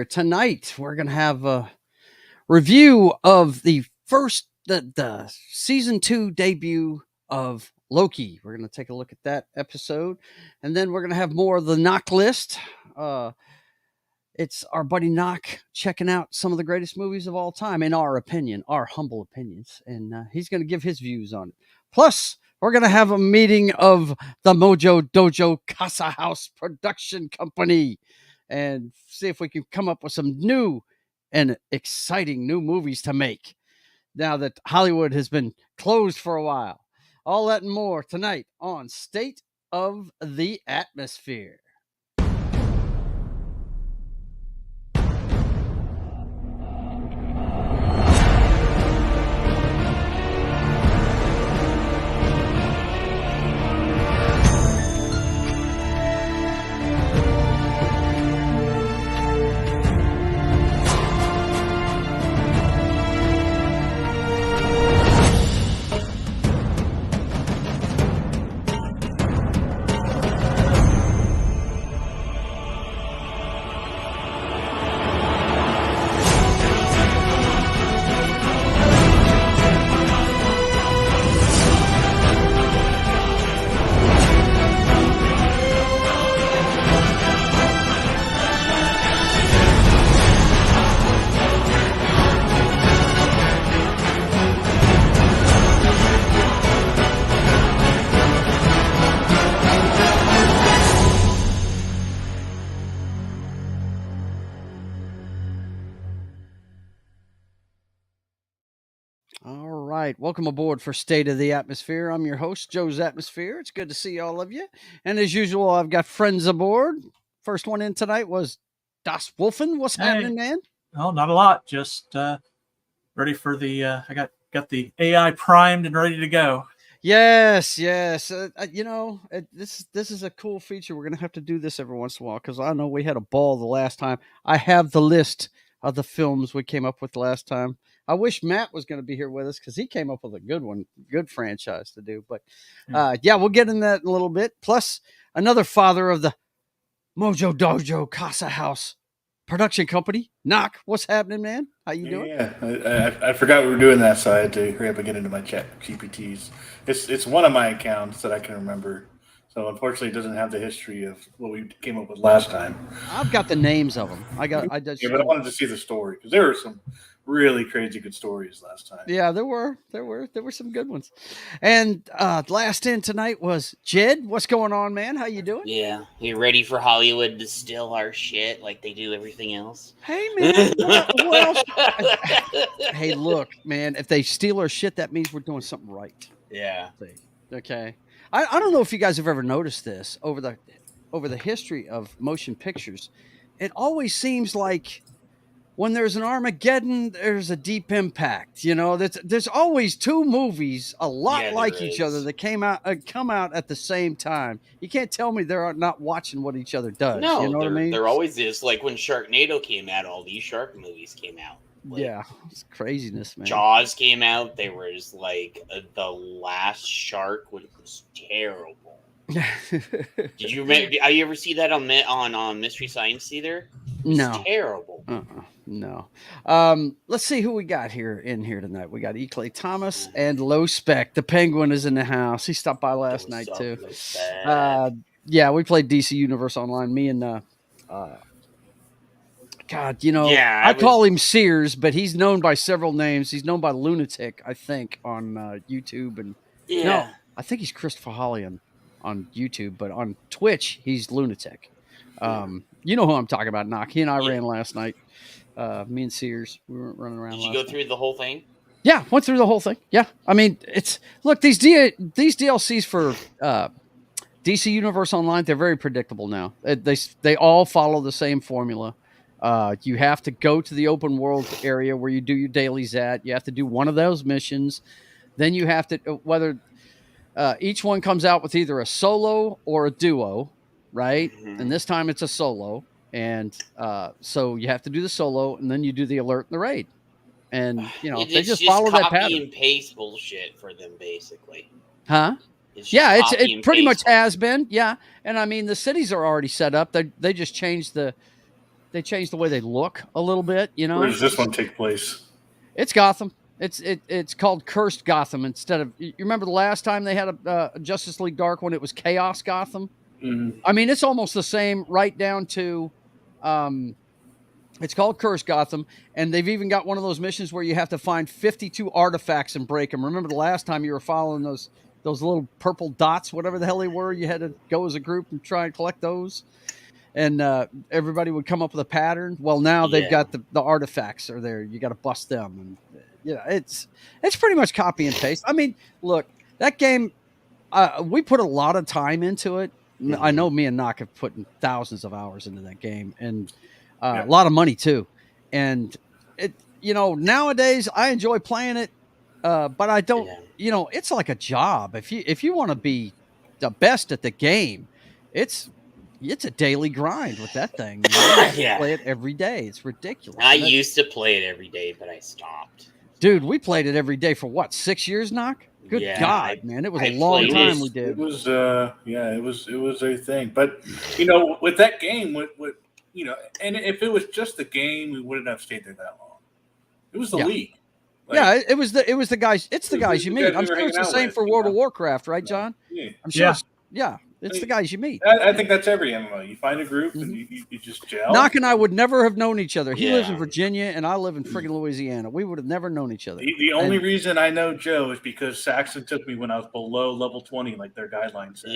Tonight we're gonna have a review of the season 2 debut of Loki. We're gonna take a look at that episode, and then we're gonna have more of the knock list. Uh, it's our buddy Knock checking out some of the greatest movies of all time, in our opinion, our humble opinions, and he's gonna give his views on it. Plus, we're gonna have a meeting of the Mojo Dojo Casa House production company and see if we can come up with some new and exciting new movies to make now that Hollywood has been closed for a while. All that and more tonight on State of the Atmosfere. All right. Welcome aboard for State of the Atmosphere. I'm your host, Joe's Atmosphere. It's good to see all of you. And as usual, I've got friends aboard. First one in tonight was Das Wolfen. What's happening, man? Oh, not a lot. Just ready for the I got the AI primed and ready to go. Yes. This is a cool feature. We're going to have to do this every once in a while because I know we had a ball the last time. I have the list of the films we came up with last time. I wish Matt was going to be here with us because he came up with a good one, good franchise to do. But we'll get in that in a little bit. Plus, another father of the Mojo Dojo Casa House production company, Knock. What's happening, man? How you doing? Yeah, I forgot we were doing that, so I had to hurry up and get into my chat GPTs. It's one of my accounts that I can remember. So unfortunately, it doesn't have the history of what we came up with last time. I've got the names of them. But I wanted to see the story because there were some really crazy good stories last time. Yeah, there were some good ones. And last in tonight was Jed. What's going on, man? How you doing? Yeah, you ready for Hollywood to steal our shit like they do everything else? Hey, man. what else? Hey, look, man. If they steal our shit, that means we're doing something right. Yeah. Okay. I don't know if you guys have ever noticed this over the history of motion pictures. It always seems like when there's an Armageddon, there's a Deep Impact. You know, there's always two movies a lot like each other that come out at the same time. You can't tell me they're not watching what each other does. No, you know what I mean? There always is. Like when Sharknado came out, all these shark movies came out. Like, it's craziness, man. Jaws came out. There was like the last shark was terrible. Did you ever see that on Mystery Science Theater? No, terrible. No. Let's see who we got here tonight. We got Clay Thomas and Low Spec. The Penguin is in the house. He stopped by last night too. We played DC Universe Online. Me and I call him Sears, but he's known by several names. He's known by Lunatic, I think, on YouTube, and no, I think he's Christopher Holly on YouTube, but on Twitch he's Lunatic. You know who I'm talking about, Knock. He and I ran last night. Me and Sears, we were running around. Did you go through the whole thing? Yeah, went through the whole thing. Yeah, I mean, these DLCs for DC Universe Online, they're very predictable now. They all follow the same formula. You have to go to the open world area where you do your dailies at. You have to do one of those missions. Then you have to, whether each one comes out with either a solo or a duo, right? Mm-hmm. And this time it's a solo. And so you have to do the solo, and then you do the alert and the raid. And, they just follow that pattern. Copy and paste bullshit for them, basically. Huh? It pretty much has been. Yeah. And I mean, the cities are already set up. They just changed the they changed the way they look a little bit. You know, Where does this one take place? it's Gotham. It's called Cursed Gotham instead of. You remember the last time they had a Justice League Dark when it was Chaos Gotham? Mm-hmm. I mean, it's almost the same, right down to. It's called Cursed Gotham, and they've even got one of those missions where you have to find 52 artifacts and break them. Remember the last time you were following those little purple dots, whatever the hell they were? You had to go as a group and try and collect those, and everybody would come up with a pattern. Well, now they've got the artifacts are there. You got to bust them, and it's pretty much copy and paste. I mean, look, that game, we put a lot of time into it. Mm-hmm. I know me and Knock have put in thousands of hours into that game, and a lot of money too. And nowadays I enjoy playing it, but I don't. It's like a job. If you want to be the best at the game, it's a daily grind with that thing. Play it every day. It's ridiculous. I used to play it every day, but I stopped. Dude, we played it every day for what, 6 years, Knock? Good God, man! It was a long time we did. It was, it was a thing. But with that game, with and if it was just the game, we wouldn't have stayed there that long. It was the league. Like, it was the guys. It's the guys you meet. I'm sure it's the same for World of Warcraft, right, John? Yeah. I'm sure. It's the guys you meet. I think that's every MMO. You find a group and you just gel. Knock and I would never have known each other. He lives in Virginia and I live in friggin' Louisiana. We would have never known each other. The only reason I know Joe is because Saxon took me when I was below level 20, like their guidelines said.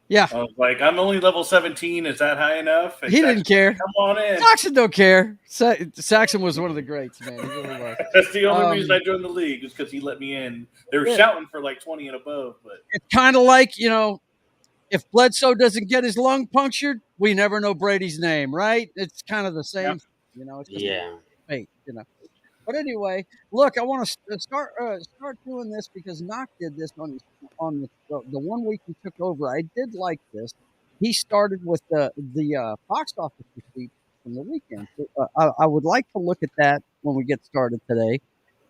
Yeah. I was like, I'm only level 17. Is that high enough? And he didn't care. Come on in. Saxon don't care. Saxon was one of the greats, man. He really was. That's the only reason I joined the league is because he let me in. They were shouting for like 20 and above, but it's kind of like, if Bledsoe doesn't get his lung punctured, we never know Brady's name, right? It's kind of the same, It's just fate, But anyway, look, I want to start doing this because Knock did this on the 1 week he took over. I did like this. He started with the box office receipt from the weekend. So, I would like to look at that when we get started today,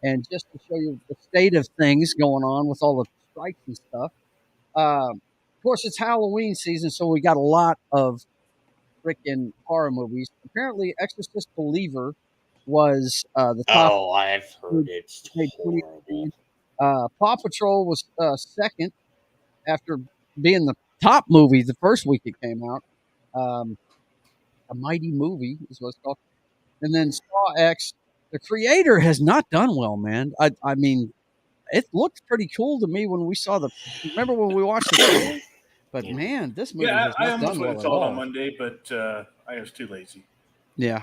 and just to show you the state of things going on with all the strikes and stuff. Of course, it's Halloween season, so we got a lot of freaking horror movies. Apparently, Exorcist Believer was the top. Oh, I've heard it's horrible. Paw Patrol was second after being the top movie the first week it came out. A Mighty Movie is what it's called. And then Saw X. The creator has not done well, man. I mean, it looked pretty cool to me when we saw remember when we watched the trailer? But man, this movie has not done well at all. On Monday, but I was too lazy. Yeah.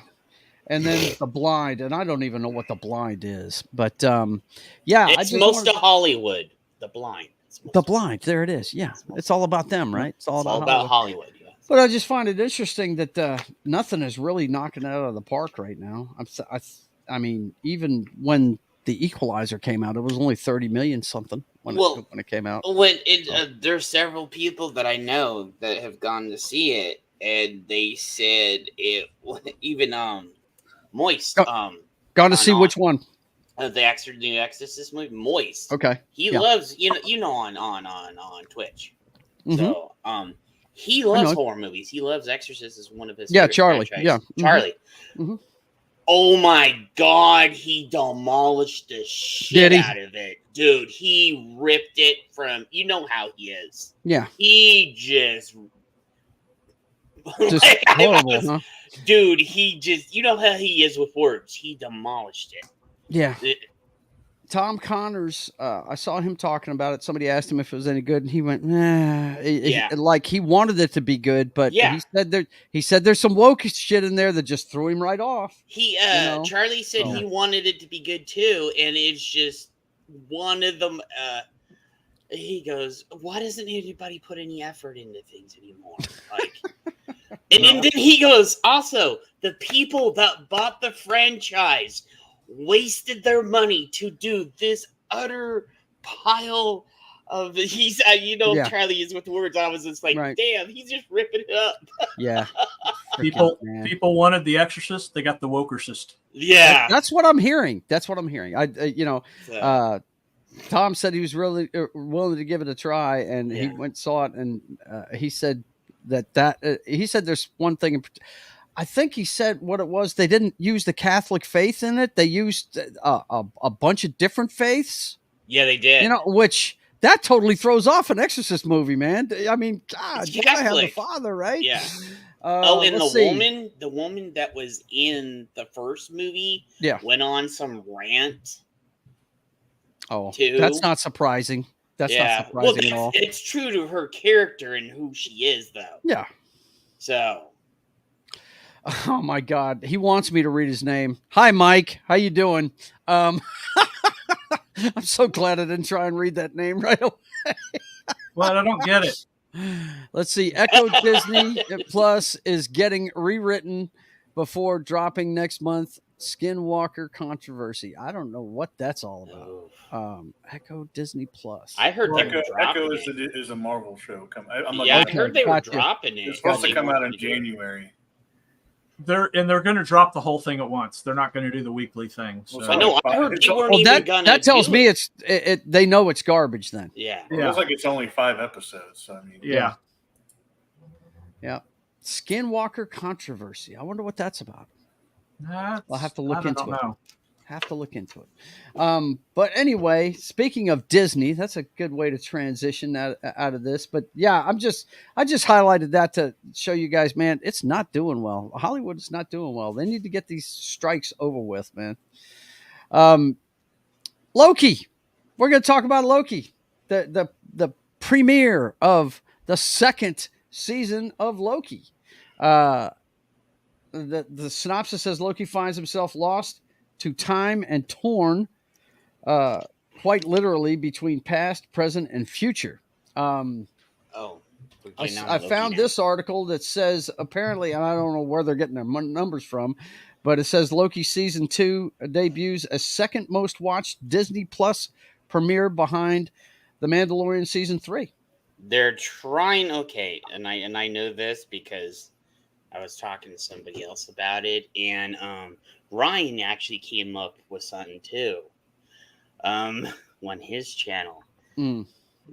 And then The Blind, and I don't even know what The Blind is, but it's most of Hollywood. The Blind. The Blind, there it is. Yeah, it's all about them, right? It's all about Hollywood. Yeah. But I just find it interesting that nothing is really knocking it out of the park right now. I mean, even when The Equalizer came out, it was only 30 million something when it came out. There's several people that I know that have gone to see it, and they said it even Moist. Gone to see which one? The new Exorcist movie, Moist. Okay. He loves on Twitch. Mm-hmm. So he loves horror movies. He loves Exorcist as one of his Charlie. franchises. Yeah. Charlie. Mm-hmm. Oh my God, he demolished the shit out of it. Dude, he ripped it from, how he is. Yeah. He just horrible, huh? Dude, he just, how he is with words. He demolished it. Yeah. Tom Connors, I saw him talking about it. Somebody asked him if it was any good, and he went, like he wanted it to be good, but he said there's some woke shit in there that just threw him right off. Charlie said he wanted it to be good too, and it's just one of them. He goes, "Why doesn't anybody put any effort into things anymore?" And then he goes, "Also, the people that bought the franchise wasted their money to do this utter pile of." Charlie is with words. I was just like, damn, he's just ripping it up. Yeah. People wanted the Exorcist. They got the Wokercist. Yeah. That's what I'm hearing. Tom said he was really willing to give it a try, and he went and saw it, and he said he said there's one thing. I think he said what it was. They didn't use the Catholic faith in it. They used a bunch of different faiths. Yeah, they did. You know, which that totally throws off an Exorcist movie, man. I mean, God, It's you gotta have the Catholic. Father, right? Yeah. And let's see. the woman that was in the first movie, Yeah. went on some rant. Oh, too. that's not surprising. That's not surprising at all. It's true to her character and who she is, though. Yeah. So. Oh my God, he wants me to read his name. Hi, Mike. How you doing? I'm so glad I didn't try and read that name right away. Well, I don't get it. Let's see. Echo Disney Plus is getting rewritten before dropping next month. Skinwalker controversy. I don't know what that's all about. Echo Disney Plus. I heard Echo is a Marvel show. I heard they were dropping it. It's supposed to come out in January. They're going to drop the whole thing at once. They're not going to do the weekly thing. So. I know. I heard they weren't even gonna. That tells me they know it's garbage. Then. Yeah. It looks like it's only 5 episodes. So I mean. Yeah. Yeah. Skinwalker controversy. I wonder what that's about. I'll have to look into it. But anyway, speaking of Disney, that's a good way to transition out of this. But yeah, I just highlighted that to show you guys, man, it's not doing well. Hollywood is not doing well. They need to get these strikes over with, man. Loki. We're going to talk about Loki, the premiere of the second season of Loki. The synopsis says Loki finds himself lost to time and torn, quite literally, between past, present, and future. I found this article that says, apparently, and I don't know where they're getting their numbers from, but it says Loki season 2 debuts as second most watched Disney Plus premiere behind The Mandalorian season 3. They're trying, and I know this because I was talking to somebody else about it, and Ryan actually came up with something too on his channel.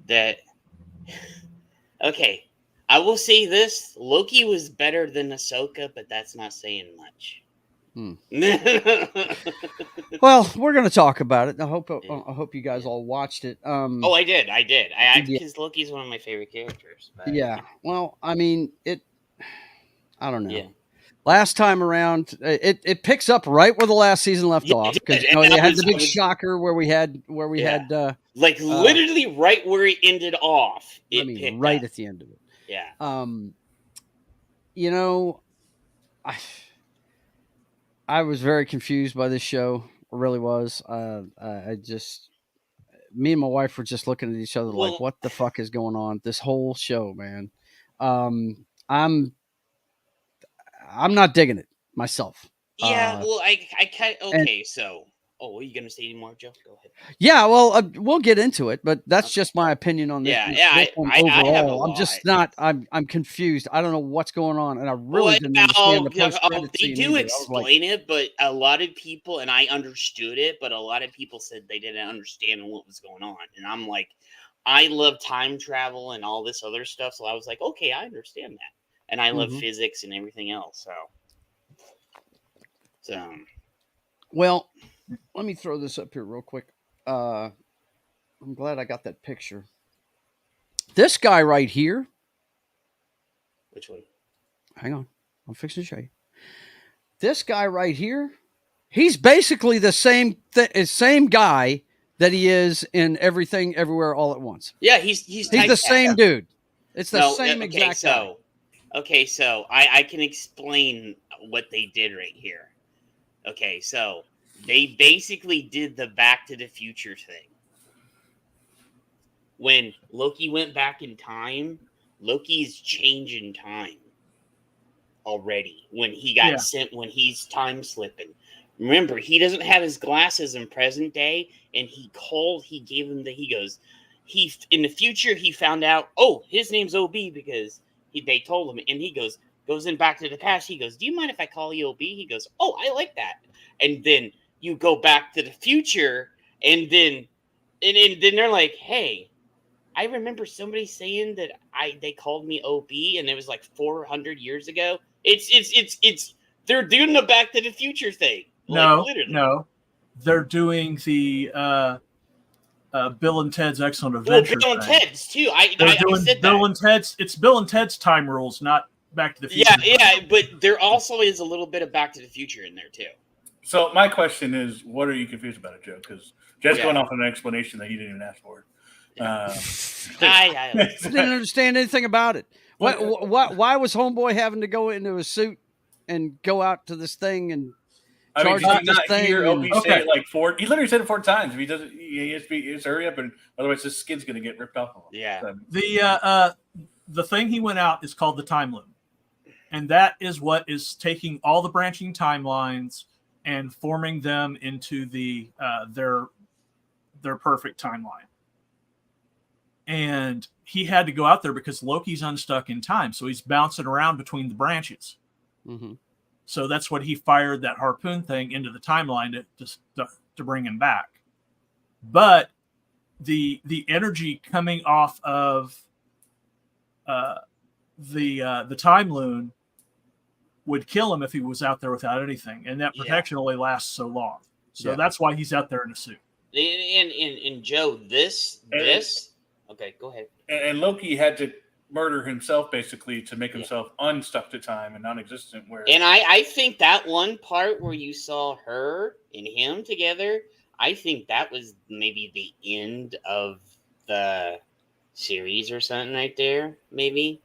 That I will say this: Loki was better than Ahsoka, but that's not saying much. Well, we're going to talk about it. I hope you guys all watched it. I did. Because Loki's one of my favorite characters. But. Yeah. Well, I mean, I don't know. Yeah. Last time around, it picks up right where the last season left off, because they had the big shocker where we had literally right where it ended off. At the end of it. Yeah. I was very confused by this show. I really was. Me and my wife were just looking at each other like, what the fuck is going on? This whole show, man. I'm not digging it myself. Yeah, I kind of, so. Oh, are you gonna say any more, Joe? Go ahead. Yeah, well, we'll get into it, but that's just my opinion on this. Yeah, overall. I'm just not. I'm confused. I don't know what's going on, and I really didn't understand the post-credit scene. They do explain it, but a lot of people, and I understood it, but a lot of people said they didn't understand what was going on, and I'm like, I love time travel and all this other stuff, so I was like, okay, I understand that, and I love physics and everything else, so. Well. Let me throw this up here real quick. I'm glad I got that picture. This guy right here. Which one? Hang on. I'm fixing to show you. This guy right here, he's basically the same guy that he is in Everything Everywhere All at Once. Yeah, he's the same dude. It's the same exact guy. Okay, so I can explain what they did right here. Okay, so they basically did the Back to the Future thing. When Loki went back in time, Loki's changing time already. When he got sent, when he's time slipping. Remember, he doesn't have his glasses in present day, and he gave him in the future, he found out, his name's OB because they told him, and he goes in Back to the Past, he goes, do you mind if I call you OB? He goes, I like that. And then you go back to the future, and then they're like, hey, I remember somebody saying that they called me OB, and it was like 400 years ago. It's they're doing the Back to the Future thing. No, literally. no, they're doing the Bill and Ted's Excellent Well, Adventure. Bill and thing. Ted's too. I doing said Bill that. and Ted's. It's Bill and Ted's Time Rules, not Back to the Future. Yeah, but there also is a little bit of Back to the Future in there too. So my question is, what are you confused about it, Joe? Because Jed's going off on an explanation that you didn't even ask for. I didn't understand anything about it. Why was Homeboy having to go into a suit and go out to this thing and charge up this thing? Hear Opie say it like 4. He literally said it 4 times. If he doesn't, he has to hurry up, and otherwise his skin's going to get ripped off of him. Yeah. So, the thing he went out is called the Time Loom, and that is what is taking all the branching timelines and forming them into their perfect timeline. And he had to go out there because Loki's unstuck in time, so he's bouncing around between the branches. Mm-hmm. So that's what he fired that harpoon thing into the timeline to bring him back. But the energy coming off of the time loon would kill him if he was out there without anything, and that protection only lasts so long. So that's why he's out there in a suit. And Joe, this. Okay, go ahead. And Loki had to murder himself basically to make himself unstuck to time and non-existent. And I think that one part where you saw her and him together, I think that was maybe the end of the series or something right there. Maybe.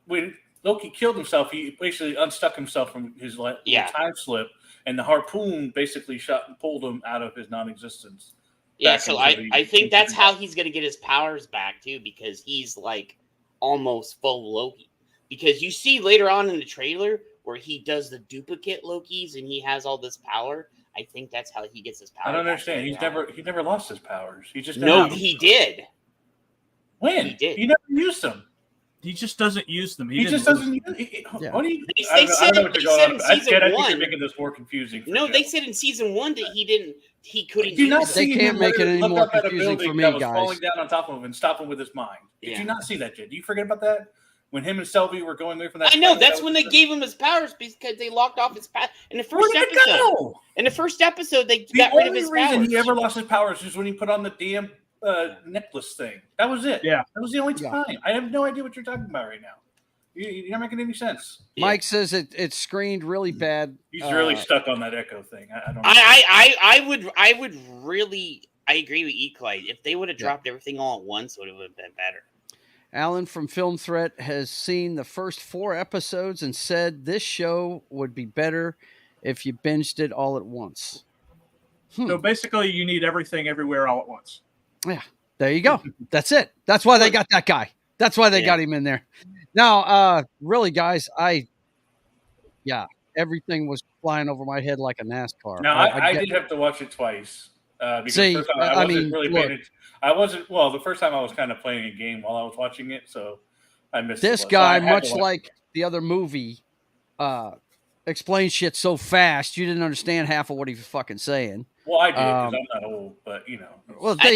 When Loki killed himself, he basically unstuck himself from his time slip, and the harpoon basically shot and pulled him out of his non-existence. Yeah, so I think that's how he's going to get his powers back, too, because he's, like, almost full Loki. Because you see later on in the trailer where he does the duplicate Lokis and he has all this power. I think that's how he gets his power. I don't understand. He never lost his powers. He just he did. When? He did. He never used them. He just doesn't use them. He just doesn't use them. What do you? They said in season 1. You're making this more confusing. No, they said in season 1 that he couldn't. Do you not see they can't make it any more confusing for me, that was guys. falling down on top of him and stop him with his mind. Did you not see that, Jed? Do you forget about that? When him and Selby were going away from that. I know that's when they gave him his powers because they locked off his power in the first episode. In the first episode, they got rid of his powers. The only reason he ever lost his powers is when he put on the damn necklace thing. That was it. Yeah, that was the only time. I have no idea what you're talking about right now. You're not making any sense. Mike says it screened really bad. He's really stuck on that echo thing. I don't. I would really. I agree with Eclite. If they would have dropped everything all at once, it would have been better. Alan from Film Threat has seen the first 4 episodes and said this show would be better if you binged it all at once. So basically, you need everything everywhere all at once. Yeah, there you go. That's it. That's why they got that guy. That's why they got him in there. Now, really, guys, everything was flying over my head like a NASCAR. Now, I did have to watch it twice. Because first time I wasn't really paying attention. The first time I was kind of playing a game while I was watching it, so I missed this guy, much like the other movie, explains shit so fast you didn't understand half of what he was fucking saying. Well, I did because I'm not old, but you know. Well, there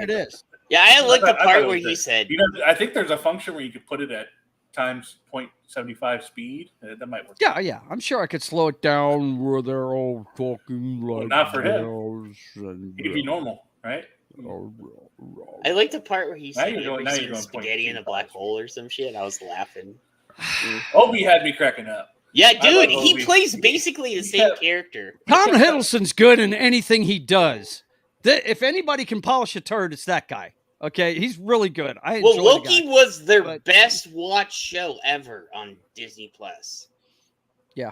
it is. Yeah, I like the part where he said. I think there's a function where you could put it at times 0.75 speed. That might work. Yeah. I'm sure I could slow it down where they're all talking like. Not for him. It'd be normal, right? I like the part where he said spaghetti in a black hole or some shit. I was laughing. Obi had me cracking up. Yeah, dude, he plays basically the same character. Tom Hiddleston's good in anything he does. If anybody can polish a turd, it's that guy. Okay, he's really good. Loki was their best watched show ever on Disney Plus. Yeah.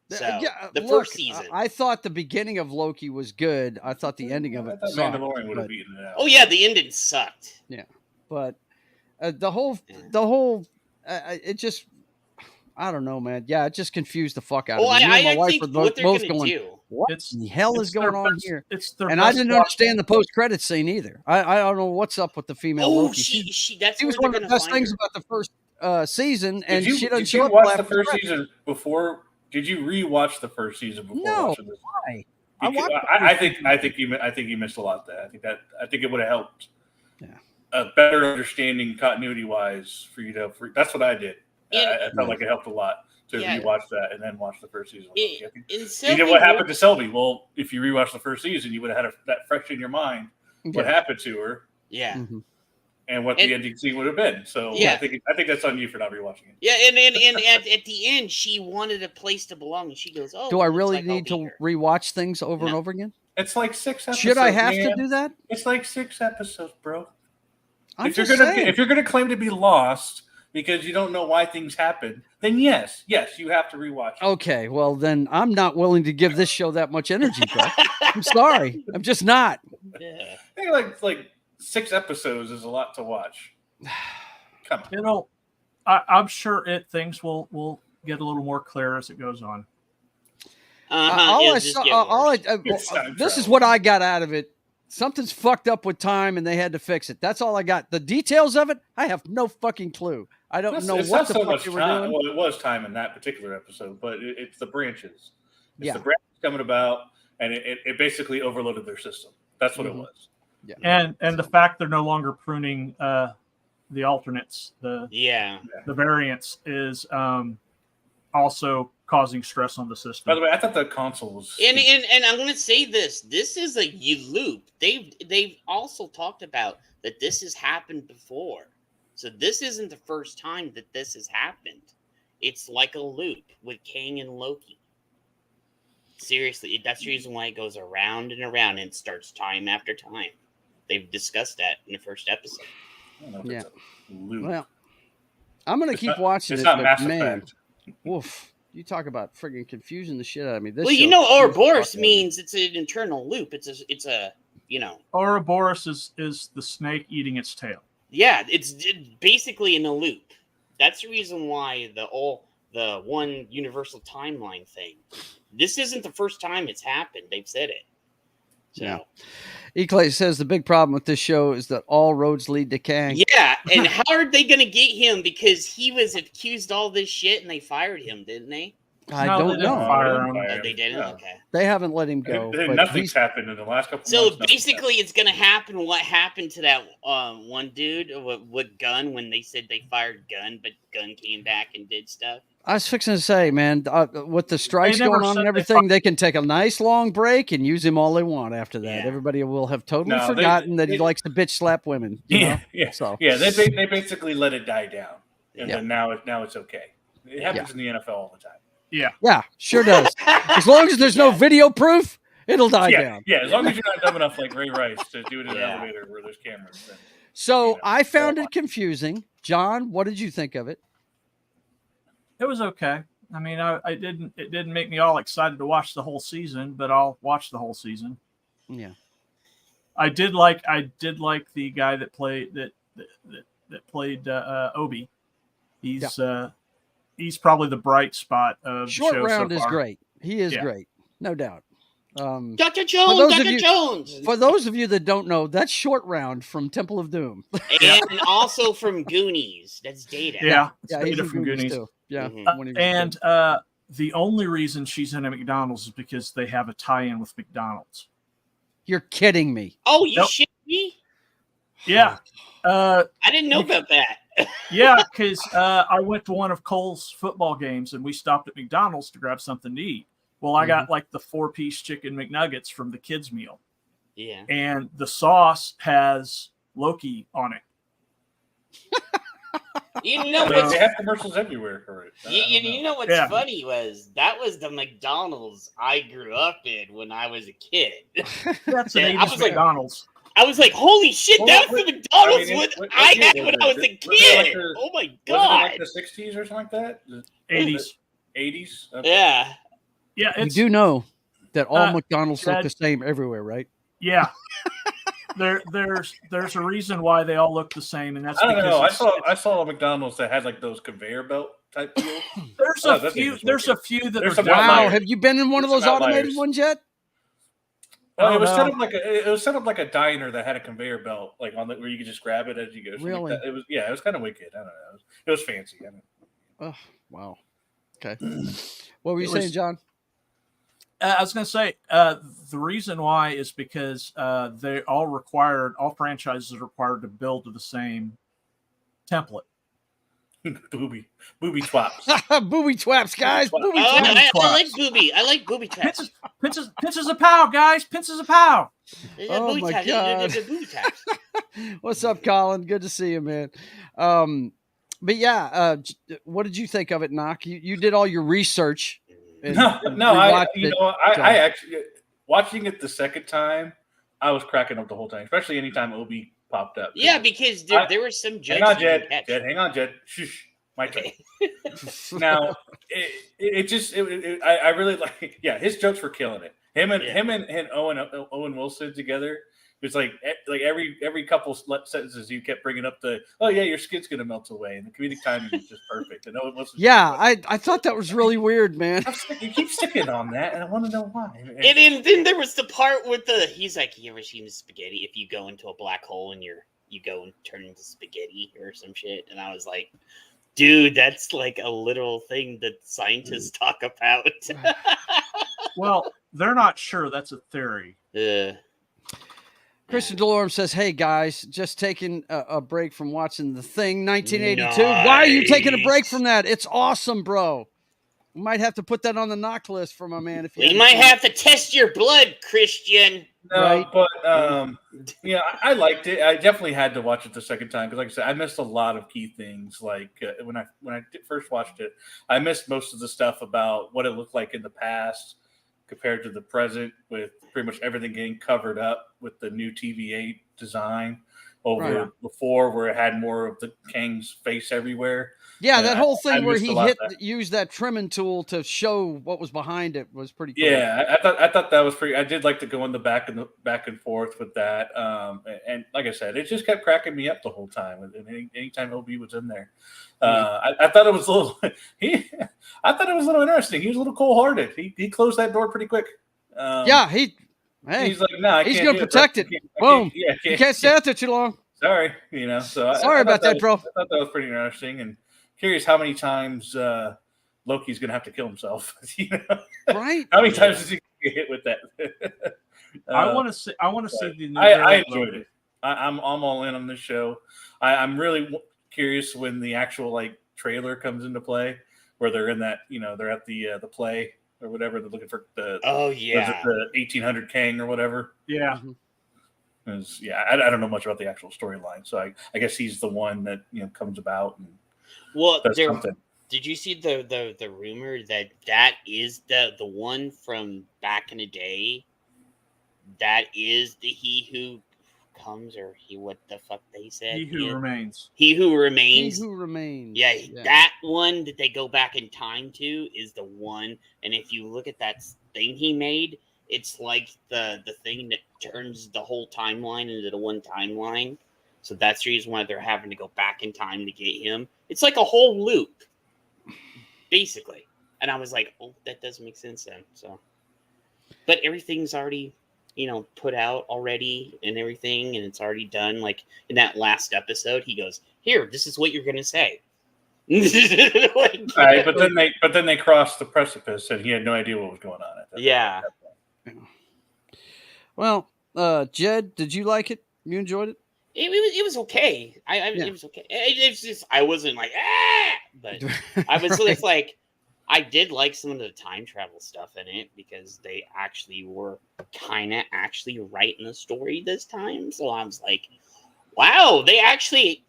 So, first season. I thought the beginning of Loki was good. I thought the ending of it sucked. Mandalorian would have beaten it out. Oh yeah, the ending sucked. Yeah, but the whole, it just, I don't know, man. Yeah, it just confused the fuck out of me. Me and my wife were both going, what the hell is going on here? And I didn't understand the post-credit scene either. I don't know what's up with the female Loki. She was one of the best things about the first season, and she doesn't show up. Did you watch the first season before? Did you rewatch the first season before watching this? Why? I think you missed a lot there. I think it would have helped. Yeah. A better understanding continuity wise for you to. That's what I did. I felt like it helped a lot to rewatch that and then watch the first season. You know what happened to Selby? Well, if you rewatch the first season, you would have had that fresh in your mind. What happened to her? Yeah. Mm-hmm. And what the ending scene would have been. So I think that's on you for not rewatching it. Yeah, and at the end, she wanted a place to belong, and she goes, "Oh, do I really need to rewatch things over and over again? It's like 6 episodes. Should I have to do that? It's like 6 episodes, bro. If you're gonna claim to be lost because you don't know why things happen, then yes, you have to rewatch it. Okay, well then I'm not willing to give this show that much energy, bro. I'm sorry, I'm just not. Yeah, I think like 6 episodes is a lot to watch. Come on. I'm sure things will get a little more clear as it goes on. This is what I got out of it. Something's fucked up with time, and they had to fix it. That's all I got. The details of it, I have no fucking clue. I don't know what the fuck they were doing. Well, it was time in that particular episode, but it's the branches. It's the branches coming about, and it basically overloaded their system. That's what it was. Yeah. And the fact they're no longer pruning the alternates, the variants is also causing stress on the system. By the way, I thought the console was and I'm going to say this is a loop. They've also talked about that this has happened before. So this isn't the first time that this has happened. It's like a loop with Kang and Loki. Seriously, that's the reason why it goes around and around and starts time after time. They've discussed that in the first episode. Yeah. Well, I'm going to keep watching it, not but man, woof. You talk about friggin' confusing the shit out of me. Well, Ouroboros means it's an internal loop. It's a Ouroboros is the snake eating its tail. Yeah, it's basically in a loop. That's the reason why the one universal timeline thing. This isn't the first time it's happened. They've said it. So. Yeah. Eclay says the big problem with this show is that all roads lead to Kang. Yeah, and how are they going to get him? Because he was accused all this shit, and they fired him, didn't they? I don't know. They didn't? Yeah. Okay. They haven't let him go. Nothing's happened in the last couple So months. basically, it's going to happen what happened to that one dude with Gunn when they said they fired Gunn, but Gunn came back and did stuff. I was fixing to say, man, with the strikes going on and everything, they can take a nice long break and use him all they want after that. Yeah. Everybody will have totally forgotten that he likes to bitch slap women. You know? So. Yeah, they basically let it die down. And then now it's okay. It happens in the NFL all the time. Yeah, sure does. As long as there's no video proof, it'll die down. Yeah, as long as you're not dumb enough like Ray Rice to do it in an elevator where there's cameras. Then, so I found it confusing. John, what did you think of it? It was okay. I mean, it didn't make me all excited to watch the whole season, but I'll watch the whole season. Yeah. I did like the guy that played Obi. He's probably the bright spot of Short the show Round so is far. great. He is great, no doubt. Dr. Jones. For those of you that don't know, that's Short Round from Temple of Doom, and also from Goonies. That's Data. Yeah, he's from Goonies too. Yeah, and the only reason she's in a McDonald's is because they have a tie-in with McDonald's. You're kidding me. Oh, you shit me? Yeah. I didn't know about that. Yeah, because I went to one of Cole's football games and we stopped at McDonald's to grab something to eat. Well, I got like the 4-piece chicken McNuggets from the kids' meal. Yeah. And the sauce has Loki on it. You know they have commercials everywhere for it. You know what's funny was that was the McDonald's I grew up in when I was a kid. That's an 80s McDonald's. I was like, holy shit, that's the McDonald's I had when I was a kid. Oh my god. Was it like the 60s or something like that? 80s. 80s? Okay. Yeah. Yeah, you do know that all McDonald's look the same everywhere, right? Yeah. There's a reason why they all look the same, and that's I don't know. I saw a McDonald's that had like those conveyor belt type deals. There's a few that there's are wow. Have you been in one of those automated ones yet? Well, it was set up like a diner that had a conveyor belt, like on where you could just grab it as you go. Really? Like it was kind of wicked. I don't know. It was fancy. Oh, wow. Okay. What were you saying, John? I was going to say the reason why is because they all franchises are required to build to the same template. booby twaps. Booby twaps, guys. Booby I twaps. like booby. I like booby traps. Pinches a pow, guys. Pinches a pow. Oh my God. Booby traps. What's up, Colin? Good to see you, man. But yeah, what did you think of it, Knock? You did all your research. I actually watching it the second time, I was cracking up the whole time, especially anytime Obi popped up. Yeah, because there were some jokes. Hang on, Jed. Shush, my turn. Now, I really like. Yeah, his jokes were killing it. Him and Owen Wilson together. It's like every couple sentences you kept bringing up your skin's gonna melt away, and the comedic timing was just perfect. And Owen Wilson. Yeah, I thought that was really weird, man. You keep sticking on that, and I want to know why. And then there was the part with he's like, you ever seen the spaghetti? If you go into a black hole and you go and turn into spaghetti or some shit, and I was like, dude, that's like a literal thing that scientists talk about. Well, they're not sure. That's a theory. Christian Delorme says, "Hey guys, just taking a break from watching The Thing 1982. Nice. Why are you taking a break from that? It's awesome, bro. We might have to put that on the knock list for my man. If you might have to test your blood, Christian." No, right? But I liked it. I definitely had to watch it the second time because, like I said, I missed a lot of key things. Like when I first watched it, I missed most of the stuff about what it looked like in the past compared to the present, with pretty much everything getting covered up with the new TVA design over before, where it had more of the Kang's face everywhere. Yeah, that whole thing where he used that trimming tool to show what was behind it was pretty cool. Yeah, I thought that was pretty. I did like to go in the back and forth with that. And like I said, it just kept cracking me up the whole time. And anytime OB was in there, I thought it was a little. I thought it was a little interesting. He was a little cold-hearted. He closed that door pretty quick. He's like, no, he's going to protect it. Boom. You can't stay out there too long. Sorry, So sorry about that, bro. I thought that was pretty interesting, and curious how many times Loki's going to have to kill himself. Right? How many times does he get hit with that? I want to see the new. I enjoyed it. I'm all in on this show. I'm really curious when the actual trailer comes into play, where they're in that they're at the play or whatever. They're looking for the 1800 Kang or whatever. Yeah. I don't know much about the actual storyline, so I guess he's the one that comes about and does something. Did you see the rumor that is the one from back in the day? That is the He Who Comes, or what the fuck they said? He Who Remains. He Who Remains. He Who Remains. Yeah, that one that they go back in time to is the one. And if you look at that thing he made, it's like the thing that turns the whole timeline into the one timeline. So that's the reason why they're having to go back in time to get him. It's like a whole loop, basically. And I was like, oh, that does make sense then. So, but everything's already, put out already and everything, and it's already done. Like in that last episode, he goes, "Here, this is what you're gonna say." Right, but then they crossed the precipice, and he had no idea what was going on. Yeah. Well, Jed, did you like it? You enjoyed it? It was okay. It was okay. It's just I wasn't like but I was just like I did like some of the time travel stuff in it because they actually were kind of writing the story this time. So I was like, wow, they actually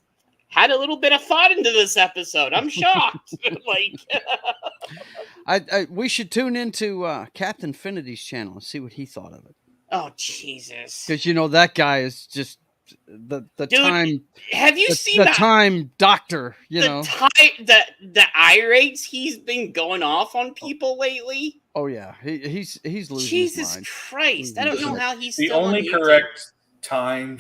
had a little bit of thought into this episode. I'm shocked. We should tune into Captain Finity's channel and see what he thought of it. Oh Jesus! Because that guy is just the Dude, time. Have you seen the time doctor? The irates he's been going off on people lately. Oh yeah, he's losing Jesus his mind. Christ! I don't know how he's the still only correct time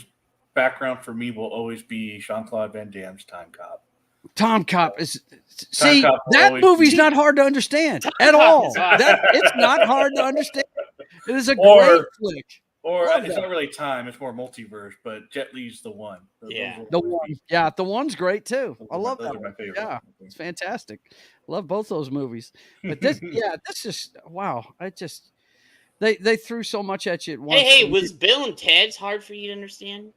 background for me will always be Jean-Claude Van Damme's Time Cop. Tom Cop is that movie's not hard to understand at all. It's not hard to understand. It is a great flick. It's not really time; it's more multiverse. But Jet Li's the one. The one. Yeah, the one's great too. I love that. My favorite. Yeah, it's fantastic. Love both those movies. But this, this just wow. They threw so much at you at once. Hey, was Bill and Ted's hard for you to understand?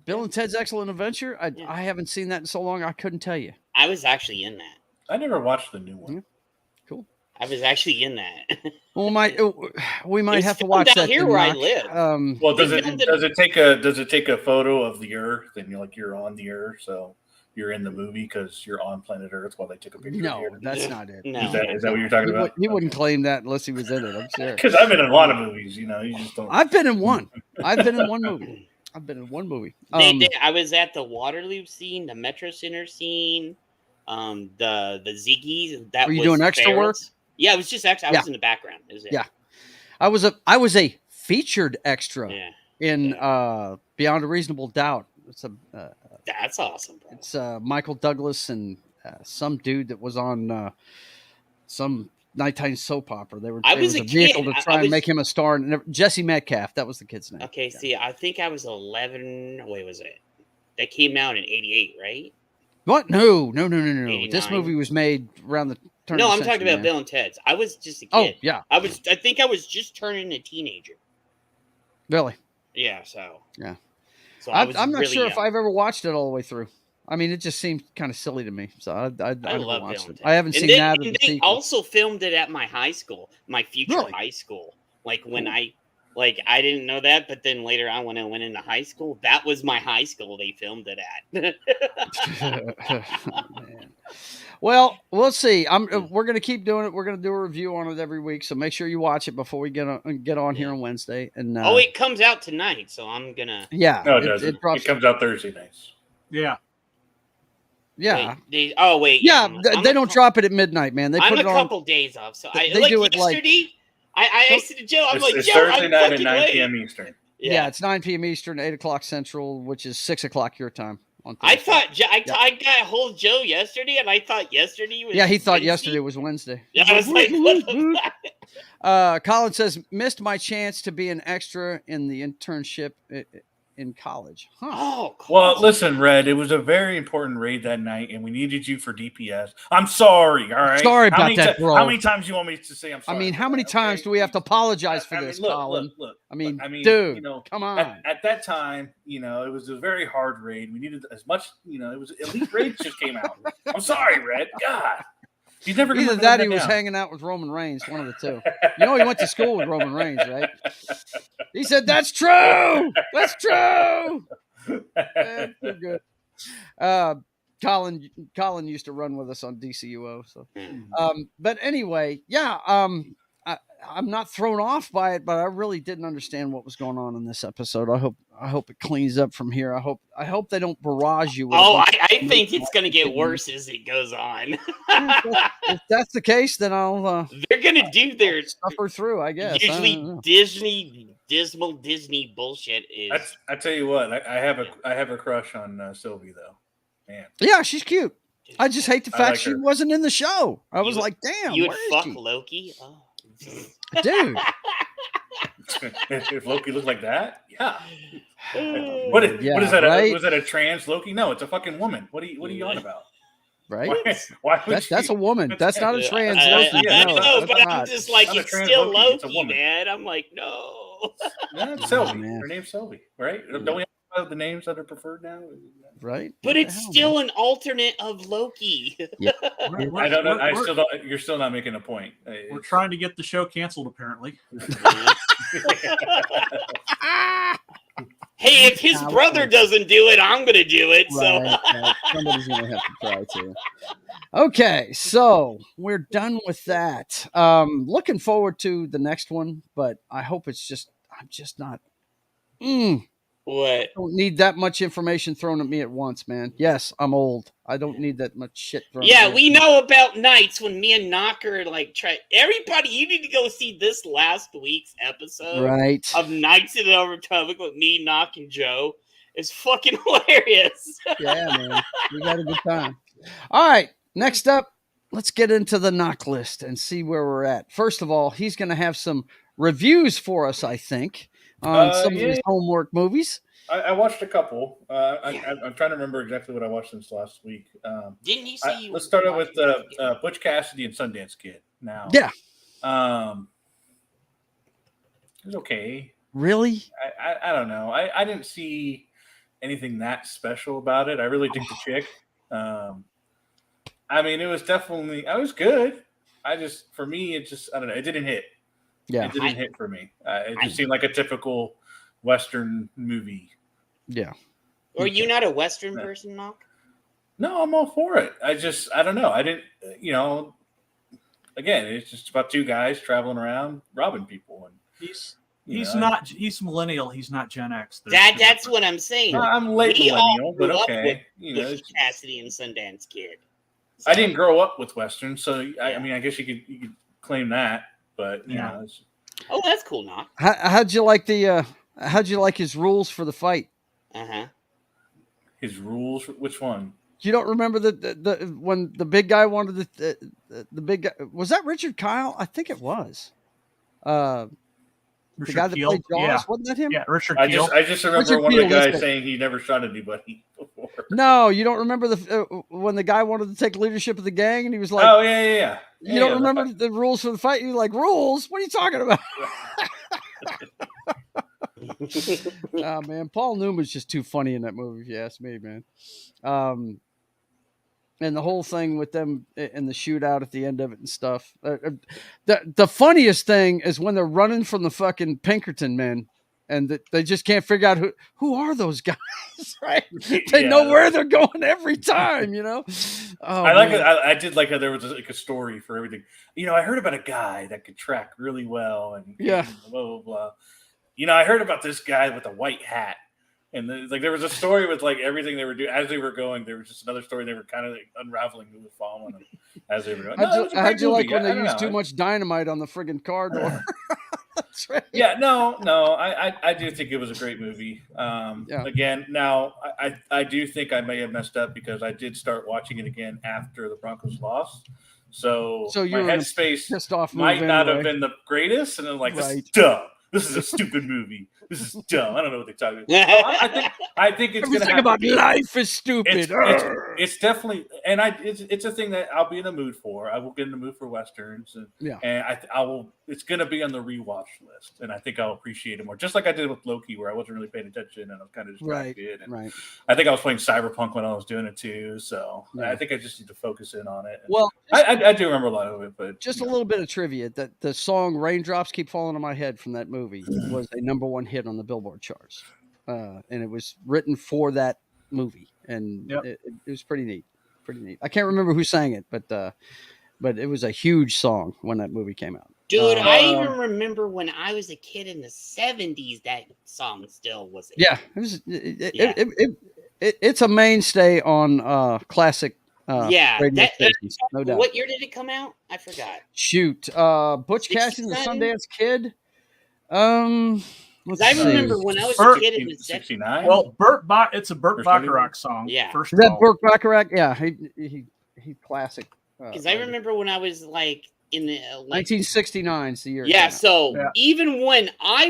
Bill and Ted's Excellent Adventure? I haven't seen that in so long, I couldn't tell you. I was actually in that. I never watched the new one. Yeah. Cool. I was actually in that. Well, we might have to watch that here where I live. Well, does it take a photo of the Earth and you're on the Earth, so you're in the movie because you're on planet Earth while they took a picture? No, that's not it. No. Is that what you're talking about? He wouldn't claim that unless he was in it. I'm sure. Because I've been in a lot of movies. You just don't. I've been in one. I've been in one movie. I was at the Waterloo scene, the Metro Center scene, the Ziggy's. That were you was doing extra work? Yeah, it was just extra. I was in the background. Yeah, I was a featured extra in Beyond a Reasonable Doubt. That's awesome, bro. It's Michael Douglas and some dude that was on some nighttime soap opera. There was a vehicle to try and make him a star. And Jesse Metcalf, that was the kid's name. Okay, see, I think I was 11. Wait, was it? That came out in '88, right? What? No. This movie was made around the turn. No, of the I'm century, talking about man. Bill and Ted's. I was just a kid. Oh yeah. I think I was just turning a teenager. Really? Yeah. So. Yeah. So I'm not really sure young. if I've ever watched it all the way through. I mean, it just seemed kind of silly to me. So I love watched Bill it. I haven't seen that. And they also filmed it at my high school, my future high school. Like when I didn't know that, but then later on when I went into high school, that was my high school they filmed it at. Man. Well, we'll see. We're going to keep doing it. We're going to do a review on it every week. So make sure you watch it before we get on here on Wednesday. And it comes out tonight, so I'm gonna. Yeah, no, it doesn't. It comes out Thursday nights. Yeah. Yeah. Wait, yeah, they don't drop it at midnight, man. They put it on. I'm a couple days off, so they do it yesterday. I said to Joe, it's Thursday night at 9 p.m. Eastern. Yeah, it's 9 p.m. Eastern, 8 o'clock Central, which is 6 o'clock your time. I thought I got a hold of Joe yesterday, and I thought yesterday was. Yeah, he thought Wednesday. yesterday was Wednesday. Yeah, I was like, what the fuck? Colin says, missed my chance to be an extra in the internship in college. Huh. Oh, well, listen, Red, it was a very important raid that night, and we needed you for DPS. I'm sorry, all right? Sorry about that, bro. How many times do you want me to say I'm sorry? I mean, how many times do we have to apologize for this, Colin? Look. I mean, dude, come on. At that time, it was a very hard raid. We needed as much, it was Elite Raids just came out. I'm sorry, Red. God. He's never either that he was hanging out with Roman Reigns, one of the two. He went to school with Roman Reigns, right? He said, "That's true. That's true." You're good. Colin used to run with us on DCUO. So, but anyway, yeah. I'm not thrown off by it, but I really didn't understand what was going on in this episode. I hope it cleans up from here. I hope they don't barrage you with I think it's going to get worse as it goes on. If that's the case, then I'll they're going to do their suffer through, I guess. Usually dismal Disney bullshit is. I tell you what, I have a crush on Sylvie though. Man. Yeah, she's cute. I just hate the fact she wasn't in the show. I was like, damn. You would fuck Loki? Oh. Dude. If Loki looked like that, yeah. What is that? Right? Was that a trans Loki? No, it's a fucking woman. What are you on about? Right? Why that's a woman. That's not a trans Loki. No, but I'm just like, it's still Loki, man. I'm like, no. It's Sylvie. Her name's Sylvie, right? Don't we have the names that are preferred now? Right? But it's still an alternate of Loki. Yeah. I don't know. I still don't. You're still not making a point. We're trying to get the show canceled, apparently. Hey, if his brother doesn't do it, I'm going to do it. Right. Somebody's going to have to try to. Okay, so we're done with that. Looking forward to the next one, but I hope I'm just not. What? I don't need that much information thrown at me at once, man. Yes, I'm old. I don't need that much shit thrown at me. We know about nights when me and Knocker everybody, you need to go see this last week's episode of Nights in the Overtopic with me, Knock, and Joe. It's fucking hilarious. Yeah, man. We got a good time. All right, next up, let's get into the Knock list and see where we're at. First of all, he's going to have some reviews for us, I think, on some of his homework movies. I watched a couple. I'm trying to remember exactly what I watched since last week. Didn't you say let's start out with Butch Cassidy and Sundance Kid. Now, It was okay. Really? I don't know. I didn't see anything that special about it. I really dig the chick. I mean, it was definitely. I was good. For me, it just. I don't know. It didn't hit. Yeah. It didn't hit for me. It just seemed like a typical Western movie. Yeah. Are you not a Western person, Knock? No, I'm all for it. I don't know. I didn't. Again, it's just about two guys traveling around robbing people, and he's millennial. He's not Gen X. That's what I'm saying. I'm late millennial, but okay. With Cassidy and Sundance Kid. So. I didn't grow up with Western, so I mean, I guess you could claim that, but you know. Oh, that's cool, Knock. How'd you like his rules for the fight? His rules? Which one? You don't remember the when the big guy wanted the big guy, was that Richard Kyle? I think it was. The guy that played Jaws, wasn't that him? Yeah, Richard Keel. I just remember one of the guys saying he never shot anybody before. No, you don't remember when the guy wanted to take leadership of the gang and he was like, "Oh yeah." You don't remember the rules for the fight? You're like, rules? What are you talking about? Oh man, Paul Newman's just too funny in that movie, if you ask me, man. And the whole thing with them and the shootout at the end of it and stuff. The funniest thing is when they're running from the fucking Pinkerton men and they just can't figure out who are those guys, right? They know where they're going every time, you know? Oh, I like it. I did like how there was like a story for everything. I heard about a guy that could track really well and blah, blah, blah. I heard about this guy with a white hat. And there was a story with like everything they were doing as they were going. There was just another story. They were kind of like unraveling who was following them as they were going. How'd you like when they used too much dynamite on the friggin' car door? That's right. Yeah, no. I do think it was a great movie. Again, now I do think I may have messed up because I did start watching it again after the Broncos lost. So my headspace might not have been the greatest, and then this is dumb. This is a stupid movie. This is dumb. I don't know what they're talking about. I think it's going to happen. About life is stupid. It's definitely, and it's a thing that I'll be in the mood for. I will get in the mood for Westerns, and I will. It's going to be on the rewatch list, and I think I'll appreciate it more. Just like I did with Loki, where I wasn't really paying attention and I was kind of distracted. Right. I think I was playing Cyberpunk when I was doing it too, so I think I just need to focus in on it. Well, I do remember a lot of it, but just a little bit of trivia that the song "Raindrops Keep Falling on My Head" from that movie was a #1 hit on the Billboard charts, and it was written for that movie, and it was pretty neat. I can't remember who sang it, but it was a huge song when that movie came out. Dude, I even remember when I was a kid in the 70s, that song still was. Yeah, it's a mainstay on classic. Radio stations, no doubt. What year did it come out? I forgot. Shoot, Butch Cassidy and the Sundance Kid. I remember when I was a kid in the 69. Well, it's a Burt Bacharach song. Yeah, first of all. Burt Bacharach? Yeah, he classic. Because I remember when I was like in the 1969 is the year. Yeah, so even when I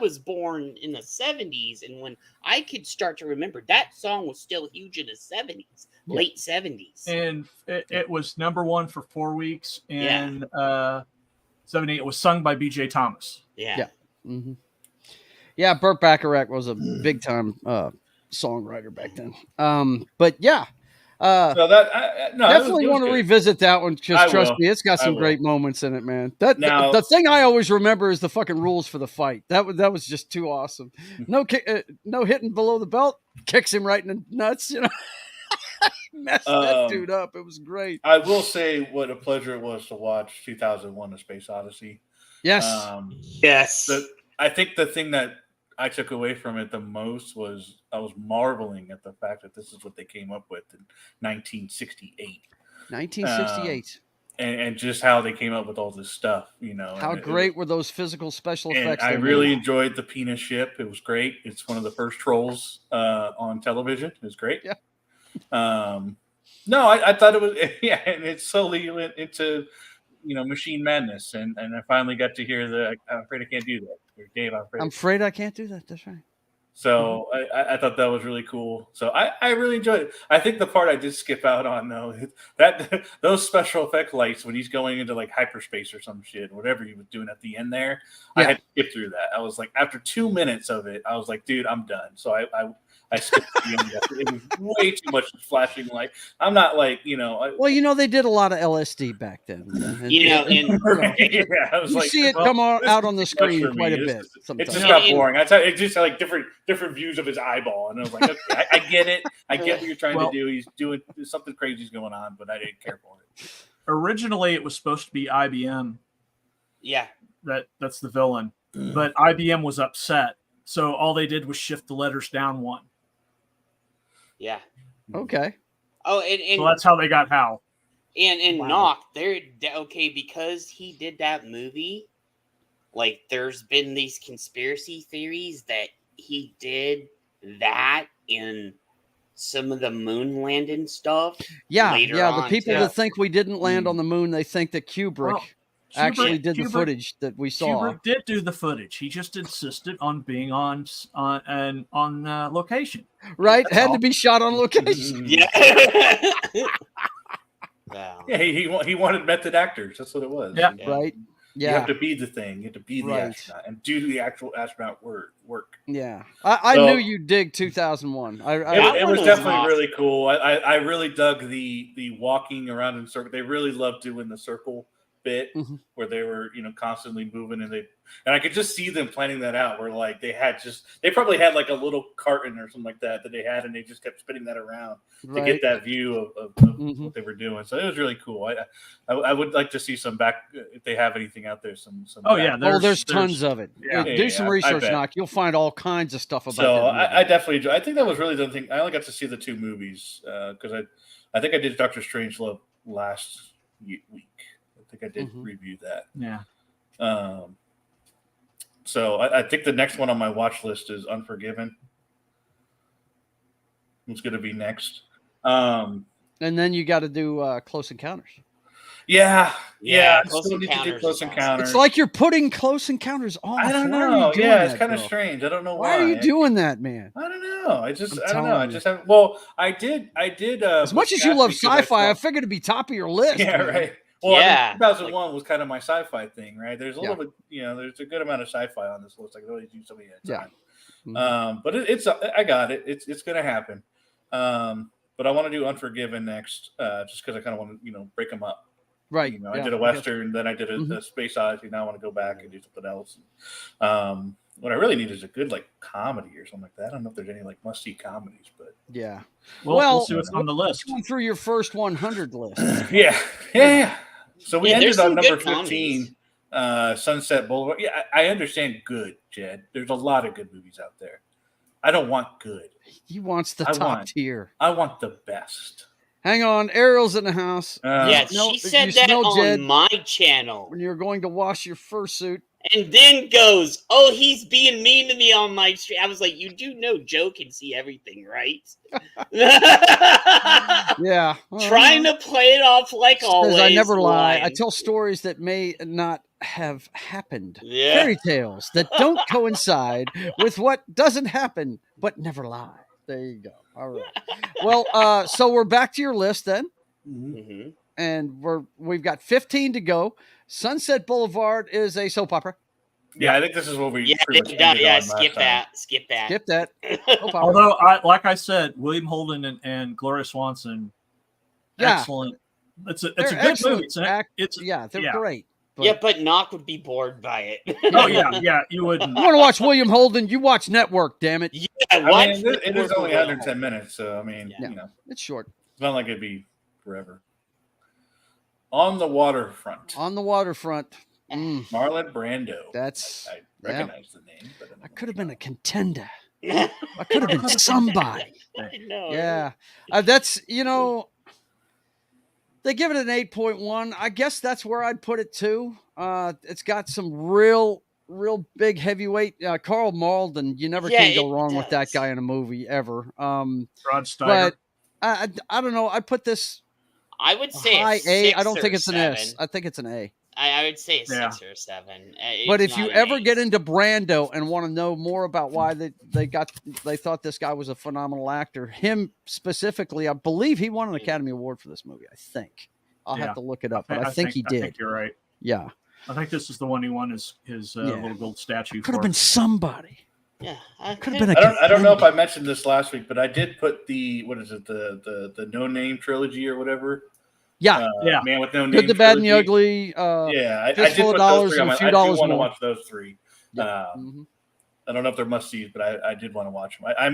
was born in the 70s, and when I could start to remember, that song was still huge in the 70s, late 70s, and it was #1 for 4 weeks. And 78, it was sung by B.J. Thomas. Yeah. Mm-hmm. Yeah, Burt Bacharach was a big time songwriter back then. But yeah. So that definitely want to revisit that one. Just trust me, it's got some great moments in it, man. The thing I always remember is the fucking rules for the fight. That was just too awesome. No hitting below the belt, kicks him right in the nuts. Messed that dude up. It was great. I will say what a pleasure it was to watch 2001: A Space Odyssey. Yes. Yes. I think the thing that I took away from it the most was I was marveling at the fact that this is what they came up with in 1968. 1968. And just how they came up with all this stuff, How great were those physical special effects? I really enjoyed the penis ship. It was great. It's one of the first trolls on television. It was great. Yeah. No, I thought it was, and it slowly went into, machine madness. And I finally got to hear I'm afraid I can't do that. Or Dave, I'm afraid I can't do that. That's right. So I thought that was really cool. So I really enjoyed it. I think the part I did skip out on though, that those special effect lights when he's going into like hyperspace or some shit, whatever he was doing at the end there, I had to skip through that. I was like, after 2 minutes of it, I was like, dude, I'm done. So I skipped the end. It was way too much flashing light. I'm not like, well, they did a lot of LSD back then. I was you like, see it come out on the screen quite a bit. It just got boring. I tell you, it just had like different views of his eyeball, and I was like, okay, I get it. I get what you're trying to do. He's doing something crazy's going on, but I didn't care for it. Originally, it was supposed to be IBM. Yeah, that's the villain, but IBM was upset, so all they did was shift the letters down one. Yeah. Okay. Oh, and so that's how they got Hal. And Knock, they're okay because he did that movie. Like, there's been these conspiracy theories that he did that in some of the moon landing stuff. Yeah, the people that think we didn't land on the moon, they think that Kubrick actually did the footage that we saw. Kubrick did do the footage. He just insisted on being on location. Right, had to be shot on location. Yeah. Wow. Yeah, he wanted method actors. That's what it was. Yeah, right. Yeah, you have to be the thing. You have to be the astronaut and do the actual astronaut work. Yeah, I knew you dig 2001. It was definitely really cool. I really dug the walking around in circle. They really loved doing the circle bit where they were constantly moving, and I could just see them planning that out where like they probably had like a little carton or something like that they had, and they just kept spinning that around to get that view of what they were doing. So it was really cool. I would like to see some back if they have anything out there. Some there's tons of it. Yeah. Do some research, Knock. You'll find all kinds of stuff about that. I definitely enjoy. I think that was really the thing. I only got to see the 2 movies because I think I did Doctor Strangelove last week. I think I did review that. Yeah. So I think the next one on my watch list is Unforgiven. It's going to be next. And then you got to do Close Encounters. Yeah. Close Encounters. It's like you're putting Close Encounters on. I don't know. Yeah, it's kind of strange. I don't know why. Why are you doing that, man? I don't know. I don't know. I just have. Well, I did. As much as you love sci-fi, I figured it'd be top of your list. Yeah, man. right. Well, 2001 was kind of was sci-fi thing, right? There's a little bit, there's a good amount of sci-fi on this list. I can really do something at a time. But it's I got it. It's going to happen. But I want to do Unforgiven next, just because I kind of want to, break them up. Right. I did a Western, then I did a Space Odyssey. Now I want to go back and do something else. What I really need is a good comedy or something like that. I don't know if there's any must-see comedies, but yeah. Well, we'll see what's on the list. Going through your first 100 list. Yeah. So we ended on number 15, Sunset Boulevard. Yeah, I understand good, Jed. There's a lot of good movies out there. I don't want good. He wants the top tier. I want the best. Hang on, Ariel's in the house. She said that on Jed, my channel. When you're going to wash your fursuit. And then goes, oh, he's being mean to me on my stream. I was like, you do know Joe can see everything, right? Yeah. Trying to play it off like always. I never lie. I tell stories that may not have happened. Yeah. Fairy tales that don't coincide with what doesn't happen, but never lie. There you go. All right. Well, so we're back to your list then. Mm-hmm. And we've got 15 to go. Sunset Boulevard is a soap opera. Yeah, I think this is what we. Skip that. Although, like I said, William Holden and Gloria Swanson, excellent. It's a good movie. They're great. But Knock would be bored by it. Oh yeah, you wouldn't. You want to watch William Holden? You watch Network, damn it. Yeah, it is only 110 minutes, so I mean, it's short. It's not like it'd be forever. On the Waterfront. Marlon Brando. I recognize the name, but I could have been a contender. I could have been somebody. I know. Yeah. That's, they give it an 8.1. I guess that's where I'd put it too. It's got some real big heavyweight. Carl Malden, you never can go wrong with that guy in a movie ever. Rod Steiger. But I don't know. I put this I would say high A. I don't think it's an S. I think it's an A. I would say 6 or 7. But if you ever get into Brando and want to know more about why they thought this guy was a phenomenal actor, him specifically, I believe he won an Academy Award for this movie. I think I'll have to look it up, but I think he did. I think you're right. Yeah, I think this is the one he won his little gold statue. Could have been somebody. Yeah, could have been. I don't know if I mentioned this last week, but I did put the No Name trilogy or whatever. Yeah, Man with No Name. Good, the Bad, and the Ugly. I did put those 3 on. I do want to watch those 3. I don't know if they're must-sees, but I did want to watch them. I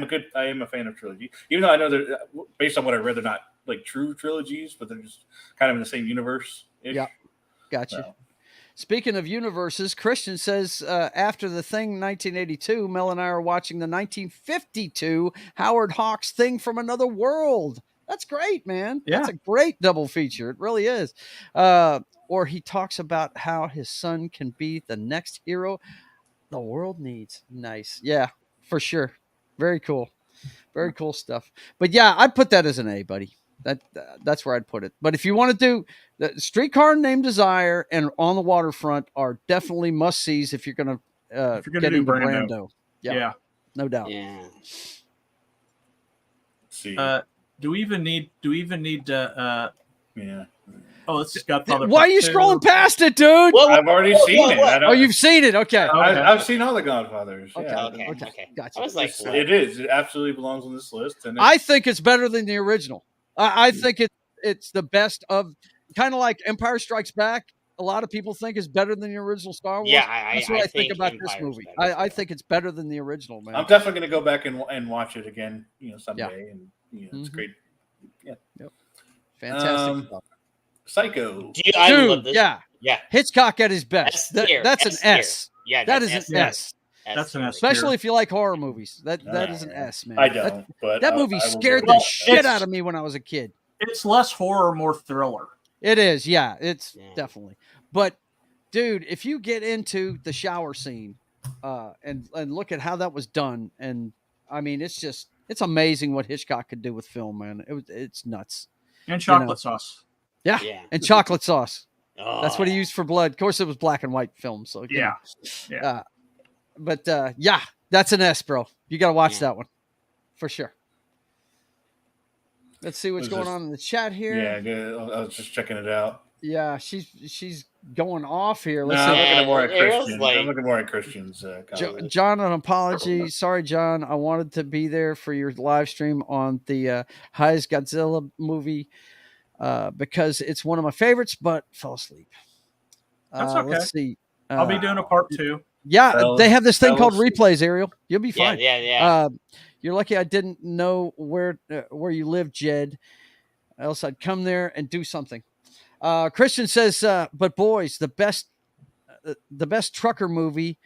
am a fan of trilogy, even though I know they're based on what I read, they're not like true trilogies, but they're just kind of in the same universe. Yeah, gotcha. Speaking of universes, Christian says after The Thing 1982, Mel and I are watching the 1952 Howard Hawks Thing from Another World. That's great, man. Yeah. That's a great double feature. It really is. Or he talks about how his son can be the next hero the world needs. Nice. Yeah, for sure. Very cool. Very cool stuff. But yeah, I'd put that as an A, buddy. That's where I'd put it. But if you want to do the Streetcar Named Desire and On the Waterfront are definitely must-sees if you're going to get into Brando. Yeah, no doubt. Yeah. Let's see. Do we even need yeah. Oh, it's got the Why are you scrolling past it, dude? I've already seen it. Oh, you've seen it. Okay. I've seen all the Godfathers. Okay. Gotcha. I was like, it is. It absolutely belongs on this list. And I think it's better than the original. I think it's the best of, kind of like Empire Strikes Back. A lot of people think is better than the original Star Wars. Yeah, that's what I think about this movie. I think it's better than the original, man. I'm definitely going to go back and watch it again, someday. And it's great. Yeah. Yep. Fantastic stuff. Psycho. I love this. Yeah. Hitchcock at his best. That's an S. Yeah, that is an S. That's an S. Especially if you like horror movies. That is an S, man. I don't. But that movie scared the shit out of me when I was a kid. It's less horror, more thriller. It is, yeah. It's definitely. But, dude, if you get into the shower scene and look at how that was done, and I mean, it's amazing what Hitchcock could do with film, man. It's nuts. And chocolate sauce. Yeah, and chocolate sauce. Oh. That's what he used for blood. Of course, it was black and white film. So yeah. But that's an S, bro. You got to watch that one for sure. Let's see what's going on in the chat here. Yeah, good. I was just checking it out. Yeah, she's going off here. Let's see. I'm looking more at Christian's. John, an apology. Sorry, John. I wanted to be there for your live stream on the Highest Godzilla movie because it's one of my favorites, but fell asluleep. That's okay. Let's see. I'll be doing a part 2. Yeah, they have this thing called replays, Ariel. You'll be fine. Yeah. You're lucky I didn't know where you live, Jed. Else I'd come there and do something. Christian says, but boys, the best trucker movie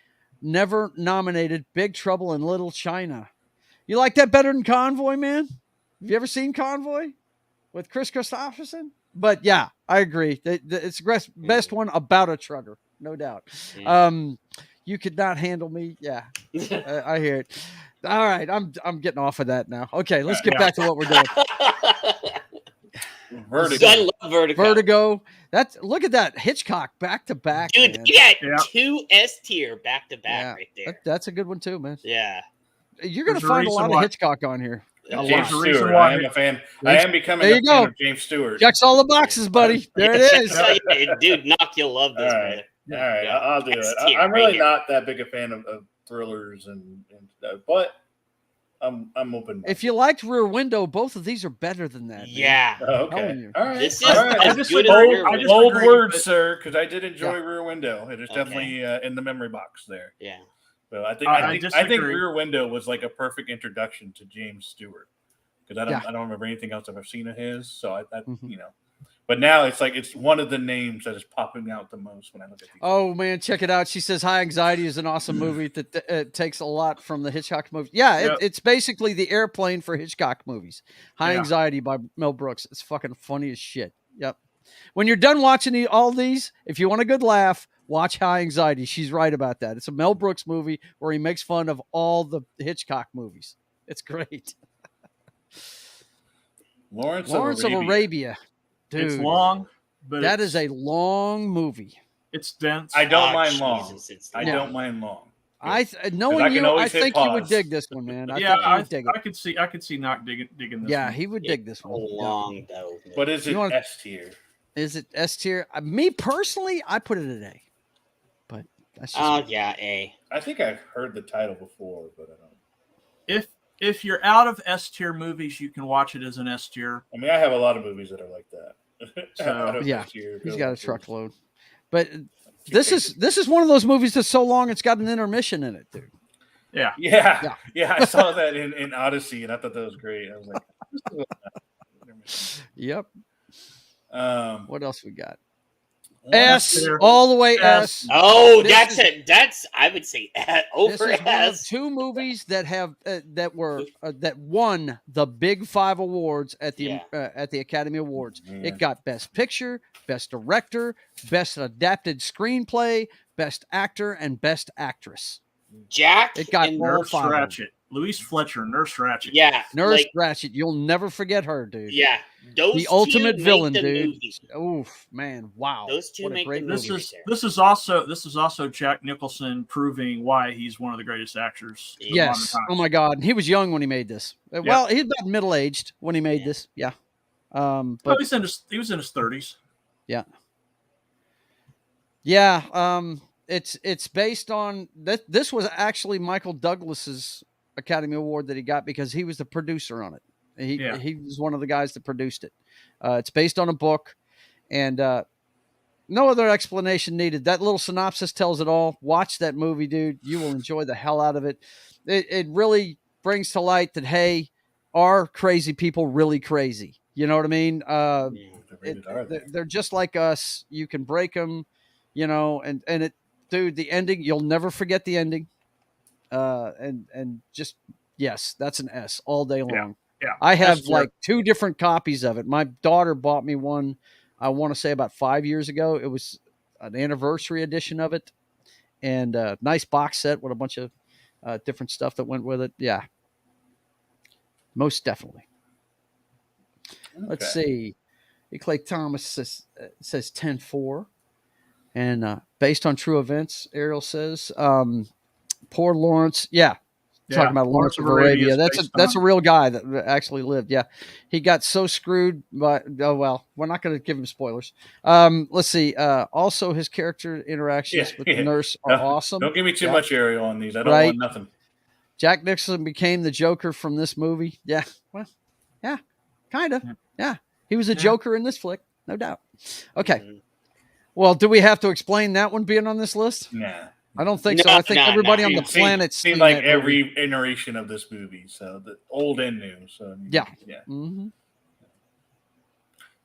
never nominated, Big Trouble in Little China. You like that better than Convoy, man? Have you ever seen Convoy with Chris Christopherson? But yeah, I agree. It's the best one about a trucker, no doubt. You could not handle me. Yeah, I hear it. All right, I'm getting off of that now. Okay, let's get back to what we're doing. Vertigo. I love Vertigo. Look at that Hitchcock back to back, dude. Man. You got 2 S tier back to back right there. That's a good one too, man. Yeah, you're gonna find a lot of Hitchcock on here. James Stewart. I am a fan. I am becoming a fan of James Stewart. Checks all the boxes, buddy. There it is. Dude, Knock, you'll love this. All right, I'll do it. I'm really not that big a fan of thrillers and but I'm open. If you liked Rear Window, both of these are better than that. Yeah. Okay. All right. This is as good as bold words, sir, because I did enjoy Rear Window. It is definitely in the memory box there. Yeah. So I think Rear Window was like a perfect introduction to James Stewart because I don't remember anything else I've ever seen of his. So but now it's one of the names that is popping out the most when I look at these. Oh man, check it out. She says High Anxiety is an awesome movie that takes a lot from the Hitchcock movie. Yeah, it's basically the airplane for Hitchcock movies. High Anxiety by Mel Brooks. It's fucking funny as shit. Yep. When you're done watching all these, if you want a good laugh, watch High Anxiety. She's right about that. It's a Mel Brooks movie where he makes fun of all the Hitchcock movies. It's great. Lawrence of Arabia. Dude, it's long, but that is a long movie. It's dense. I don't mind long. Jesus, I don't mind long. Knowing you, I think you would dig this one, man. I think I could see not digging this. Yeah, one. he would dig this one. Long though. But is it S tier? Is it S tier? Me personally, I put it at A. But that's just A. I think I've heard the title before, but I don't. If you're out of S tier movies, you can watch it as an S tier. I mean, I have a lot of movies that are like that. So, yeah, he's got a truckload. But this is one of those movies that's so long it's got an intermission in it, dude. Yeah. I saw that in Odyssey, and I thought that was great. I was like, yep. What else we got? S all the way S. Oh, that's I would say over this is S. One of two movies that have that won the big 5 awards at the Academy Awards. Yeah. It got Best Picture, Best Director, Best Adapted Screenplay, Best Actor, and Best Actress. Jack it got and Nurse Ratched. Louise Fletcher, Nurse Ratched. Yeah, Nurse Ratched. You'll never forget her, dude. Yeah, the ultimate villain, dude. Oof, man, wow. Those two make the movie. This is also Jack Nicholson proving why he's one of the greatest actors. Yes. Oh my God, and he was young when he made this. Yeah. Well, he's about middle aged when he made this. Yeah. But he was in his 30s. Yeah. Yeah. It's based on that. This was actually Michael Douglas's Academy Award that he got because he was the producer on it. He was one of the guys that produced it. It's based on a book, and no other explanation needed. That little synopsis tells it all. Watch that movie, dude. You will enjoy the hell out of it. It really brings to light that, hey, are crazy people really crazy? You know what I mean? They're just like us. You can break them, and it. Dude, the ending, you'll never forget the ending. And just, yes, that's an S all day long. Yeah. I have like 2 different copies of it. My daughter bought me one, I want to say about 5 years ago. It was an anniversary edition of it, and a nice box set with a bunch of different stuff that went with it. Yeah. Most definitely. Okay. Let's see. Clay Thomas says 10-4. And based on true events, Ariel says, poor Lawrence. Yeah. Talking about Lawrence of Arabia. That's a real guy that actually lived. Yeah. He got so screwed by, we're not going to give him spoilers. Let's see. Also his character interactions with the nurse are awesome. Don't give me too much Ariel on these. I don't want nothing. Jack Nicholson became the Joker from this movie. Yeah. Well, yeah, kind of. Yeah. He was a Joker in this flick. No doubt. Okay. Mm-hmm. Well, do we have to explain that one being on this list? Nah. I don't think so. I think everybody on the planet seemed like every iteration of this movie, so the old and new. So yeah. Mm-hmm.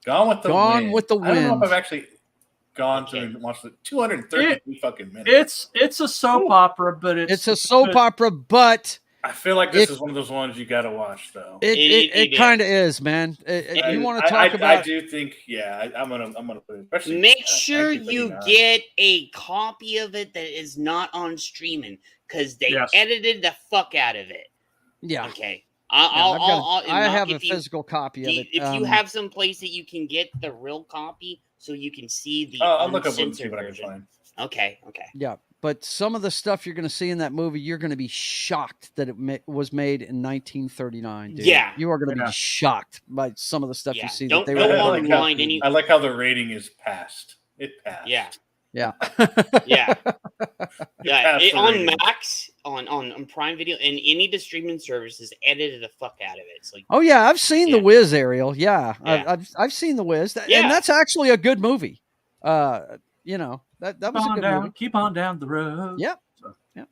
Gone with the Wind. I don't know if I've actually gone through and watched it. 230 fucking minutes. It's a soap opera, but it's a soap opera, but I feel like this is one of those ones you got to watch, though. It kind of is, man. You want to talk about? I do think, I'm gonna put it. Especially, make sure you get a copy of it that is not on streaming because they edited the fuck out of it. Yeah. Okay. I have a physical copy of it. If you have some place that you can get the real copy, so you can see the I'll look up and see what I can find. Okay. Yeah. But some of the stuff you're going to see in that movie, you're going to be shocked that it was made in 1939. Dude. Yeah, you are going to be shocked by some of the stuff you see. Don't mind any. I like how the rating is passed. It passed. Yeah. On Max, on Prime Video, and any of the streaming services edited the fuck out of it. It's like, oh yeah, I've seen The Wiz, Ariel. Yeah. I've seen The Wiz, and that's actually a good movie. That was a good movie. Keep on down the road. Yep. So, yeah.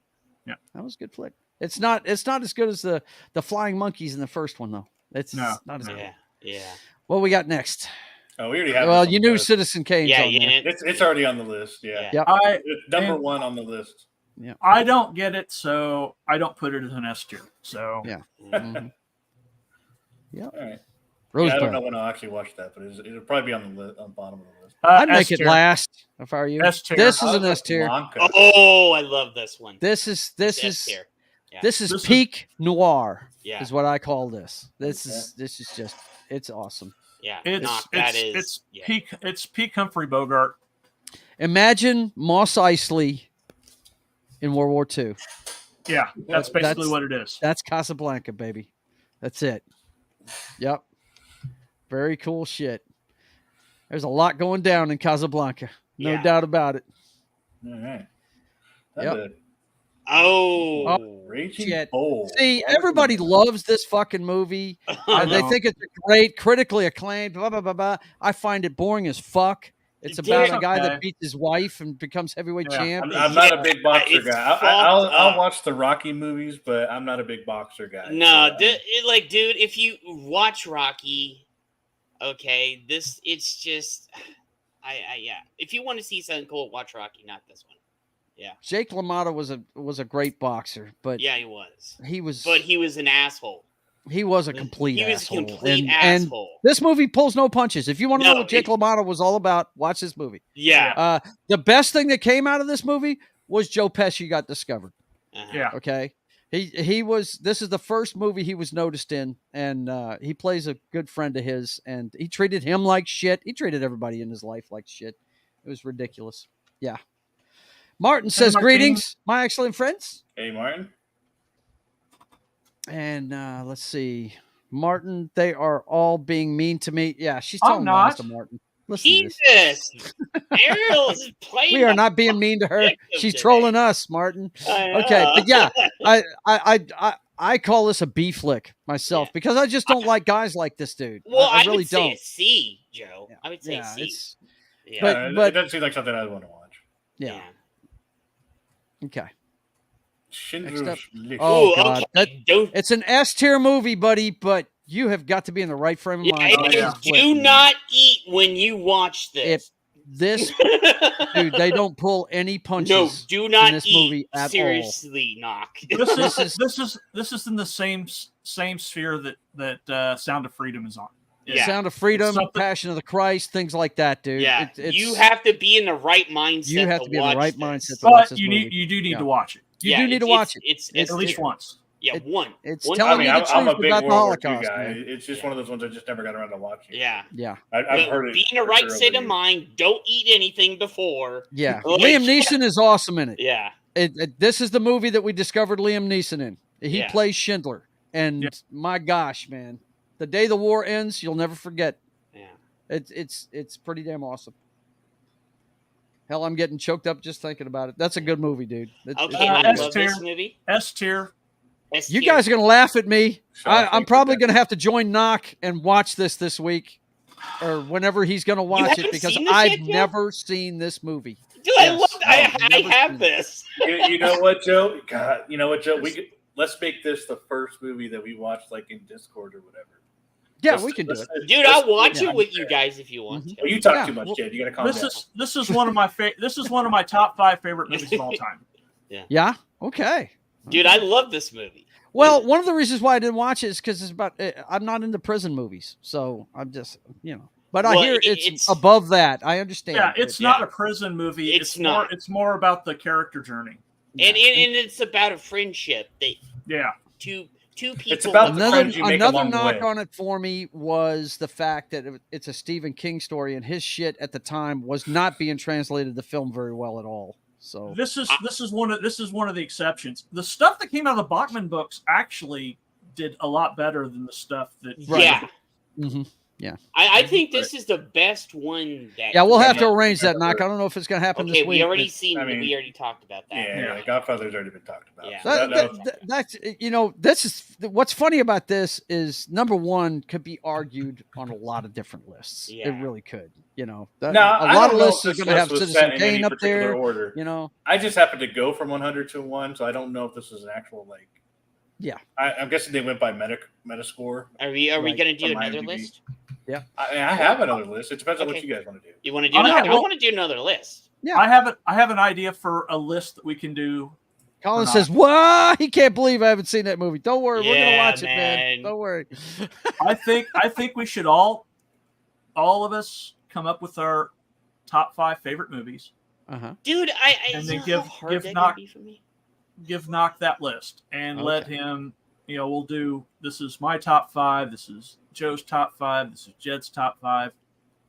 That was a good flick. It's not as good as the flying monkeys in the first one though. It's not as good. Yeah. What we got next? Oh, we already have. Well, you knew Citizen Kane's on there. It's already on the list. Yeah. It's number 1 on the list. Yeah. I don't get it, so I don't put it as an S tier. So yeah. Mm-hmm. Yeah. All right. I don't know when I'll actually watch that, but it'll probably be on the bottom of the list. I'd make it last if I were you. S-tier. This is an S tier. Oh, I love this one. This is peak noir. Yeah. Is what I call this. This is just it's awesome. Yeah. It's peak Humphrey Bogart. Imagine Mos Eisley in World War II. Yeah, that's basically what it is. That's Casablanca, baby. That's it. Yep. Very cool shit. There's a lot going down in Casablanca. No doubt about it. All right. Yep. Raging Bull. See, everybody loves this fucking movie. They think it's great, critically acclaimed, blah, blah, blah, blah. I find it boring as fuck. It's about a guy that beats his wife and becomes heavyweight champ. I'm not a big boxer guy. I'll watch the Rocky movies, but I'm not a big boxer guy. No, dude, if you watch Rocky, okay, it's just, yeah. If you want to see something cool, watch Rocky, not this one. Yeah. Jake LaMotta was a great boxer, but yeah, he was. But he was an asshole. He was a complete asshole. He was a complete asshole. And this movie pulls no punches. If you want to know what Jake LaMotta was all about, watch this movie. Yeah. The best thing that came out of this movie was Joe Pesci got discovered. Yeah. Okay. This is the first movie he was noticed in, and he plays a good friend of his, and he treated him like shit. He treated everybody in his life like shit. It was ridiculous. Yeah. Martin says, greetings, my excellent friends. Hey, Martin. And let's see. Martin, they are all being mean to me. Yeah, she's telling lies to Martin. Listen Jesus. Ariel is playing. We are not being mean to her. She's trolling us, Martin. Okay, but yeah, I call this a B flick myself because I just don't like guys like this dude. Well, I really would say don't. C, Joe. I would say C. But it doesn't seem like something I want to watch. Yeah. Okay. Schindler's List. Oh, God. It's an S tier movie, buddy, but you have got to be in the right frame of mind. Do not eat when you watch this. Dude, they don't pull any punches. No, do not in this eat. Movie at Seriously, knock. This is in the same sphere that Sound of Freedom is on. Yeah. Sound of Freedom, Passion of the Christ, things like that, dude. Yeah, you have to be in the right mindset. You have to be in the right mindset. But you do need to watch it. You do need to watch it. It's at least once. Yeah, one. It's telling you the truth about the Holocaust. Guy. It's just one of those ones I just never got around to watching. Yeah. I've heard it. Be in the right state of mind. Don't eat anything before. Yeah. Liam Neeson is awesome in it. Yeah. This is the movie that we discovered Liam Neeson in. He plays Schindler. And my gosh, man. The day the war ends, you'll never forget. Yeah. It's pretty damn awesome. Hell, I'm getting choked up just thinking about it. That's a good movie, dude. I love this movie. S tier. You guys are going to laugh at me. I'm probably going to have to join Knock and watch this week or whenever he's going to watch it because I've never seen this movie. Dude, I have this. You know what, Joe? God, you know what, Joe? Let's make this the first movie that we watch like in Discord or whatever. Yeah, we can do it. Dude, I'll watch it with you guys if you want to. Well, you talk too much, Jed. You got to calm down. This is one of my top 5 favorite movies of all time. Yeah. Okay. Dude, I love this movie. Well, one of the reasons why I didn't watch it is because I'm not into prison movies, so I'm just But I hear it's above that. I understand. Yeah, it's not a prison movie. It's not. It's more about the character journey, and it's about a friendship. Two people. It's about another knock on it for me was the fact that it's a Stephen King story, and his shit at the time was not being translated to film very well at all. So this is one of the exceptions. The stuff that came out of the Bachman books actually did a lot better than the stuff that. Yeah. Mm-hmm. Yeah. I think this is the best one. We'll have to arrange that, Knock. I don't know if it's going to happen this week. We already we already talked about that. Yeah, Godfather's already been talked about. Yeah. That's this is what's funny about this is number one could be argued on a lot of different lists. Yeah. It really could. A lot of lists are going to have Citizen Kane up there. Order. I just happened to go from 100 to 1, so I don't know if this is an actual like. Yeah, I'm guessing they went by Metascore. Are we going to do another list? Yeah, I have another list. It depends on what you guys want to do. You want to do? I want to do another list. Yeah, I have an idea for a list that we can do. Colin says, "What? He can't believe I haven't seen that movie." Don't worry, we're gonna watch it, man. Don't worry. I think we should all of us come up with our top 5 favorite movies. Dude, and then give Knock that list and let him. We'll do. This is my top 5. This is Joe's top 5. This is Jed's top 5.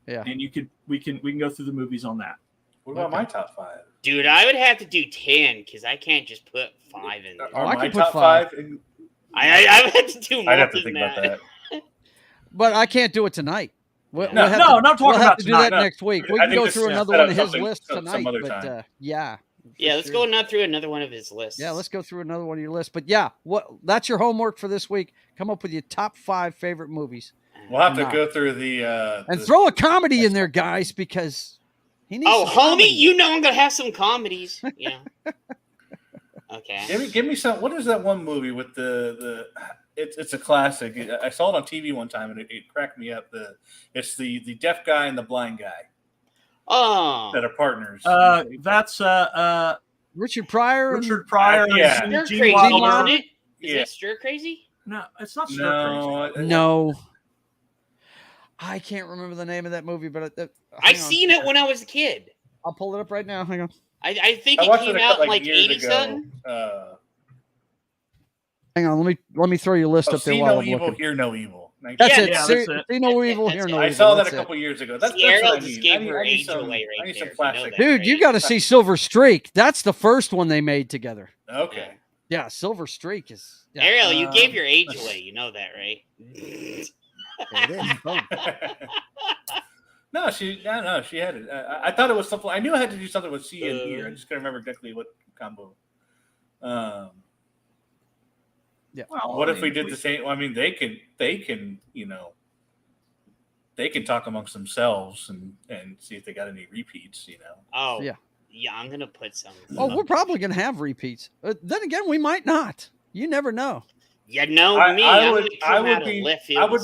Yeah, and we can go through the movies on that. What about my top 5? Dude, I would have to do 10 because I can't just put 5 in there. I can put 5. I would have to do more. I'd have to think about that. But I can't do it tonight. I'm talking about to do that next week. We can go through another one of his lists tonight. But yeah, let's go through another one of his lists. Yeah, let's go through another one of your lists. But that's your homework for this week. Come up with your top 5 favorite movies. We'll have to go through and throw a comedy in there, guys, because he needs. Oh, homie, you know I'm gonna have some comedies. Yeah. Okay. Give me some. What is that one movie with the? It's a classic. I saw it on TV one time and it cracked me up. It's the deaf guy and the blind guy. Oh. That are partners. That's Richard Pryor. Richard Pryor. Yeah. Stir Crazy, isn't it? Is that Stir Crazy? No, it's not Stir Crazy. No. I can't remember the name of that movie, but I've seen it when I was a kid. I'll pull it up right now. Hang on. I think it came out in like 80-something. Hang on, let me throw your list up there. See while no I'm evil, looking. hear no evil. That's it. Yeah, See no evil, hear no evil. I saw that a couple years ago. That's what I just need. gave I her need age some, away right I need there, some flashback. that, Dude, you got to see Silver Streak. That's the first one they made together. Okay. Yeah, Silver Streak is. Yeah. Ariel, you gave your age away. You know that, right? There it is. Boom. No, she had it. I thought it was something. I knew I had to do something with C and E. I just couldn't remember exactly what combo. Yeah. Well, what if we did the same? I mean, they can, they can talk amongst themselves and see if they got any repeats. Oh yeah. Yeah, I'm gonna put some. Oh, we're probably gonna have repeats. Then again, we might not. You never know. Yeah, no, me. I would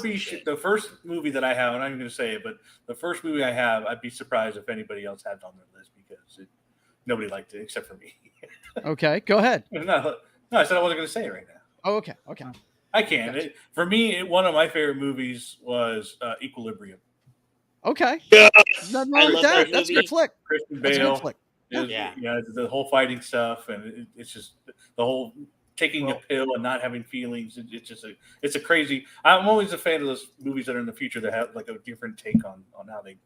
be the first movie that I have, and I'm going to say it, but the first movie I have, I'd be surprised if anybody else had it on their list because nobody liked it except for me. Okay, go ahead. No, I said I wasn't going to say it right now. Oh, okay. I can. Gotcha. For me, one of my favorite movies was Equilibrium. Okay. Yeah. Nothing wrong with that. That's a good flick. Christian That's a Bale. good flick. Yeah, the whole fighting stuff, and it's just the whole taking a pill and not having feelings. It's a crazy. I'm always a fan of those movies that are in the future that have like a different take on how they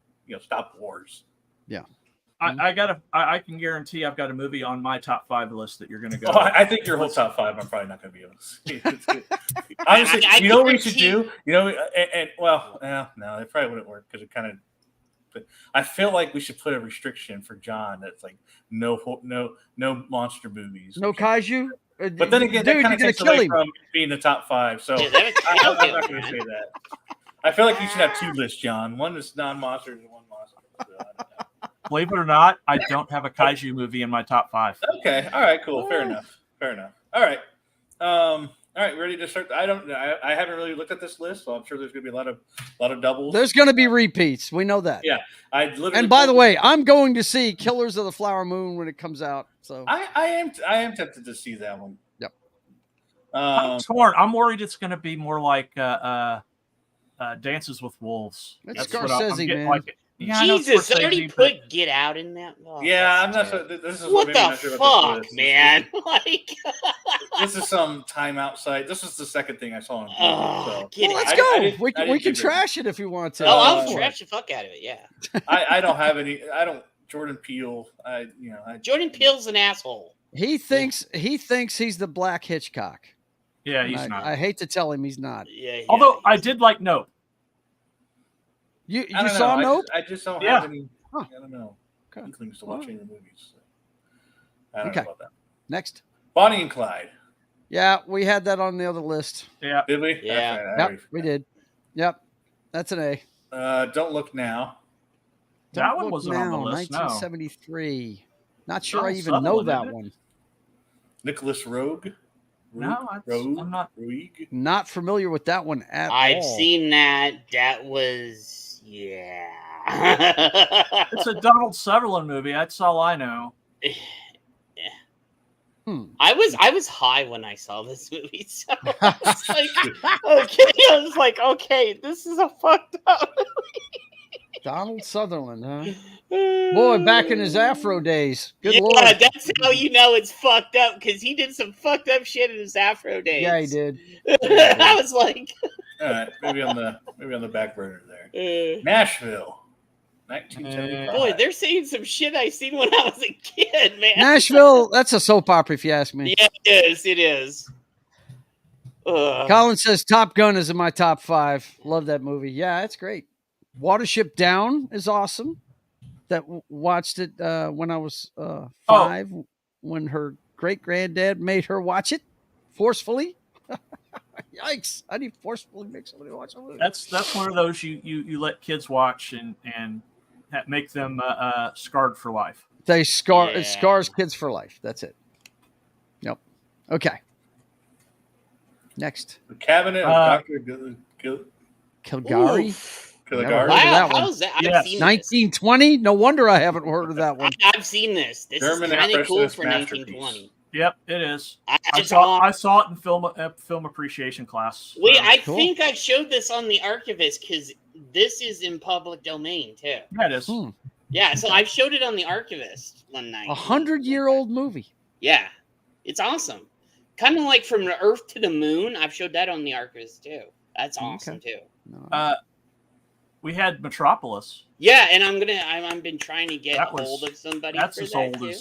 stop wars. Yeah. I can guarantee I've got a movie on my top 5 list that you're going to go. Oh, I think your whole top 5, I'm probably not going to be able to see. Honestly, you know what we should do? No, it probably wouldn't work because it kind of. But I feel like we should put a restriction for John that's like no monster movies, no kaiju. But then again, that kind of takes away from being the top 5. So I'm not going to say that. I feel like you should have 2 lists, John. One is non-monsters and one monster. So believe it or not, I don't have a kaiju movie in my top 5. Okay. All right. Cool. Fair enough. All right. All right, ready to start? I haven't really looked at this list, so I'm sure there's going to be a lot of doubles. There's going to be repeats. We know that. Yeah, And by the way, I'm going to see Killers of the Flower Moon when it comes out. So I am tempted to see that one. Yep. I'm torn. I'm worried it's going to be more like Dances with Wolves. That's Scorsese, man. Like yeah, Jesus, I already put Get Out in that. Oh, yeah, I'm not sure. This is what the fuck, man. Like, this is some time outside. This was the second thing I saw on Google. Let's go. We can trash it if you want to. Oh, I'll trash the fuck out of it. Yeah. I don't have any. I don't. Jordan Peele. Jordan Peele's an asshole. He thinks he's the Black Hitchcock. Yeah, he's not. I hate to tell him he's not. Yeah. Although I did like Nope. You saw Nope? I just don't have any. Huh. I don't know. Inklings to watching the movies. So. I don't Okay. know about that. Next. Bonnie and Clyde. Yeah, we had that on the other list. Yeah. Did we? Yeah. Yep, we did. Yep. That's an A. Don't Look Now. That one wasn't on the list. 1973. Not sure I even Sutherland, know that one. Nicholas Roeg. No, I'm not. Roeg. Not familiar with that one at all. I've seen that. That was It's a Donald Sutherland movie. That's all I know. I was high when I saw this movie, so I was like, okay, this is a fucked up movie. Donald Sutherland, huh? Boy, back in his Afro days. Good Lord. Yeah, that's how you know it's fucked up, because he did some fucked up shit in his Afro days. Yeah, he did. I was like, all right, maybe on the back burner there. Nashville, 1975. Boy, they're saying some shit I seen when I was a kid, man. Nashville, that's a soap opera, if you ask me. Yeah, it is. It is. Colin says Top Gun is in my top 5. Love that movie. Yeah, it's great. Watership Down is awesome. That watched it when I was 5, when her great granddad made her watch it forcefully. Yikes! How do you forcefully make somebody watch a movie? That's one of those you let kids watch and make them scarred for life. It scars kids for life. That's it. Yep. Okay. Next. The Cabinet of Dr. Kilgari. Kilgari. Wow, how's that? I've seen 1920? No wonder I haven't heard of that one. I've seen this. This is kind of cool for 1920. Yep, it is. I saw it in film appreciation class. Wait, I think I showed this on the Archivist because this is in public domain too. Yeah, it is. Yeah, so I showed it on the Archivist one night. 100-year-old movie. Yeah, it's awesome. Kind of like From the Earth to the Moon. I've showed that on the Archivist too. That's awesome too. We had Metropolis. Yeah, and I've been trying to get hold of somebody for that too.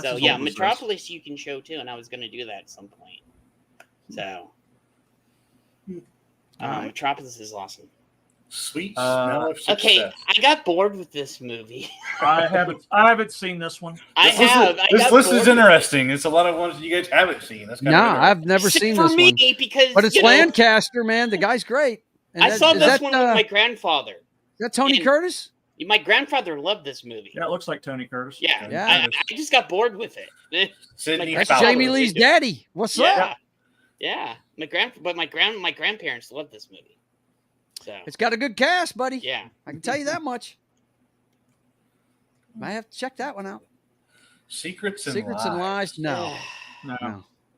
So yeah, Metropolis you can show too, and I was going to do that at some point. So, Metropolis is awesome. Sweet smell of success. Okay, I got bored with this movie. I haven't seen this one. This list is interesting. It's a lot of ones that you guys haven't seen. That's I've never seen this one. Because, but it's Lancaster, man. The guy's great. And I saw this one with my grandfather. Is that Tony Curtis? My grandfather loved this movie. Yeah, it looks like Tony Curtis. Yeah. I just got bored with it. That's Jamie Lee's daddy. What's up? Yeah. My grandparents loved this movie. So it's got a good cast, buddy. Yeah. I can tell you that much. I have to check that one out. Secrets and Lies. No.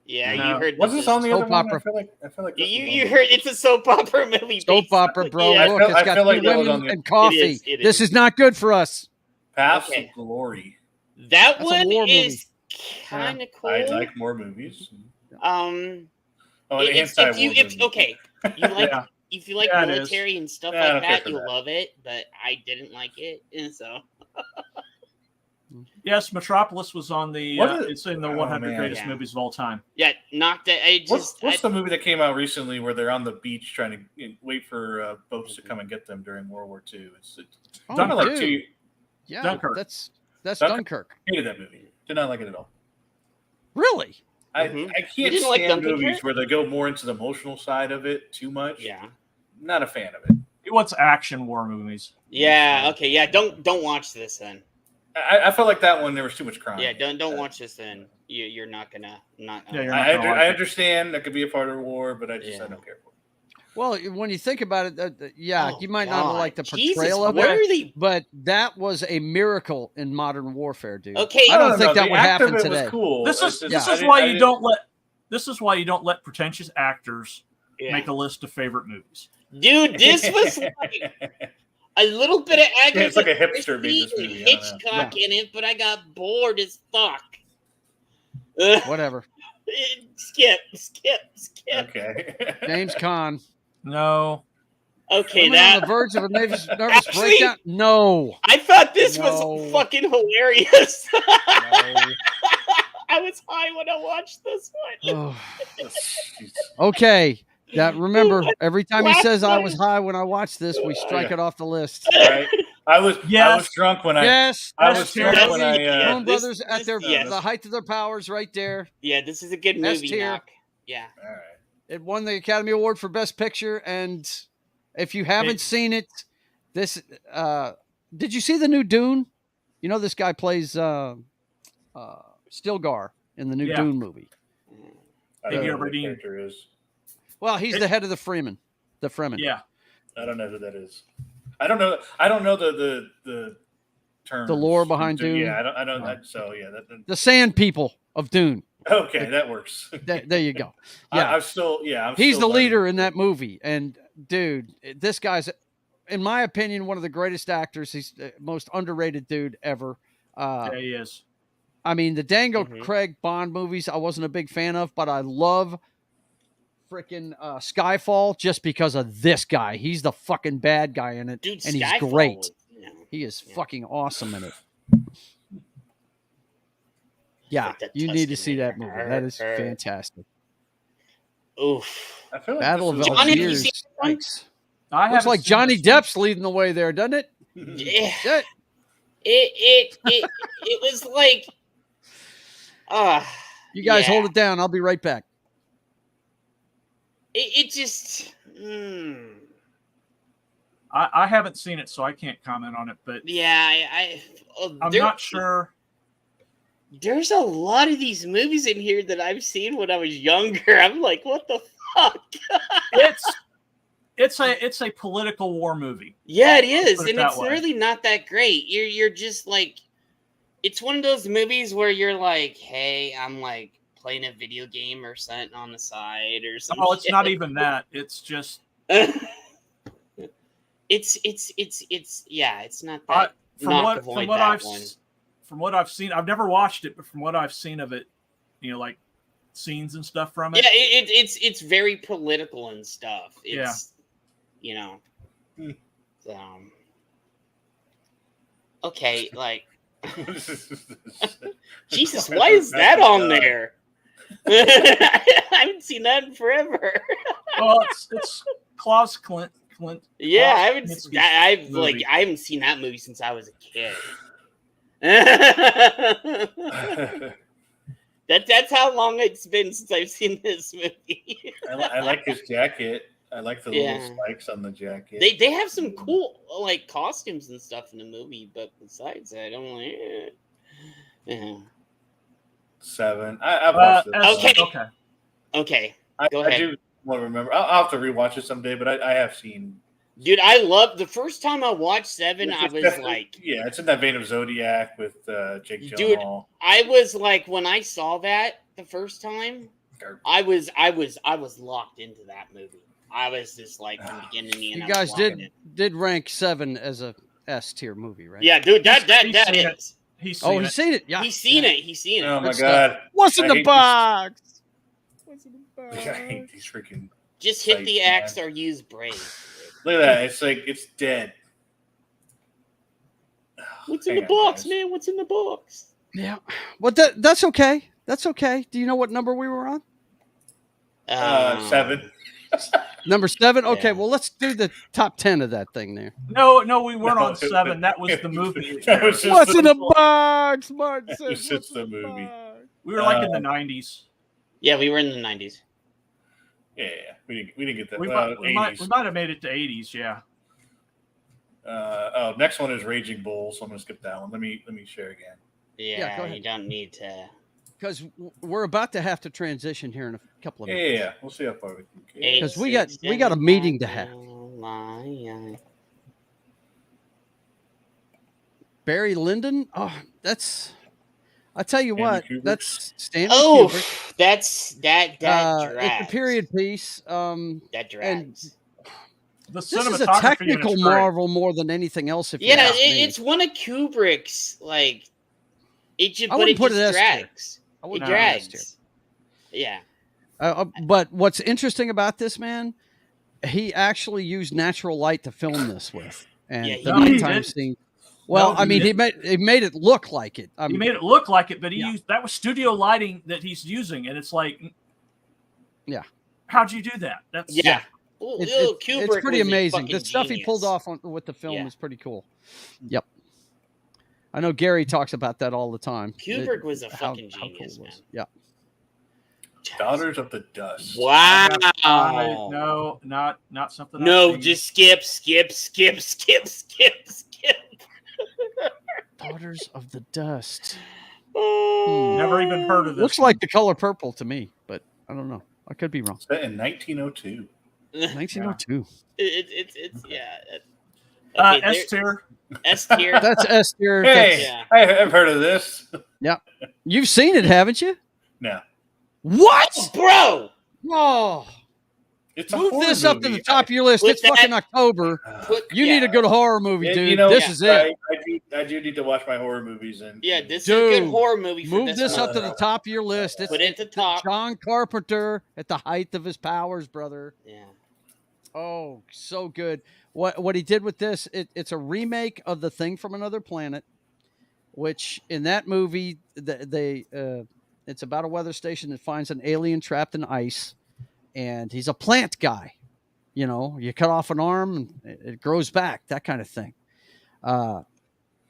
Yeah, you heard. What's this on the other one? I feel like you heard it's a soap opera movie. Soap opera, bro. Yeah. Look, it's got two women and coffee. It is. This is not good for us. Paths of Glory. That one is kind of cool. I like more movies. If you like military and stuff like that, you'll love it. But I didn't like it, and so. Yes, Metropolis was on the. It's in the 100 greatest movies of all time. Yeah, knocked it. What's the movie that came out recently where they're on the beach trying to wait for boats to come and get them during World War II? Dunkirk. Dunkirk. That's Dunkirk. Hated that movie. Did not like it at all. Really? I can't stand movies where they go more into the emotional side of it too much. Yeah, not a fan of it. He wants action war movies. Yeah. Okay. Yeah. Don't watch this then. I felt like that one there was too much crime. Yeah, don't watch this then. You're not gonna I understand that could be a part of the war, but I don't care for it. Well, when you think about it, you might not like the portrayal of it, but that was a miracle in modern warfare, dude. Okay, I don't think that would happen today. Cool. This is why you don't let pretentious actors make a list of favorite movies. Dude, this was like a little bit of Agatha it's like a hipster movie. Hitchcock in it, but I got bored as fuck. Whatever. Skip. Okay. James Caan. No. Okay, on the verge of a nervous breakdown. No. I thought this was fucking hilarious. I was high when I watched this one. Okay. Remember, every time he says I was high when I watched this, we strike it off the list. Right. I was drunk when I was drunk when I Coen Brothers at the height of their powers right there. Yeah, this is a good movie. Knock. Yeah. All right. It won the Academy Award for Best Picture, and if you haven't seen it, this did you see the new Dune? You know this guy plays Stilgar in the new Dune movie. I don't know who the character is. Well, he's the head of the Fremen. The Fremen. Yeah. I don't know who that is. I don't know the terms. The lore behind Dune. Yeah, I don't. The Sand People of Dune. Okay, that works. There you go. Yeah, he's the leader in that movie, and dude, this guy's, in my opinion, one of the greatest actors. He's the most underrated dude ever. Yeah, he is. I mean, the Daniel Craig Bond movies, I wasn't a big fan of, but I love freaking Skyfall just because of this guy. He's the fucking bad guy in it, dude, and he's Skyfall great. He is fucking awesome in it. Yeah, Like you need to see that movie. That is fantastic. Oof. I feel like Battle of John, have you Algiers. seen that one? Thanks. I Looks like haven't seen Johnny this one. Depp's leading the way there, doesn't it? Yeah. Shit. It was like, You guys hold it down. I'll be right back. It just. I haven't seen it, so I can't comment on it. But Yeah, I'm not sure. There's a lot of these movies in here that I've seen when I was younger. I'm like, what the fuck? It's a political war movie. Yeah, it is, Put it and that it's way. really not that great. You're just like, it's one of those movies where you're like, hey, I'm like playing a video game or something on the side or something. Oh, it's not even that. It's just it's yeah, it's not that. From what I've seen, I've never watched it, but from what I've seen of it, like scenes and stuff from it. Yeah, it's very political and stuff. It's okay, like Jesus, why is that on there? I haven't seen that in forever. Well, it's Klaus Clint. Yeah, I haven't seen that movie since I was a kid. That's how long it's been since I've seen this movie. I like his jacket. I like the little spikes on the jacket. They have some cool like costumes and stuff in the movie, but besides that, I don't like it. 7. I've watched it. Okay. Go I ahead. do want to remember. I'll have to rewatch it someday, but I have seen. Dude, I love the first time I watched 7. I was like, yeah, it's in that vein of Zodiac with Jake Gyllenhaal. Dude, I was like, when I saw that the first time, I was locked into that movie. I was just like from beginning to end. You guys did rank 7 as a S tier movie, right? Yeah, dude, that is. He's seen it. Yeah, He's seen it. Oh my god! What's in the box? What's in the box? I hate these freaking. Just hit the X or use brave. Look at that! It's like it's dead. What's in the box, man? What's in the box? Yeah, well, that's okay. That's okay. Do you know what number we were on? 7. Number 7. Okay, well, let's do the top 10 of that thing there. No, we weren't on 7. That was the movie. What's in the box? Martin said, it's just the movie. We were like in the 90s. Yeah, we were in the 90s. Yeah, we didn't get that. We might have made it to 80s. Yeah. Next one is Raging Bull, so I'm gonna skip that one. Let me share again. Yeah, go ahead. You don't need to. Because we're about to have to transition here in a couple of minutes. Yeah. We'll see how far we can get. Because we got a meeting to have. Barry Lyndon? Oh, that's. I tell you what, that's Stanley Kubrick. That drags. It's a period piece. That drags. This is a technical marvel more than anything else. It's one of Kubrick's like. It just drags. It drags. Yeah. But what's interesting about this, man, he actually used natural light to film this with, and the nighttime scene. Well, he made it look like it. He made it look like it, but that was studio lighting that he's using, and it's like, how'd you do that? That's it's pretty amazing. The stuff he pulled off with the film is pretty cool. Yep. I know Gary talks about that all the time. Kubrick was a fucking genius, man. Yeah. Daughters of the Dust. Wow. No, not something. No, just skip. Daughters of the Dust. Never even heard of this. Looks like The Color Purple to me, but I don't know. I could be wrong. Set in 1902. 1902. It's Okay, S tier. S tier. That's S tier. Hey, I've heard of this. Yeah. You've seen it, haven't you? No. What? Bro! Oh. It's Move this up to the top of your list. It's fucking October. You need a good horror movie, dude. This is it. I do need to watch my horror movies. This is a good horror movie for move this up to the top of your list. Put it at the top. John Carpenter at the height of his powers, brother. Yeah. Oh, so good. What he did with this, it's a remake of The Thing from Another Planet, which in that movie it's about a weather station that finds an alien trapped in ice, and he's a plant guy. You know, you cut off an arm and it grows back, that kind of thing.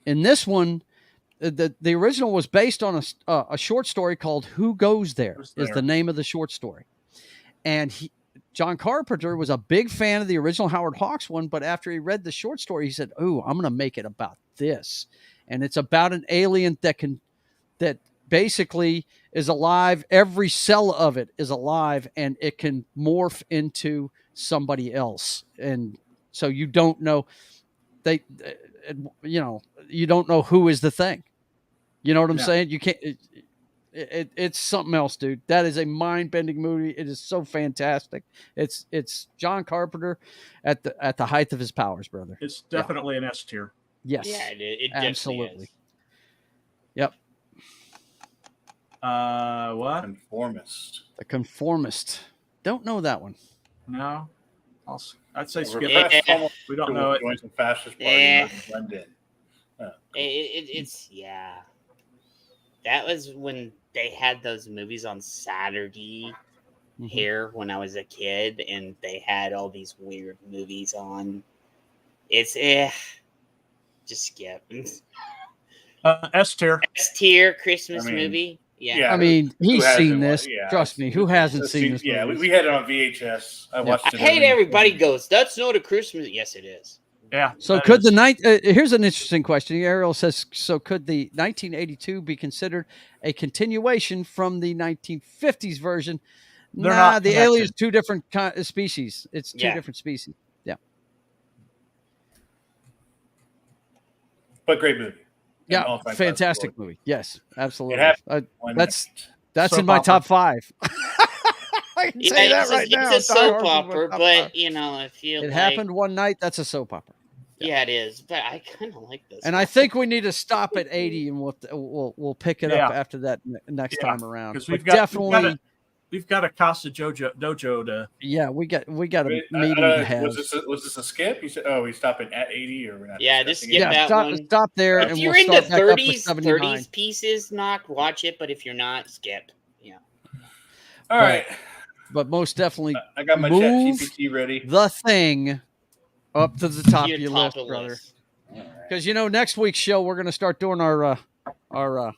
In this one, the original was based on a short story called "Who Goes There?" is the name of the short story, and John Carpenter was a big fan of the original Howard Hawks one, but after he read the short story, he said, "Oh, I'm going to make it about this," and it's about an alien that basically is alive. Every cell of it is alive, and it can morph into somebody else, and so you don't know you don't know who is the thing. You know what I'm saying? You can't. It's something else, dude. That is a mind-bending movie. It is so fantastic. It's John Carpenter at the height of his powers, brother. It's definitely an S tier. Yes. Yeah, it absolutely. Is. Yep. What? Conformist. The Conformist. Don't know that one. No. I'd say skip it. We don't know it. Join some fascist party. Blend in. It's that was when they had those movies on Saturday here when I was a kid, and they had all these weird movies on. It's just skip. S tier. S tier Christmas movie. Yeah. I mean, he's seen this. Trust me, who hasn't seen this? Yeah, we had it on VHS. I watched it. I hate everybody goes, that's not a Christmas. Yes, it is. Yeah. So could here's an interesting question. Ariel says, so could the 1982 be considered a continuation from the 1950s version? They're not the alien is two different species. It's two different species. Yeah. But great movie. Yeah, fantastic movie. Yes, absolutely. That's in my top 5. I can say that right now. It's a soap opera, but I feel it happened one night. That's a soap opera. Yeah, it is. But I kind of like this. And I think we need to stop at 80, and we'll pick it up after that next time around. Because we've got a Casa Dojo to. Yeah, we got a meeting to have. Was this a skip? You said, we stopping at 80, or we're not? Yeah, just skip that one. Stop there, if and you're we'll into start 30s pieces, watch it. But if you're not, skip. Yeah. All right. But most definitely, I got my ChatGPT ready. The Thing up to the top of your list, brother. Because next week's show we're going to start doing our horror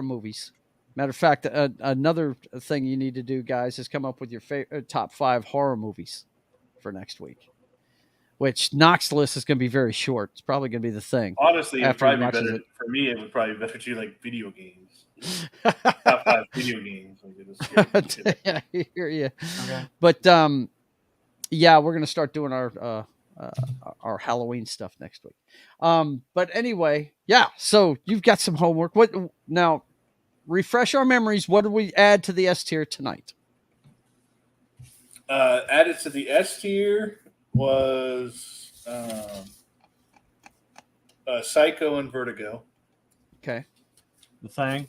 movies. Matter of fact, another thing you need to do, guys, is come up with your top 5 horror movies for next week. Which Knox list is going to be very short. It's probably going to be The Thing. Honestly, it would probably be better for me. It would probably be better to do like video games. Top 5 video games. I hear you. Okay. But we're going to start doing our Halloween stuff next week. But anyway, so you've got some homework. What now? Refresh our memories. What did we add to the S tier tonight? Added to the S tier was Psycho and Vertigo. Okay. The Thing.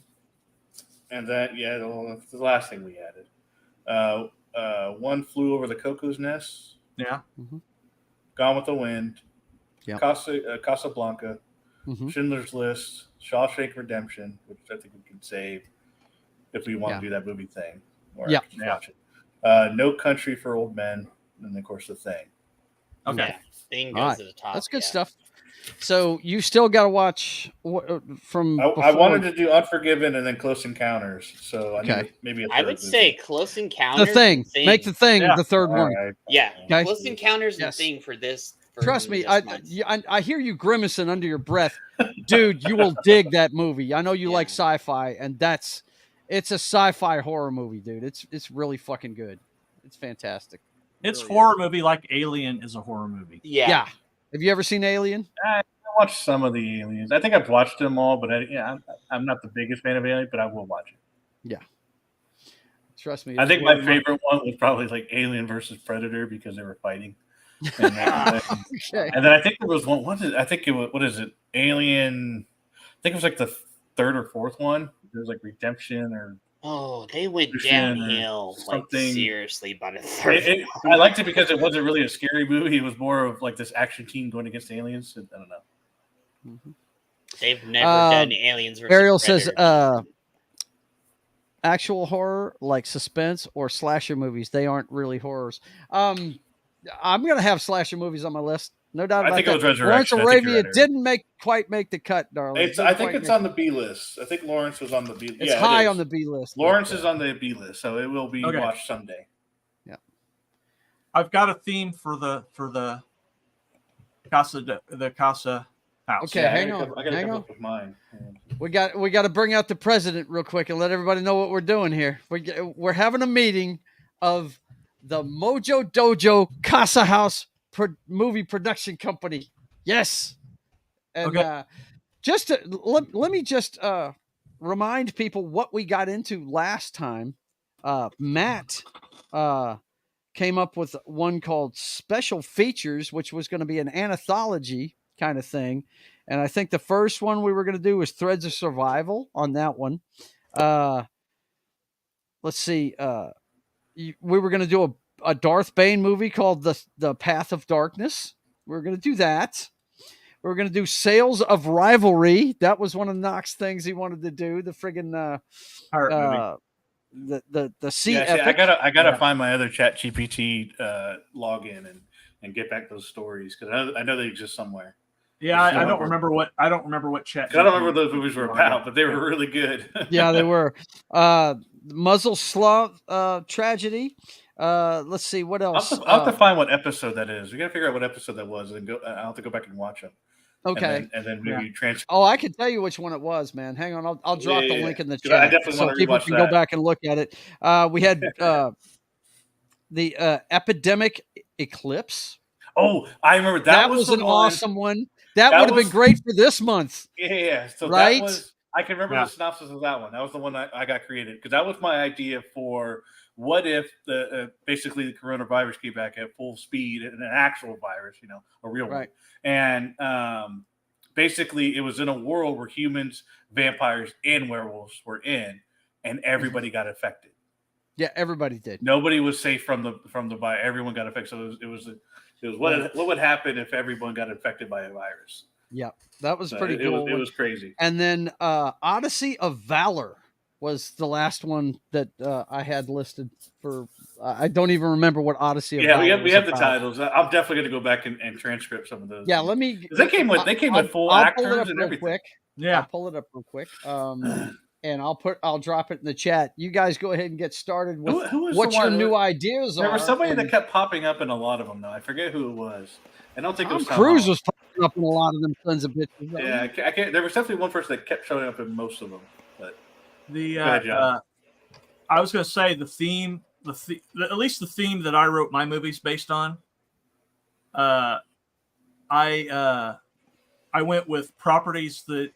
And that, the last thing we added. One Flew Over the Cuckoo's Nest. Yeah. Mm-hmm. Gone with the Wind. Yeah. Casablanca. Mm-hmm. Schindler's List. Shawshank Redemption, which I think we can save if we want to do that movie thing. Or watch it. No Country for Old Men. And, of course, The Thing. Okay. Thing goes to the top. That's good stuff. So you still got to watch from. I wanted to do Unforgiven and then Close Encounters. So I need maybe a third I would say Close Encounters. The Thing. Make The Thing the third one. Right. Yeah. Okay. Close Encounters the Thing for this. Trust me, I hear you grimacing under your breath. Dude, you will dig that movie. I know you like sci-fi, and it's a sci-fi horror movie, dude. It's really fucking good. It's fantastic. It's really horror movie like Alien is a horror movie. Yeah. Have you ever seen Alien? I watched some of the Aliens. I think I've watched them all, but I'm not the biggest fan of Alien, but I will watch it. Yeah. Trust me. I think my favorite one was probably like Alien versus Predator because they were fighting. And then I think there was one. What is it? Alien. I think it was like the third or fourth one. There was like Redemption or Oh, they went downhill, like seriously, by the third. I liked it because it wasn't really a scary movie. It was more of like this action team going against aliens. I don't know. Mm-hmm. They've never done aliens versus Ariel Predator. says, actual horror like suspense or slasher movies, they aren't really horrors. I'm gonna have slasher movies on my list. No doubt about that. It was Resurrection. Lawrence Arabia didn't quite make the cut, darling. I think it's on the B list. I think Lawrence was on the B list. It's high on the B list. Lawrence is on the B list, so it will be watched someday. Yeah. I've got a theme for the Casa house. Okay, hang on. I gotta come up with mine. We got to bring out the president real quick and let everybody know what we're doing here. We're having a meeting of the Mojo Dojo Casa House movie production company. Yes. And let me just remind people what we got into last time. Matt came up with one called Special Features, which was going to be an anthology kind of thing. And I think the first one we were going to do was Threads of Survival on that one. Let's see. We were going to do a Darth Bane movie called The Path of Darkness. We were going to do that. We were going to do Sales of Rivalry. That was one of Knox's things he wanted to do. The friggin' the sea. Yeah, see, I gotta find my other ChatGPT login and get back those stories because I know they exist somewhere. Yeah, I don't remember what chat. I don't remember what those movies were about, but they were really good. Yeah, they were. Muzzle Slav Tragedy. Let's see what else. I'll have to find what episode that is. We gotta figure out what episode that was, and I'll have to go back and watch them. Okay, and then maybe transfer. Oh, I can tell you which one it was, man. Hang on, I'll drop the link in the chat. I definitely want to people can go back and look at it. We had the Epidemic Eclipse. Oh, I remember that was an awesome one. That would have been great for this month. Yeah. So right? I can remember the synopsis of that one. That was the one I got created because that was my idea for what if basically the coronavirus came back at full speed and an actual virus, a real one. And basically it was in a world where humans, vampires, and werewolves were in, and everybody got affected. Yeah, everybody did. Nobody was safe from the virus. Everyone got affected. So it was what would happen if everyone got infected by a virus. Yeah, that was pretty cool. It was crazy. And then Odyssey of Valor was the last one that I had listed for. I don't even remember what Odyssey of Valor was. We have the titles. I'm definitely going to go back and transcript some of those. Yeah, let me. They came with full actors and everything. Quick. Yeah, I'll pull it up real quick. And I'll drop it in the chat. You guys go ahead and get started with what your new ideas are. There was somebody that kept popping up in a lot of them, though. I forget who it was. I don't think it was Tom Cruise was popping up in a lot of them sons of bitches. Yeah, I can't. There was definitely one person that kept showing up in most of them. But I was going to say the theme, at least the theme that I wrote my movies based on. I went with properties that,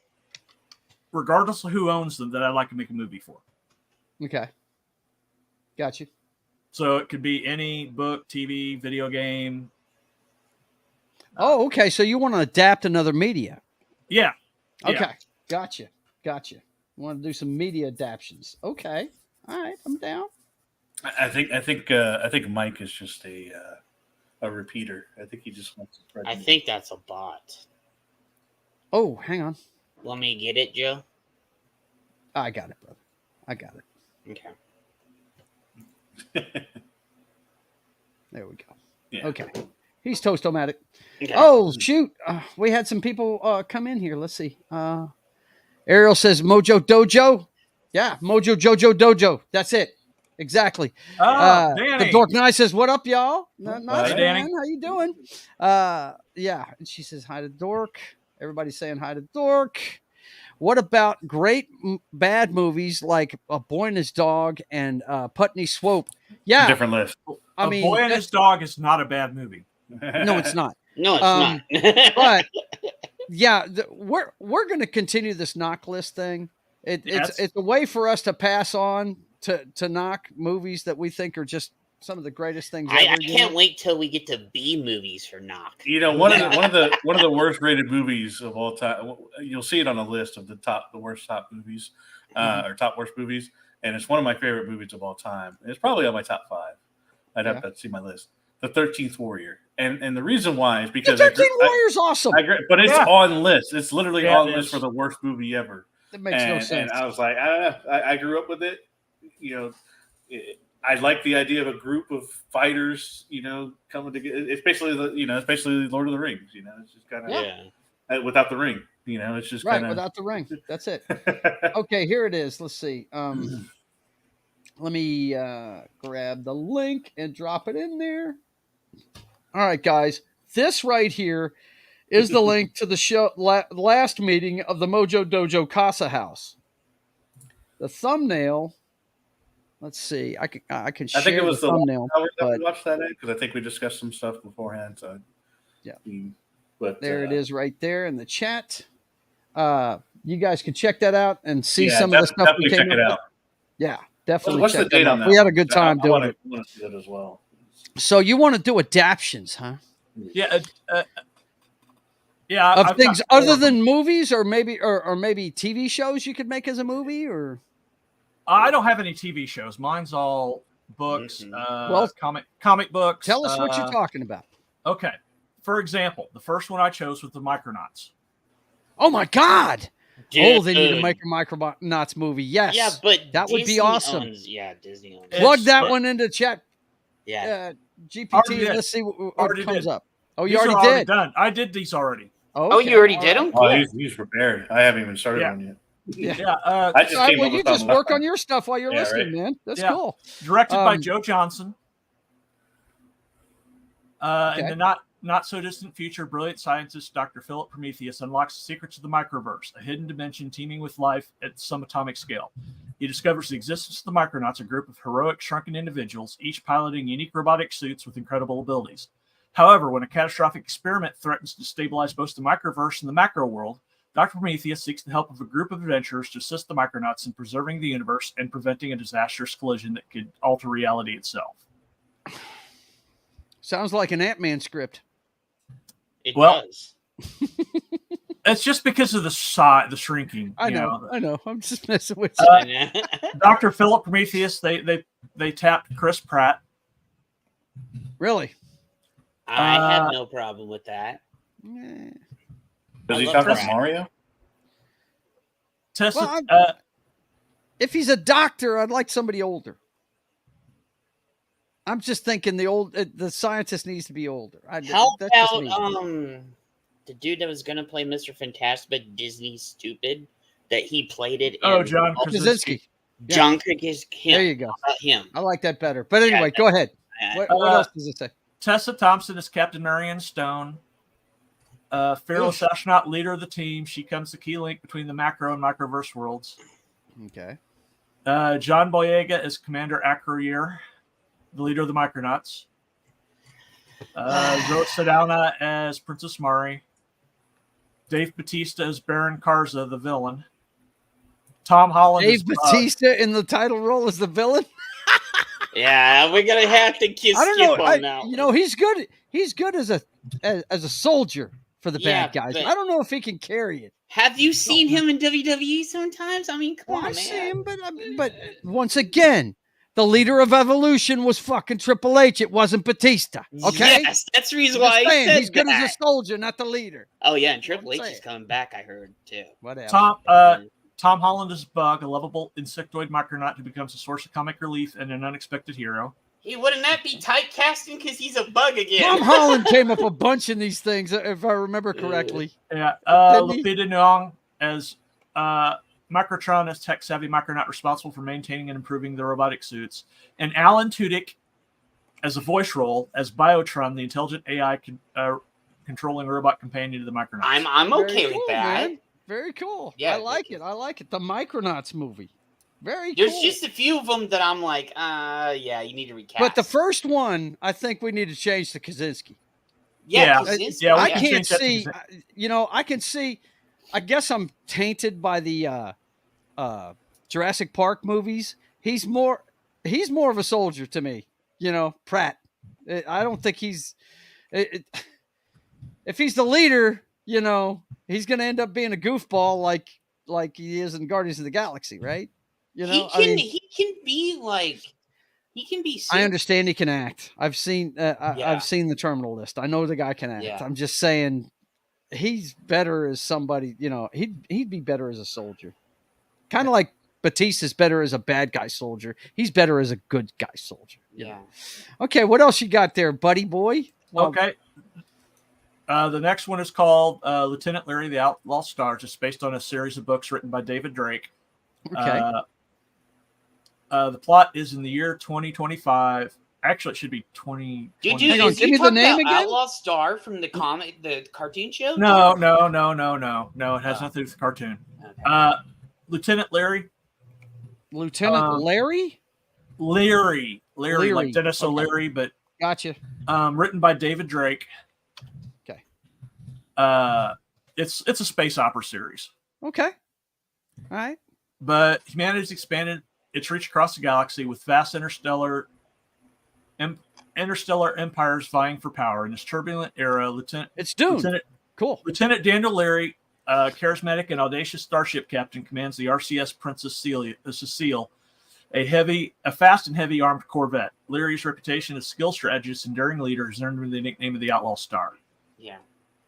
regardless of who owns them, that I'd like to make a movie for. Okay. Got you. So it could be any book, TV, video game. Oh, okay. So you want to adapt another media? Yeah. Okay. Gotcha. You want to do some media adaptions? Okay. All right. I'm down. I think Mike is just a repeater. I think he just wants to spread. I think that's a bot. Oh, hang on. Want me to get it, Joe? I got it, brother. I got it. Okay. There we go. Yeah. Okay. He's Toast-O-Matic. Okay. Oh, shoot. We had some people come in here. Let's see. Ariel says Mojo Dojo. Yeah, Mojo Jojo Dojo. That's it. Exactly. The Dork Knight says, "What up, y'all? Not Danny. How you doing?" Yeah. And she says, "Hi to Dork." Everybody's saying hi to Dork. What about great bad movies like A Boy and His Dog and Putney Swope? Yeah, different list. I mean, A Boy and His Dog is not a bad movie. No, it's not. No, it's not. But yeah, we're going to continue this knock list thing. It's a way for us to pass on to knock movies that we think are just some of the greatest things ever. I can't wait till we get to B movies for knock. One of the worst rated movies of all time. You'll see it on a list of the worst top movies or top worst movies. and it's one of my favorite movies of all time. It's probably on my top 5. I'd have to see my list. The 13th Warrior, and the reason why is because the 13th Warrior's awesome. I agree, but it's on list. It's literally on it list for the worst movie ever. That makes no sense. And I was like, I grew up with it. I like the idea of a group of fighters, coming together. It's basically it's basically Lord of the Rings. It's just kind of without the ring. It's just right without the ring. That's it. Okay, here it is. Let's see. Let me grab the link and drop it in there. All right, guys. This right here is the link to the show last meeting of the Mojo Dojo Casa House. The thumbnail. Let's see. I can share think it was the thumbnail. But we watched that because I think we discussed some stuff beforehand. So yeah, but there it is right there in the chat. You guys can check that out and see some of the stuff we came check it out. Yeah, definitely. What's the date on that? We had a good time doing it. I want to see that as well. So you want to do adaptions, huh? Yeah. Of things other than movies, or maybe TV shows you could make as a movie, or I don't have any TV shows. Mine's all books. Comic books. Tell us what you're talking about. Okay. For example, the first one I chose was the Micronauts. Oh my God! Dude. They need to make a Micronauts movie. Yes. Yeah, but that would be awesome. Disney owns. Plug that one into chat. Yeah. GPT. Let's see what comes up. Oh, you already did. Done. I did these already. Okay. Oh, you already did them? Cool. Oh, he's prepared. I haven't even started one yet. Yeah. I just came up you just work on your stuff while you're listening, man. That's cool. Directed by Joe Johnson. In the not so distant future, brilliant scientist Dr. Philip Prometheus unlocks the secrets of the microverse, a hidden dimension teeming with life at some atomic scale. He discovers the existence of the Micronauts, a group of heroic, shrunken individuals, each piloting unique robotic suits with incredible abilities. However, when a catastrophic experiment threatens to destabilize both the microverse and the macro world, Dr. Prometheus seeks the help of a group of adventurers to assist the Micronauts in preserving the universe and preventing a disastrous collision that could alter reality itself. Sounds like an Ant-Man script. It does. It's just because of the shrinking. I know. I'm just messing with you. Dr. Philip Prometheus, they tapped Chris Pratt. Really? I have no problem with that. Does he talk about Mario? If he's a doctor, I'd like somebody older. I'm just thinking the scientist needs to be older. How about the dude that was going to play Mr. Fantastic, but Disney's stupid, that he played it? John Krasinski. John Krasinski. There you go. How about him? I like that better. But anyway, go ahead. What else does it say? Tessa Thompson is Captain Marion Stone. Fearless astronaut, leader of the team. She comes the key link between the macro and microverse worlds. Okay. John Boyega is Commander Acroyer, the leader of the Micronauts. Rose Sedana as Princess Mari. Dave Bautista as Baron Karza, the villain. Tom Holland Dave Bautista in the title role as the villain? Yeah, we're gonna have to skip on that. He's good. He's good as a soldier for the bad guys. I don't know if he can carry it. Have you seen him in WWE sometimes? I mean, come on, man. I see him, but once again, the leader of Evolution was fucking Triple H. It wasn't Batista. Okay, yes, that's the reason why he's good as a soldier, not the leader. Oh yeah, and Triple H is coming back. I heard too. Whatever. Tom Holland is Bug, a lovable insectoid micronaut who becomes a source of comic relief and an unexpected hero. Hey, wouldn't that be typecasting because he's a bug again? Tom Holland came up a bunch in these things, if I remember correctly. Yeah. Lupita Nyong as Microtron as tech-savvy micronaut responsible for maintaining and improving the robotic suits. And Alan Tudyk as a voice role as Biotron, the intelligent AI controlling robot companion to the Micronauts. I'm okay with that. Man. Very cool. Yeah, I like it. The Micronauts movie. Very There's cool. just a few of them that I'm like, you need to recast. But the first one, I think we need to change to Kaczynski. I can't see. I can see. I guess I'm tainted by the Jurassic Park movies. He's more of a soldier to me. Pratt. I don't think he's. If he's the leader, he's going to end up being a goofball like he is in Guardians of the Galaxy, right? You know, he can be like. He can be. I understand he can act. I've seen I've seen the Terminal List. I know the guy can act. Yeah. I'm just saying he's better as somebody. You know, he'd be better as a soldier. Kind of like Batista's better as a bad guy soldier. He's better as a good guy soldier. Yeah. Okay, what else you got there, buddy boy? Well, okay. The next one is called Lieutenant Larry, the Outlaw Stars. It's based on a series of books written by David Drake. Okay. The plot is in the year 2025. Actually, it should be 20. Dude, give me the name again. Outlaw Star from the comic, the cartoon show? No. It has nothing to do with the cartoon. Okay. Lieutenant Larry. Lieutenant Larry? Larry, like Dennis O'Leary, but gotcha. Written by David Drake. Okay. It's a space opera series. Okay. All right. But humanity's expanded its reach across the galaxy with vast interstellar empires vying for power. In this turbulent era, It's Dune. Lieutenant Daniel Larry, charismatic and audacious starship captain, commands the RCS Princess Cecile, a fast and heavy armed corvette. Larry's reputation as skilled strategist and daring leader has earned him the nickname of the Outlaw Star. Yeah.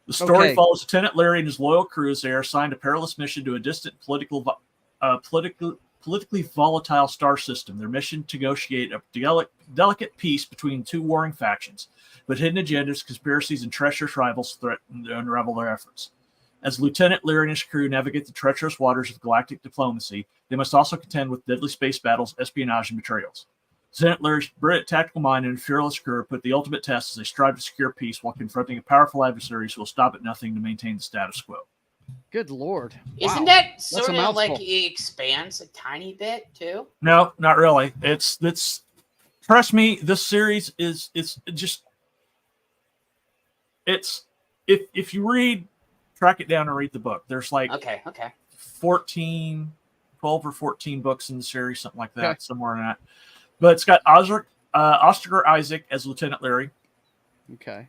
The story follows Lieutenant Larry and his loyal crew as they are assigned a perilous mission to a distant politically volatile star system. Their mission to negotiate a delicate peace between two warring factions, but hidden agendas, conspiracies, and treacherous rivals threaten to unravel their efforts. As Lieutenant Larry and his crew navigate the treacherous waters of galactic diplomacy, they must also contend with deadly space battles, espionage, and betrayals. Lieutenant Larry's brilliant tactical mind and fearless crew put the ultimate test as they strive to secure peace while confronting a powerful adversary who will stop at nothing to maintain the status quo. Good Lord. Isn't that sort of like it expands a tiny bit too? No, not really. It's trust me, this series is if you track it down and read the book, there's like 12 or 14 books in the series, something like that, somewhere in that. But it's got Oscar Isaac as Lieutenant Larry. Okay.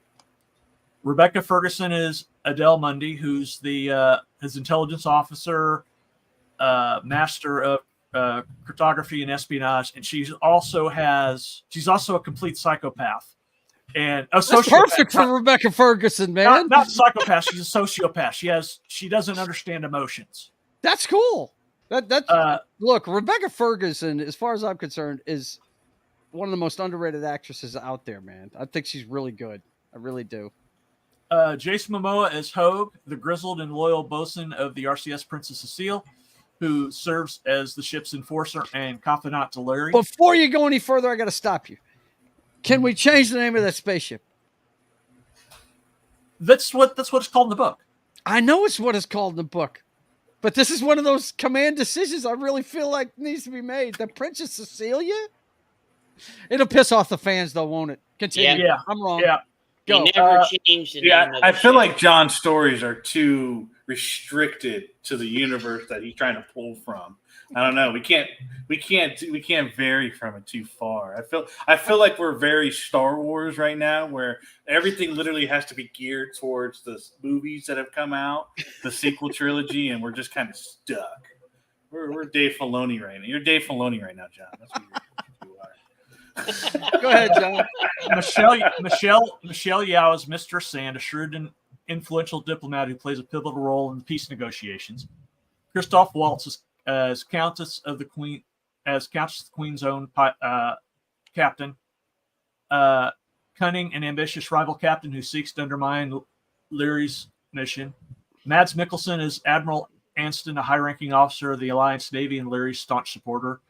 Rebecca Ferguson is Adele Mundy, who's his intelligence officer, master of cryptography and espionage, and she's also a complete psychopath and a sociopath. That's perfect for Rebecca Ferguson, man. Not psychopath. She's a sociopath. She doesn't understand emotions. That's cool. Look, Rebecca Ferguson, as far as I'm concerned, is one of the most underrated actresses out there, man. I think she's really good. I really do. Jason Momoa as Hogue, the grizzled and loyal bosun of the RCS Princess Cecile, who serves as the ship's enforcer and confidant to Larry. Before you go any further, I got to stop you. Can we change the name of that spaceship? That's what it's called in the book. I know it's what it's called in the book, but this is one of those command decisions I really feel like needs to be made. The Princess Cecilia? It'll piss off the fans, though, won't it? Continue. Yeah. I'm wrong. Yeah. They never changed the name of I the feel ship. like John's stories are too restricted to the universe that he's trying to pull from. I don't know. We can't vary from it too far. I feel like we're very Star Wars right now, where everything literally has to be geared towards the movies that have come out, the sequel trilogy, and we're just kind of stuck. We're Dave Filoni right now. You're Dave Filoni right now, John. That's what you are. Go ahead, John. Michelle Yao is Mistress Sand, a shrewd and influential diplomat who plays a pivotal role in the peace negotiations. Christoph Waltz is as Countess of the Queen's own captain. Cunning and ambitious rival captain who seeks to undermine Larry's mission. Mads Mikkelsen is Admiral Anston, a high-ranking officer of the Alliance Navy and Larry's staunch supporter.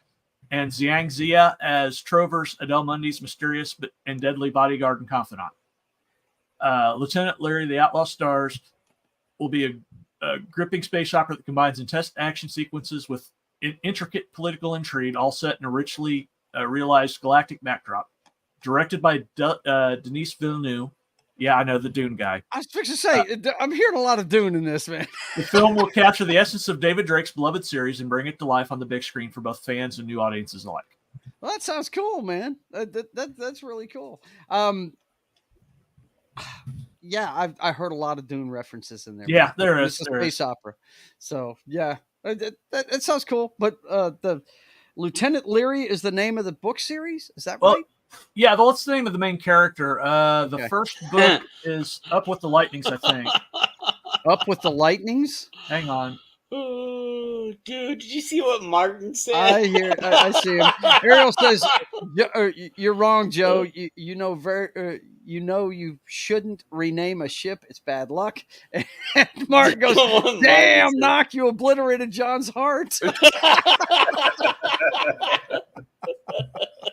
And Zhang Zia as Trover's, Adele Mundy's mysterious and deadly bodyguard and confidant. Lieutenant Larry, the Outlaw Stars, will be a gripping space opera that combines intense action sequences with intricate political intrigue, all set in a richly realized galactic backdrop. Directed by Denis Villeneuve. Yeah, I know, the Dune guy. I was fixing to say, I'm hearing a lot of Dune in this, man. The film will capture the essence of David Drake's beloved series and bring it to life on the big screen for both fans and new audiences alike. Well, that sounds cool, man. That's really cool. Yeah, I heard a lot of Dune references in there. Yeah, there is. It's a space opera. So, yeah, it sounds cool. But Lieutenant Leary is the name of the book series. Is that right? Yeah, what's the name of the main character? The first book is Up with the Lightnings, I think. Up with the Lightnings? Hang on. Oh, dude, did you see what Martin said? I see him. Ariel says, "You're wrong, Joe. You know you shouldn't rename a ship. It's bad luck." And Martin goes, "Damn, knock! You obliterated John's heart."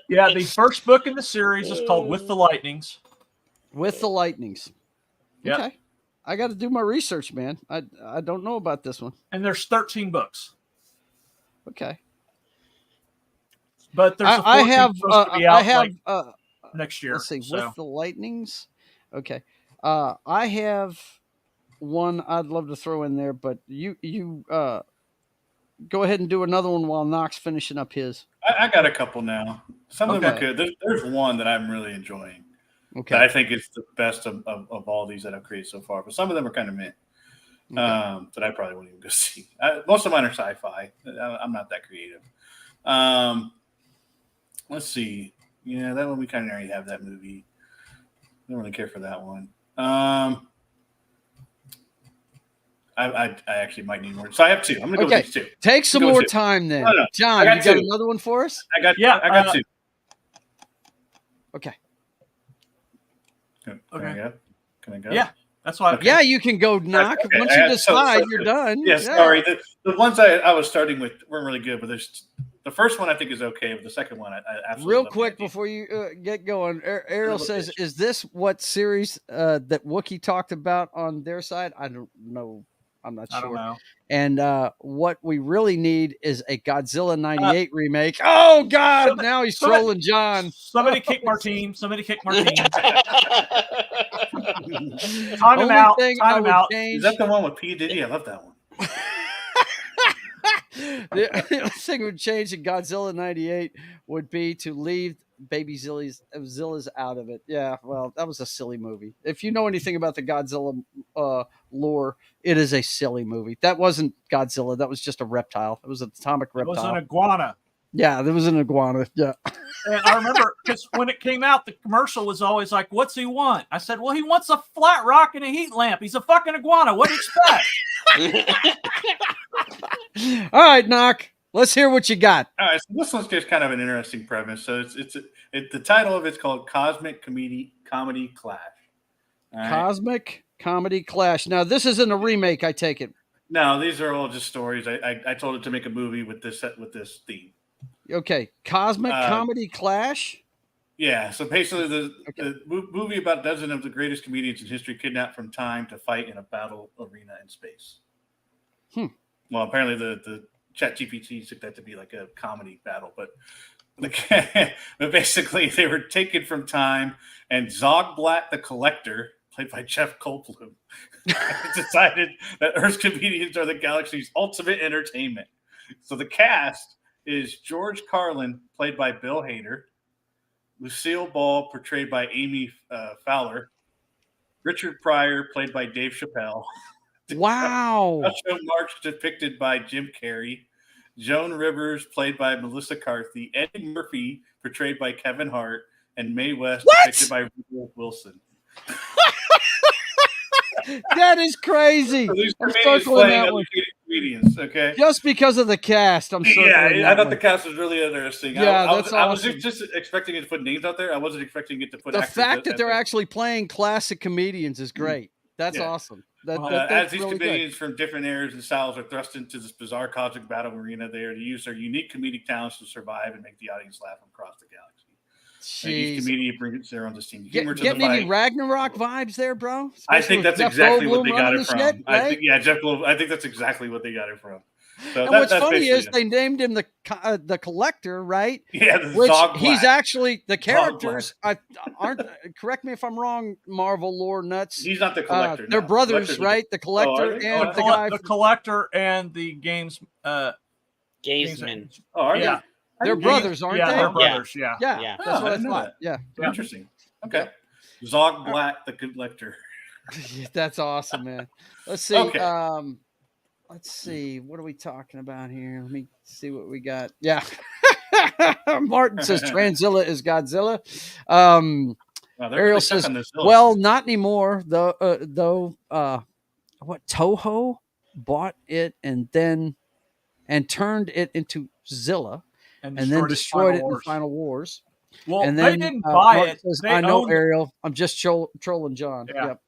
Yeah, the first book in the series is called With the Lightnings. With the Lightnings. Yep. Okay. I got to do my research, man. I don't know about this one. And there's 13 books. Okay. But there's I have next year. Let's see, With the Lightnings. Okay. I have one I'd love to throw in there, but you go ahead and do another one while Knox finishing up his. I got a couple now. Some of them are good. There's one that I'm really enjoying. Okay. That I think is the best of all these that I've created so far. But some of them are kind of meh. That I probably wouldn't even go see. Most of mine are sci-fi. I'm not that creative. Let's see. Yeah, that one we kind of already have that movie. I don't really care for that one. I actually might need more. So I have two. I'm going to go with these two. Take some more time then. No. John, you got another one for us? I got two. Okay. Can I go? Yeah, that's why. Okay. Yeah, you can go, Knock. Okay. Once you decide, you're done. Yeah, sorry. The ones I was starting with weren't really good, but there's the first one I think is okay, but the second one I absolutely real quick before you get going. Ariel says, "Is this what series that Wookiee talked about on their side?" I don't know. I'm not sure. I don't know. And what we really need is a Godzilla 98 remake. Oh, God. Now he's trolling John. Somebody kick Martine. Time him out. Time him out. Is that the one with P. Diddy? I love that one. The thing would change in Godzilla 98 would be to leave baby Zillas out of it. Yeah, well, that was a silly movie. If you know anything about the Godzilla lore, it is a silly movie. That wasn't Godzilla. That was just a reptile. It was an atomic reptile. It was an iguana. Yeah, there was an iguana. Yeah. And I remember because when it came out, the commercial was always like, "What's he want?" I said, "Well, he wants a flat rock and a heat lamp. He's a fucking iguana. What do you expect?" All right, Knock. Let's hear what you got. All right, so this one's just kind of an interesting premise. So the title of it's called Cosmic Comedy Clash. Right? Cosmic Comedy Clash. Now, this isn't a remake, I take it. No, these are all just stories. I told it to make a movie with this theme. Okay, Cosmic Comedy Clash. Yeah, so basically the movie about a dozen of the greatest comedians in history kidnapped from time to fight in a battle arena in space. Well, apparently the ChatGPT took that to be like a comedy battle, but basically they were taken from time, and Zogblat the Collector, played by Jeff Goldblum, decided that Earth's comedians are the galaxy's ultimate entertainment. So the cast is George Carlin, played by Bill Hader, Lucille Ball, portrayed by Amy Fowler, Richard Pryor, played by Dave Chappelle. Wow. Groucho Marx, depicted by Jim Carrey. Joan Rivers, played by Melissa Carthy. Eddie Murphy, portrayed by Kevin Hart. And Mae West, depicted by Rudolph Wilson. That is crazy. So I'm circling that one. Comedians, okay? Just because of the cast, I'm circling I thought the cast was really interesting. Yeah, that's awesome. I was just expecting it to put names out there. I wasn't expecting it to put the fact that they're actually playing classic comedians is great. That's awesome. As these really comedians from different eras and styles are thrust into this bizarre cosmic battle arena, they are to use their unique comedic talents to survive and make the audience laugh across the galaxy. Each comedian brings their own distinct humor to the fight. Getting any Ragnarok vibes there, bro? I think that's exactly what they got it from. Jeff Goldblum. I think that's exactly what they got it from. So and what's funny is they named him the Collector, right? Yeah, he's actually the characters aren't. Correct me if I'm wrong, Marvel lore nuts. He's not the Collector. They're brothers, right? The Collector and the guy. The Collector and the Gamesman. Oh, are they? They're brothers, aren't they? They're brothers. Yeah. That's what I thought. Yeah. Interesting. Okay. Zogblat the Collector. That's awesome, man. Let's see. Okay. Let's see. What are we talking about here? Let me see what we got. Yeah. Martin says Tranzilla is Godzilla. Ariel says, well, not anymore, though. What Toho bought it and turned it into Zilla and then destroyed it in Final Wars. Well, and then, they didn't buy Martin it. Says, I know, Ariel. I'm just trolling John. Yeah. Yep.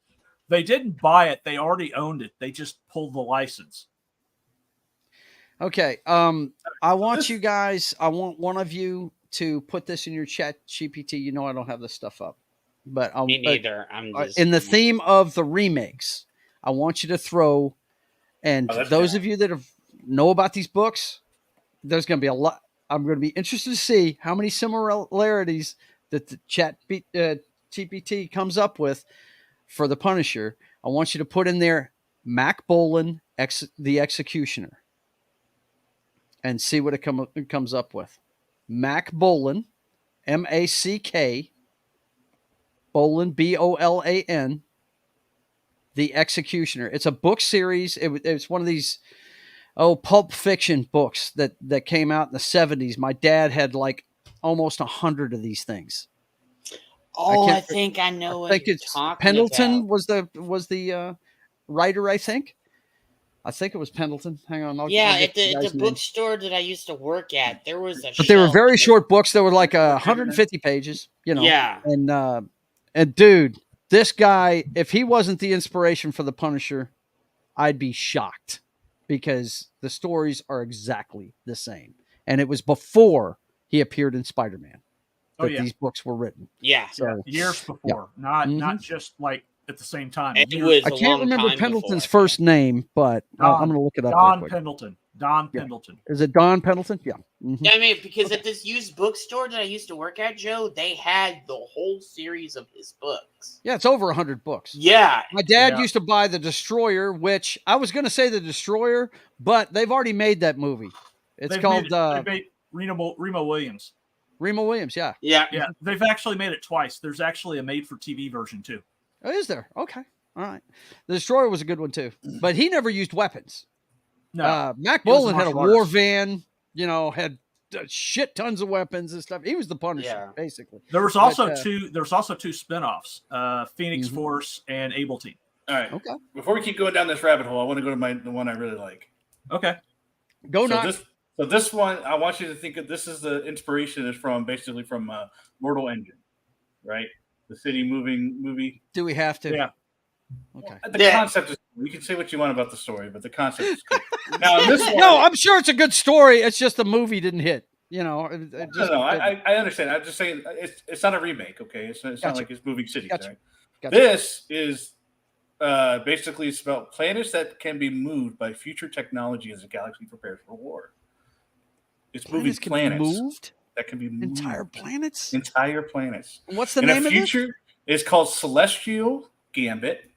They didn't buy it. They already owned it. They just pulled the license. Okay. I want you guys. I want one of you to put this in your chat GPT. You know I don't have this stuff up, but me neither. I'm just in the theme of the remakes. I want you to throw, and those of you that know about these books, there's going to be a lot. I'm going to be interested to see how many similarities that the chat GPT comes up with for the Punisher. I want you to put in there Mac Bolan, the Executioner, and see what it comes up with. Mac Bolan, M-A-C-K, Bolan, B-O-L-A-N, the Executioner. It's a book series. It's one of these Pulp Fiction books that came out in the 70s. My dad had like almost 100 of these things. I think I know what you're talking Pendleton about. was the writer, I think. I think it was Pendleton. Hang on. At the bookstore that I used to work at, there was a But they were very short books. They were like 150 pages, Yeah. And dude, this guy, if he wasn't the inspiration for the Punisher, I'd be shocked because the stories are exactly the same. And it was before he appeared in Spider-Man that these books were written. Yeah. So, years before, not just like at the same time. It was I can't remember Pendleton's first name, but I'm going to look it up. Don Pendleton. Don Pendleton. Is it Don Pendleton? Yeah. Mm-hmm. I mean, because at this used bookstore that I used to work at, Joe, they had the whole series of his books. Yeah, it's over 100 books. Yeah. My dad used to buy The Destroyer, which I was going to say The Destroyer, but they've already made that movie. It's called... they made Remo Williams. Remo Williams, yeah. Yeah. Yeah, they've actually made it twice. There's actually a made-for-TV version, too. Oh, is there? Okay. All right. The Destroyer was a good one, too. But he never used weapons. No. Mac Bolan had a war van, had shit tons of weapons and stuff. He was the Punisher, basically. There was also two spinoffs, Phoenix Force and Able Team. All right. Okay. Before we keep going down this rabbit hole, I want to go to the one I really like. Okay. So this one, I want you to think of this is the inspiration is from Mortal Engine, right? The city moving movie. Do we have to? Yeah. Okay. The concept is, you can say what you want about the story, but the concept is good. Now, this one, no, I'm sure it's a good story. It's just the movie didn't hit. I understand. I'm just saying it's not a remake, okay? It's not like it's moving cities, right? Gotcha. This is basically it's about planets that can be moved by future technology as the galaxy prepares for war. It's moving planets that can be moved. Entire planets? Entire planets. What's the name of it? It's called Celestial Gambit.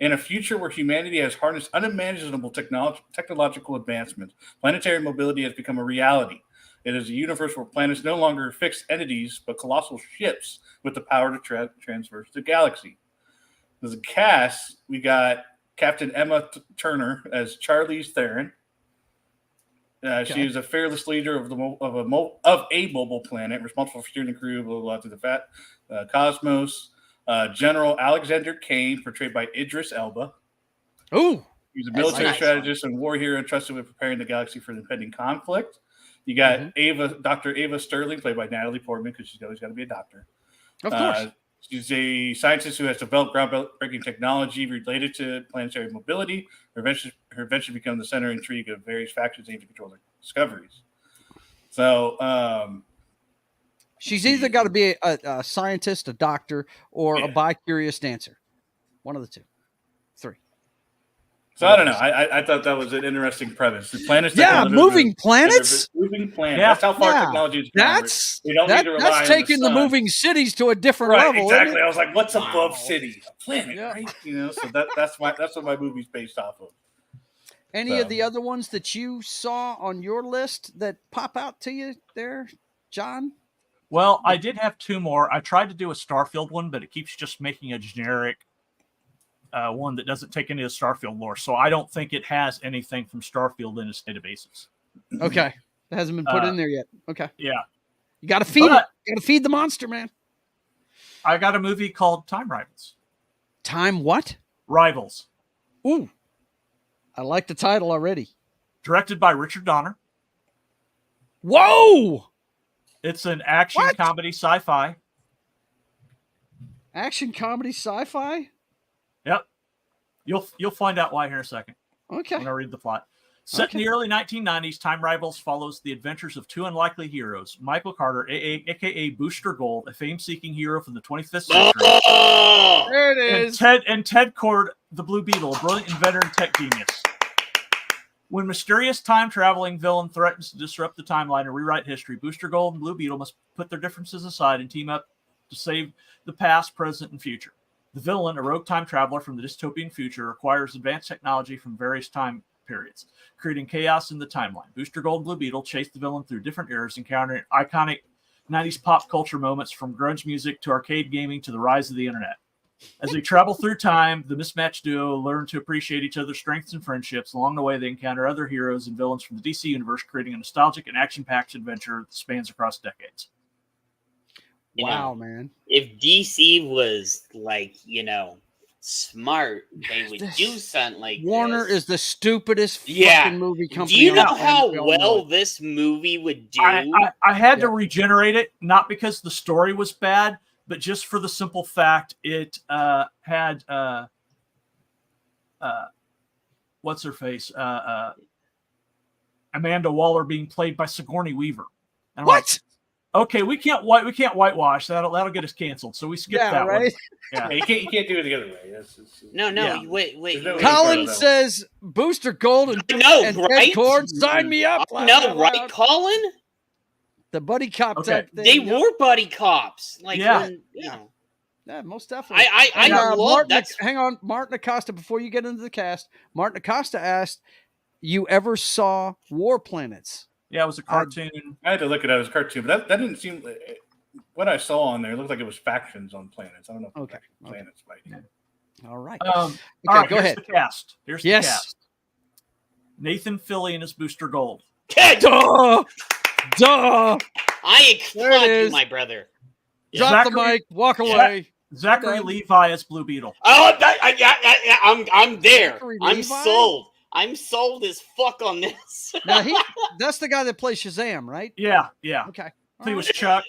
In a future where humanity has harnessed unimaginable technological advancements, planetary mobility has become a reality. It is a universe where planets no longer are fixed entities, but colossal ships with the power to transverse the galaxy. As a cast, we got Captain Emma Turner as Charlize Theron. She is a fearless leader of a mobile planet, responsible for steering the crew, blah, blah, blah, through the cosmos. General Alexander Kane, portrayed by Idris Elba. Ooh, he's a military strategist and war hero entrusted with preparing the galaxy for the impending conflict. You got Dr. Ava Sterling, played by Natalie Portman, because she's always got to be a doctor. Of course. She's a scientist who has developed groundbreaking technology related to planetary mobility. Her eventually become the center intrigue of various factions aimed to control their discoveries. So, she's either got to be a scientist, a doctor, or a bi-curious dancer. One of the two. Three. So I don't know. I thought that was an interesting premise. The planets. Moving planets. Moving planets. Yeah. That's how far technology is. That's taking the moving cities to a different level. Exactly. I was like, "What's above cities? A planet, right?" So that's what my movie's based off of. Any of the other ones that you saw on your list that pop out to you there, John? Well, I did have two more. I tried to do a Starfield one, but it keeps just making a generic one that doesn't take any of the Starfield lore. So I don't think it has anything from Starfield in its databases. Okay. That hasn't been put in there yet. Okay. Yeah. You got to feed it. You got to feed the monster, man. I got a movie called Time Rivals. Time what? Rivals. Ooh. I like the title already. Directed by Richard Donner. Whoa! It's an action comedy sci-fi. Action comedy sci-fi? Yep. You'll find out why here in a second. Okay. When I read the plot. Set in the early 1990s, Time Rivals follows the adventures of two unlikely heroes, Michael Carter, a.k.a. Booster Gold, a fame-seeking hero from the 25th century. Oh! There it is. And Ted Cord, the Blue Beetle, a brilliant inventor and tech genius. When mysterious time-traveling villain threatens to disrupt the timeline and rewrite history, Booster Gold and Blue Beetle must put their differences aside and team up to save the past, present, and future. The villain, a rogue time traveler from the dystopian future, acquires advanced technology from various time periods, creating chaos in the timeline. Booster Gold and Blue Beetle chase the villain through different eras, encountering iconic 90s pop culture moments from grunge music to arcade gaming to the rise of the internet. As they travel through time, the mismatched duo learn to appreciate each other's strengths and friendships. Along the way, they encounter other heroes and villains from the DC universe, creating a nostalgic and action-packed adventure that spans across decades. Wow, man. If DC was smart, they would do something like Warner this. is the stupidest fucking movie company. Do you know how well this movie would do? I had to regenerate it, not because the story was bad, but just for the simple fact it had what's her face? Amanda Waller being played by Sigourney Weaver. And what? Okay, we can't whitewash. That'll get us canceled. So we skipped that one. Yeah, you can't do it the other way. No. Wait. Colin says Booster Gold and Ted Cord, sign me up. No, right, Colin? The buddy cop type thing. They were buddy cops. Yeah, most definitely. I love that. Hang on, Martin Acosta, before you get into the cast, Martin Acosta asked, you ever saw War Planets? Yeah, it was a cartoon. I had to look it up. It was a cartoon, but that didn't seem... What I saw on there, it looked like it was factions on planets. I don't know if planets fighting. All right. All right, go ahead. The cast. Here's the cast. Nathan Fillion is Booster Gold. Duh! I applaud you, my brother. Drop the mic. Walk away. Zachary Levi as Blue Beetle. Oh, I'm there. I'm Levi? sold. I'm sold as fuck on this. Now that's the guy that plays Shazam, right? Yeah. Okay. He was Chuck.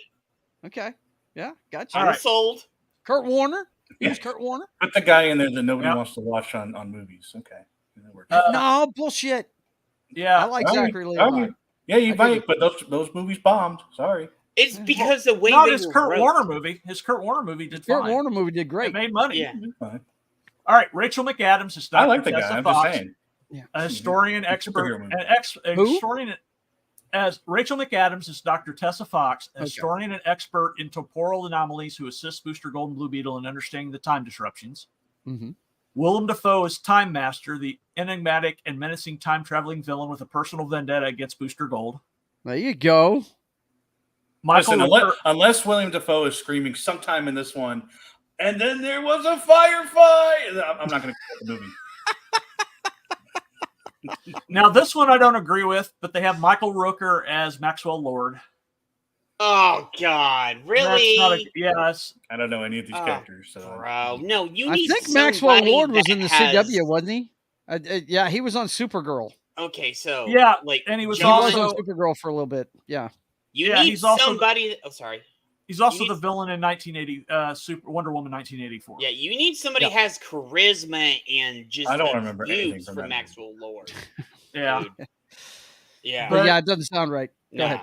Okay. Yeah, gotcha. I'm sold. Kurt Warner. Who's Kurt Warner? Put the guy in there that nobody wants to watch on movies. Okay. No, bullshit. Yeah. I like Zachary Levi. Yeah, you might, but those movies bombed. Sorry. It's because the way his Kurt Warner movie. His Kurt Warner movie did fine. Kurt Warner movie did great. It made money. Yeah. Fine. All right, Rachel McAdams is Dr. I like the Tessa guy. I'm Fox, just saying. a historian expert. Historian as Rachel McAdams is Dr. Tessa Fox, a historian and expert in temporal anomalies who assists Booster Gold and Blue Beetle in understanding the time disruptions. Mm-hmm. Willem Dafoe is Time Master, the enigmatic and menacing time-traveling villain with a personal vendetta against Booster Gold. There you go. Unless William Dafoe is screaming sometime in this one, and then there was a firefight. I'm not going to quote the movie. Now, this one I don't agree with, but they have Michael Rooker as Maxwell Lord. Oh, God. Really? Yes. I don't know any of these characters. So. Bro, no, I think Maxwell Lord was in the CW, wasn't he? Yeah, he was on Supergirl. Okay, so... Yeah, and he was also on Supergirl for a little bit. Yeah. You need somebody... sorry. He's also the villain in 1980, Wonder Woman 1984. Yeah, you need somebody who has charisma and just... I don't remember anything from that Maxwell Lord. Yeah. Yeah. But yeah, it doesn't sound right. Go ahead.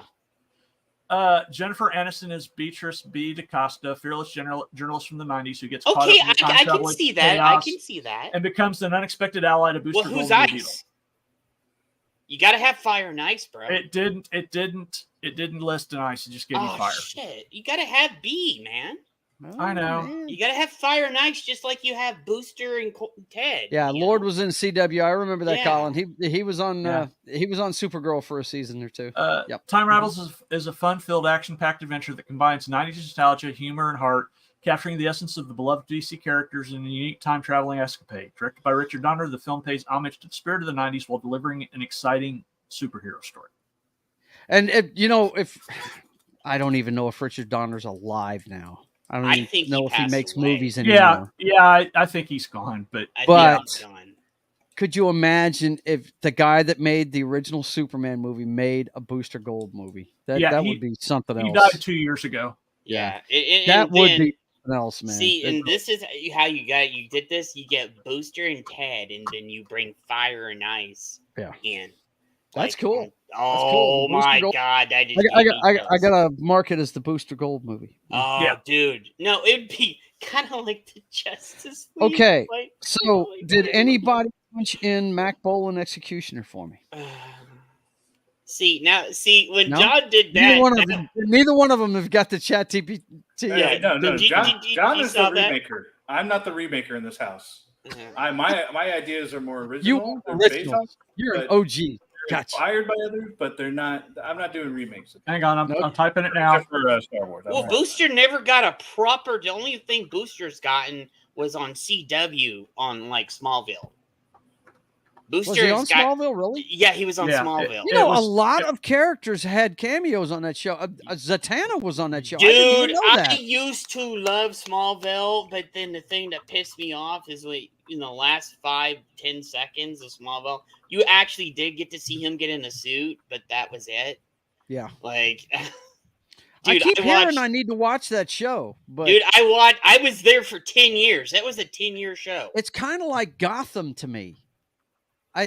Jennifer Aniston is Beatrice B. DaCosta, fearless journalist from the 90s who gets caught up in time I can see that. I can see that. And becomes an unexpected ally to Booster Gold. Who's Ice? You got to have fire and ice, bro. It didn't list an ice. It just gave you fire. Shit. You got to have B, man. I know. Man. You got to have fire and ice just like you have Booster and Ted. Yeah, Lord was in CW. I remember that, Colin. He was on Supergirl for a season or two. Time Rivals is a fun-filled, action-packed adventure that combines 90s nostalgia, humor, and heart, capturing the essence of the beloved DC characters in a unique time-traveling escapade. Directed by Richard Donner, the film pays homage to the spirit of the 90s while delivering an exciting superhero story. And if I don't even know if Richard Donner's alive now. I don't even know if he makes movies anymore. Yeah, I think he's gone. But could you imagine if the guy that made the original Superman movie made a Booster Gold movie? That would be something else. He died 2 years ago. Yeah. That would be something else, man. See, and this is how you did this. You get Booster and Ted, and then you bring Fire and Ice in. That's cool. Oh my God! I gotta mark it as the Booster Gold movie. Oh, dude, no, it'd be kind of like the Justice League. Okay, so did anybody punch in Mac Bolan Executioner for me? See, when John did that, neither one of them have got the chat TP. Yeah, no. John is the remaker. I'm not the remaker in this house. My ideas are more original. You're an OG. Gotcha. Inspired by others, but they're not. I'm not doing remakes. Hang on, I'm typing it now. For Star Wars. Well, Booster never got a proper. The only thing Booster's gotten was on CW on Smallville. Was he on Smallville, really? Yeah, he was on Smallville. A lot of characters had cameos on that show. Zatanna was on that show. Dude, I used to love Smallville, but then the thing that pissed me off is in the last 5-10 seconds of Smallville, you actually did get to see him get in a suit, but that was it. Yeah. Dude, I keep hearing I need to watch that show. But dude, I was there for 10 years. That was a 10-year show. It's kind of like Gotham to me. My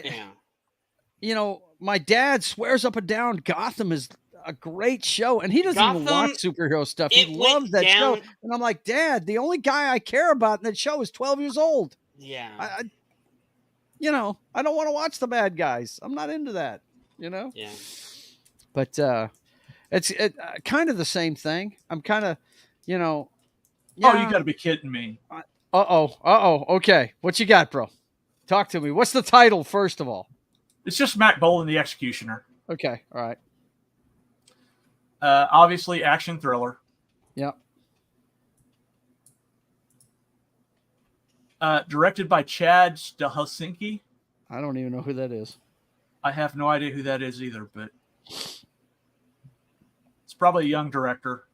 dad swears up and down Gotham is a great show, and he doesn't even watch superhero stuff. He loves that show, and I'm like, Dad, the only guy I care about in that show is 12 years old. Yeah, I don't want to watch the bad guys. I'm not into that. Yeah. But it's kind of the same thing. I'm kind of, Oh, you got to be kidding me. Okay, what you got, bro? Talk to me. What's the title, first of all? It's just Mac Bolan, the Executioner. Okay, all right. Obviously, action thriller. Yep. Directed by Chad Stahelski. I don't even know who that is. I have no idea who that is either, but it's probably a young director.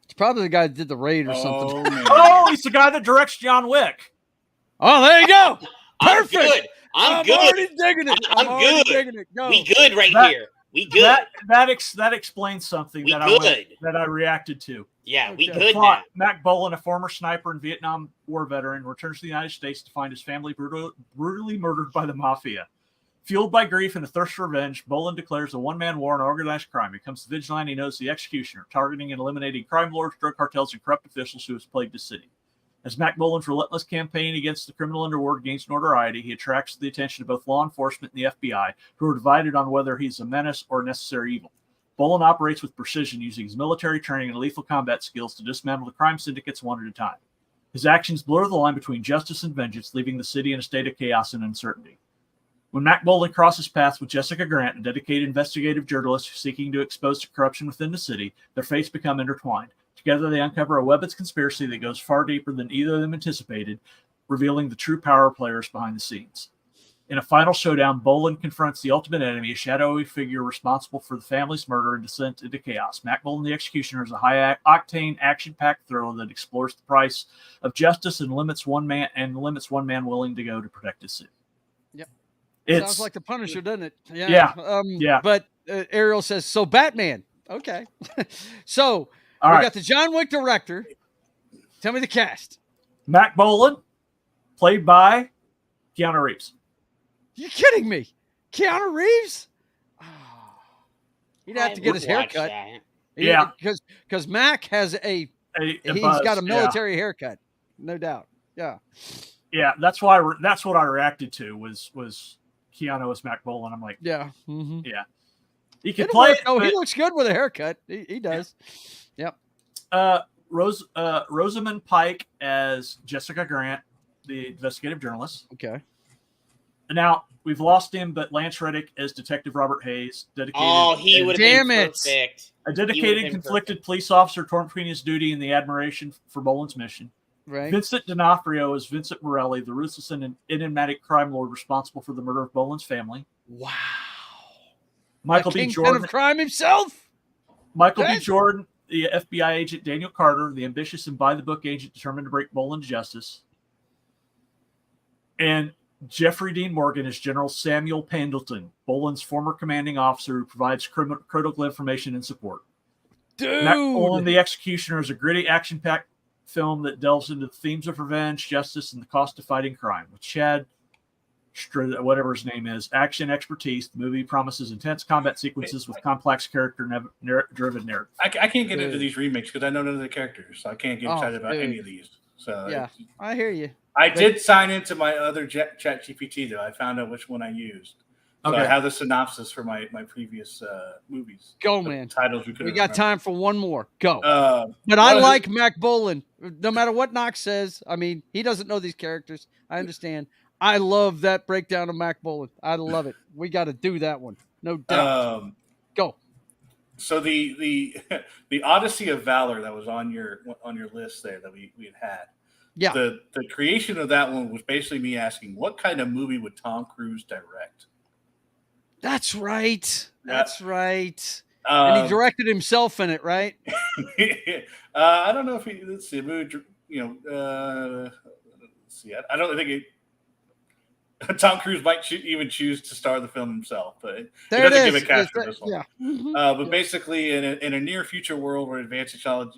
It's probably the guy that did The Raid or something. Oh, he's the guy that directs John Wick. Oh, there you go. Perfect. I'm good. Already digging it. I'm good. Digging it. Go. We good here. We good. That explains something that I reacted to. Yeah, we good now. Mac Bolan, a former sniper and Vietnam War veteran, returns to the United States to find his family brutally murdered by the mafia. Fueled by grief and a thirst for revenge, Bolan declares a one-man war on organized crime. He becomes the vigilante known as the Executioner, targeting and eliminating crime lords, drug cartels, and corrupt officials who have plagued the city. As Mac Bolan's relentless campaign against the criminal underworld gains notoriety, he attracts the attention of both law enforcement and the FBI, who are divided on whether he's a menace or a necessary evil. Bolan operates with precision, using his military training and lethal combat skills to dismantle the crime syndicates one at a time. His actions blur the line between justice and vengeance, leaving the city in a state of chaos and uncertainty. When Mac Bolan crosses paths with Jessica Grant, a dedicated investigative journalist seeking to expose the corruption within the city, their fates become intertwined. Together, they uncover a web of conspiracy that goes far deeper than either of them anticipated, revealing the true power players behind the scenes. In a final showdown, Bolan confronts the ultimate enemy, a shadowy figure responsible for the family's murder and descent into chaos. Mac Bolan, the Executioner, is a high-octane, action-packed thriller that explores the price of justice and limits one man willing to go to protect his city. Yep. Sounds like the Punisher, doesn't it? Yeah. But Ariel says, so Batman. Okay. So we got the John Wick director. Tell me the cast. Mac Bolan, played by Keanu Reeves. You kidding me? Keanu Reeves? Oh, he'd have to get his hair cut. Yeah. Because Mac has he's got a military haircut. No doubt. Yeah. Yeah, that's what I reacted to was Keanu as Mac Bolan. I'm like, yeah. Mm-hmm. Yeah. He can play it. Oh, he looks good with a haircut. He does. Yeah. Yep. Rosamund Pike as Jessica Grant, the investigative journalist. Okay. Now we've lost him, but Lance Reddick as Detective Robert Hayes, dedicated. Oh, he would have been perfect. A dedicated, conflicted police officer torn between his duty and the admiration for Bolan's mission. Right. Vincent D'Onofrio as Vincent Morelli, the ruthless and enigmatic crime lord responsible for the murder of Bolan's family. Wow. Michael B. Jordan of crime himself. Michael B. Jordan, the FBI agent Daniel Carter, the ambitious and by-the-book agent determined to break Boland's justice. And Jeffrey Dean Morgan is General Samuel Pendleton, Boland's former commanding officer who provides critical information and support. Dude! Matt Boland, The Executioner, is a gritty, action-packed film that delves into the themes of revenge, justice, and the cost of fighting crime. With Chad, whatever his name is, action expertise, the movie promises intense combat sequences with complex character-driven narrative. I can't get into these remakes because I know none of the characters, so I can't get excited about any of these. So yeah, I hear you. I did sign into my other Chat GPT, though. I found out which one I used. So I have the synopsis for my previous movies. Go, man. Titles we got time for one more. Go. But I like Mac Boland. No matter what Knox says, I mean, he doesn't know these characters. I understand. I love that breakdown of Mac Boland. I love it. We got to do that one. No doubt. Go. So the Odyssey of Valor that was on your list there that we had. Yeah. The creation of that one was basically me asking, what kind of movie would Tom Cruise direct? That's right. That's right. And he directed himself in it, right? I don't know if he. Let's see. Let's see. I don't think Tom Cruise might even choose to star the film himself, but he doesn't give a cast for this one. Yeah. But basically, in a near future world where advanced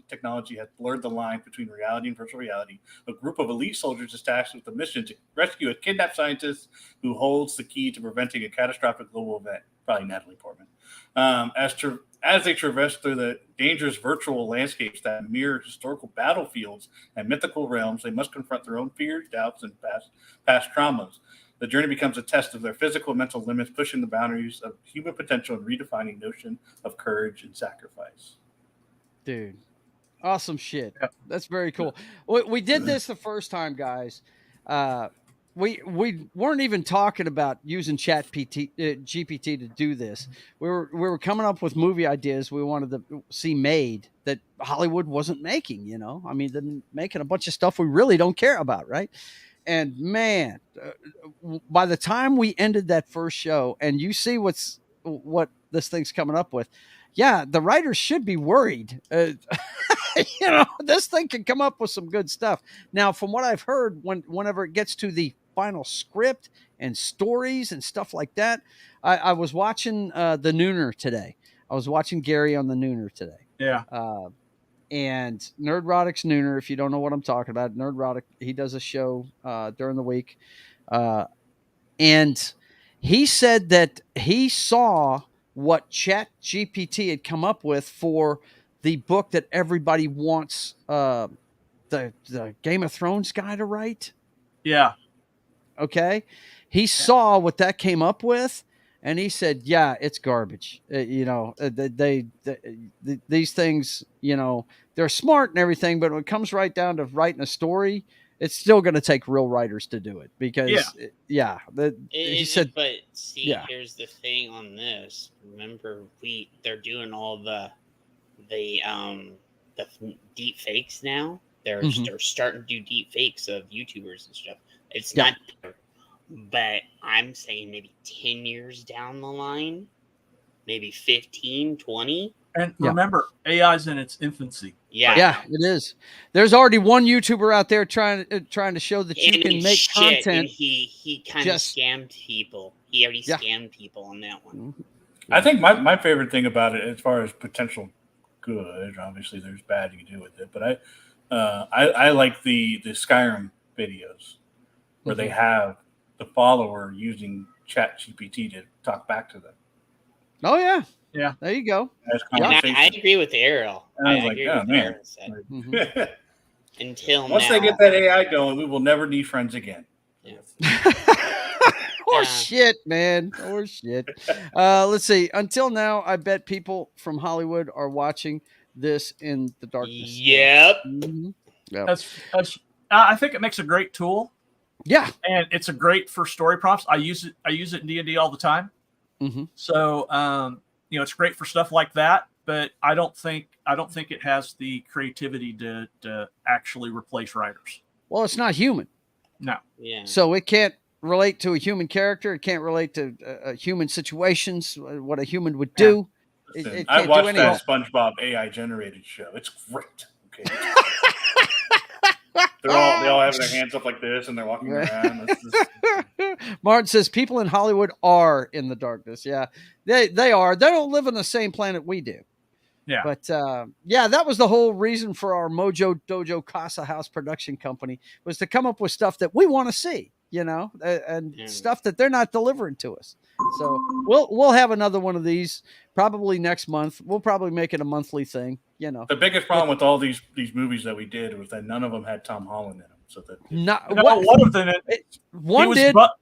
technology has blurred the line between reality and virtual reality, a group of elite soldiers is tasked with the mission to rescue a kidnapped scientist who holds the key to preventing a catastrophic global event. Probably Natalie Portman. As they traverse through the dangerous virtual landscapes that mirror historical battlefields and mythical realms, they must confront their own fears, doubts, and past traumas. The journey becomes a test of their physical and mental limits, pushing the boundaries of human potential and redefining notion of courage and sacrifice. Dude, awesome shit. That's very cool. We did this the first time, guys. We weren't even talking about using GPT to do this. We were coming up with movie ideas we wanted to see made that Hollywood wasn't making. You know, I mean, they're making a bunch of stuff we really don't care about, right? And man, by the time we ended that first show, and you see what this thing's coming up with, yeah, the writers should be worried. You know, this thing can come up with some good stuff. Now, from what I've heard, whenever it gets to the final script and stories and stuff like that, I was watching the Nooner today. I was watching Gary on the Nooner today. Yeah. And Nerdrotic's Nooner, if you don't know what I'm talking about, Nerdrotic, he does a show during the week. And he said that he saw what Chat GPT had come up with for the book that everybody wants the Game of Thrones guy to write. Yeah. Okay. He saw what that came up with. And he said, yeah, it's garbage. You know, these things, you know, they're smart and everything, but when it comes right down to writing a story, it's still going to take real writers to do it because, he said, but see, here's the thing on this. Remember, they're doing all the deep fakes now. They're starting to do deep fakes of YouTubers and stuff. It's not. But I'm saying maybe 10 years down the line, maybe 15, 20. And remember, AI's in its infancy. Yeah, it is. There's already one YouTuber out there trying to show that you can make content. And he kind of scammed people. He already scammed people on that one. I think my favorite thing about it, as far as potential good, obviously there's bad you can do with it, but I like the Skyrim videos where they have the follower using Chat GPT to talk back to them. Oh yeah. There you go. I agree with Errol. And I was like, oh man. Until once they get that AI going, we will never need friends again. Shit, man. Shit. Let's see. Until now, I bet people from Hollywood are watching this in the darkness. Yep. That's I think it makes a great tool. Yeah, and it's a great for story prompts. I use it in D&D all the time. So you know, it's great for stuff like that. But I don't think it has the creativity to actually replace writers. Well, it's not human. No. Yeah. So it can't relate to a human character. It can't relate to human situations, what a human would do. Listen, I watched that SpongeBob AI generated show. It's great. Okay. They all have their hands up like this, and they're walking around. Martin says people in Hollywood are in the darkness. Yeah, they are. They don't live on the same planet we do. Yeah. But that was the whole reason for our Mojo Dojo Casa House production company, was to come up with stuff that we want to see, and stuff that they're not delivering to us. So we'll have another one of these probably next month. We'll probably make it a monthly thing. The biggest problem with all these movies that we did was that none of them had Tom Holland in them. So that one of them.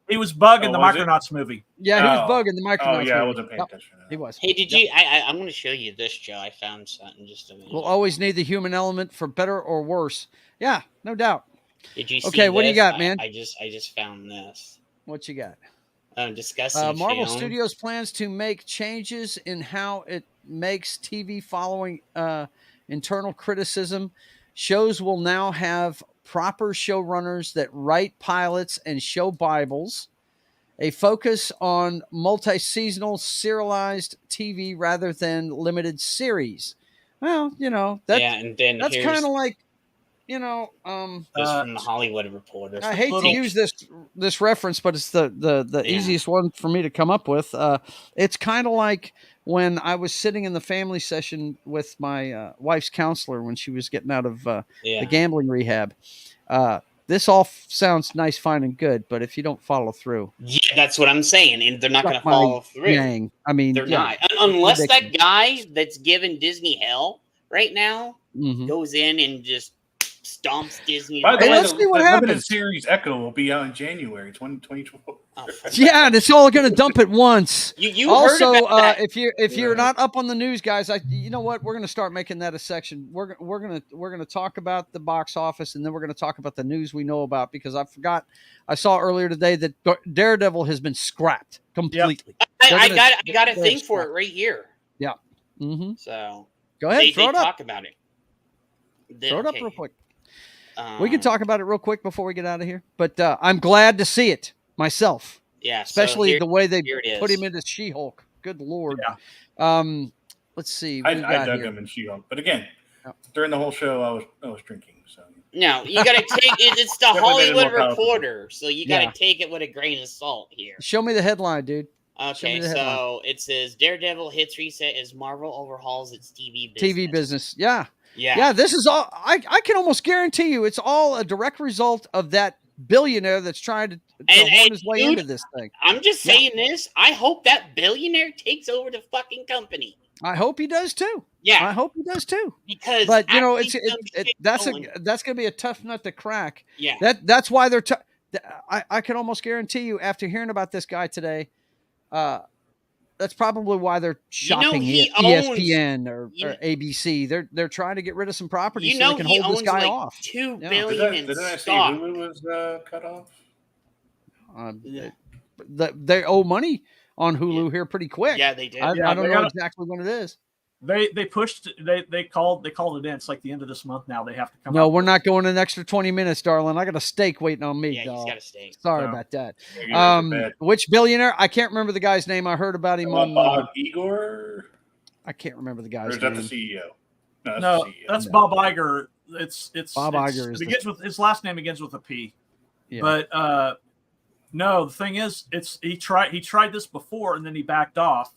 He was Bug in the Micronauts movie. Yeah, he was Bug in the Micronauts. Oh yeah, I wasn't paying attention. He was. Hey, did you? I'm going to show you this, Joe. I found something just a minute. We'll always need the human element for better or worse. Yeah, no doubt. Did you see Okay, what do you got, man? I just found this. What you got? Discussing Marvel Studios plans to make changes in how it makes TV following internal criticism. Shows will now have proper showrunners that write pilots and show Bibles, a focus on multi-seasonal serialized TV rather than limited series. Well, and then that's kind of like, this from the Hollywood Reporter. I hate to use this reference, but it's the easiest one for me to come up with. It's kind of like when I was sitting in the family session with my wife's counselor when she was getting out of the gambling rehab. This all sounds nice, fine, and good, but if you don't follow through. Yeah, that's what I'm saying. And they're not going to follow through. Dang. I mean, they're not. Unless ridiculous. That guy that's giving Disney hell right now goes in and just stomps Disney. By the way, let's see what happens. Series Echo will be out in January 2012. Yeah, and it's all going to dump at once. You also, heard about that. if you're not up on the news, guys, you know what? We're going to start making that a section. We're going to talk about the box office, and then we're going to talk about the news we know about, because I saw earlier today that Daredevil has been scrapped completely. Yep. I got a thing for it right here. Yeah. Mm-hmm. So go ahead, throw it up. Talk about it. Throw it up real quick. We can talk about it real quick before we get out of here. But I'm glad to see it myself. Yeah. Especially the way they put him into She-Hulk. Good Lord. Yeah. Let's see. I dug him in She-Hulk. But again, during the whole show, I was drinking. So no, you got to take it. It's the Hollywood Reporter. So you got to take it with a grain of salt here. Show me the headline, dude. Okay, so it says Daredevil hits reset as Marvel overhauls its TV business. Yeah. This is all. I can almost guarantee you, it's all a direct result of that billionaire that's trying to horn his way into this thing. I'm just saying this. I hope that billionaire takes over the fucking company. I hope he does too. Yeah, I hope he does too. Because, but that's going to be a tough nut to crack. Yeah, that's why they're. I can almost guarantee you, after hearing about this guy today, that's probably why they're shopping ESPN or ABC. They're trying to get rid of some properties so they can hold this guy off. $2 billion in didn't I see stock. Hulu was cut off? They owe money on Hulu here pretty quick. Yeah, they did. I don't know exactly what it is. They pushed. They called it in. It's like the end of this month now. They have to come. No, we're not going an extra 20 minutes, darling. I got a steak waiting on me. Yeah, he's got a steak. Sorry about that. Which billionaire? I can't remember the guy's name. I heard about him on Bob Igor. I can't remember the guy's name. Or is that the CEO? No, that's Bob Iger. It's Bob Iger. Begins with his last name begins with a P. Yeah. But no, the thing is, he tried this before and then he backed off.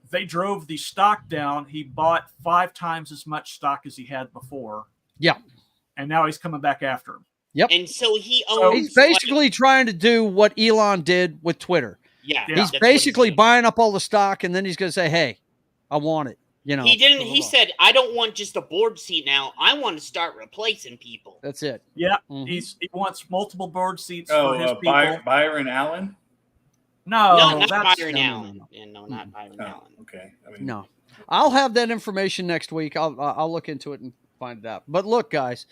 They drove the stock down. He bought 5 times as much stock as he had before. Yeah. And now he's coming back after him. Yep. And so he owns. He's basically trying to do what Elon did with Twitter. Yeah. He's basically buying up all the stock, and then he's going to say, hey, I want it. He didn't. He said, I don't want just a board seat now. I want to start replacing people. That's it. Yeah. Mm-hmm. He wants multiple board seats for his people. Byron Allen? No, not Byron Allen. No, not Byron Allen. Okay. No. I'll have that information next week. I'll look into it and find it out. But look, guys,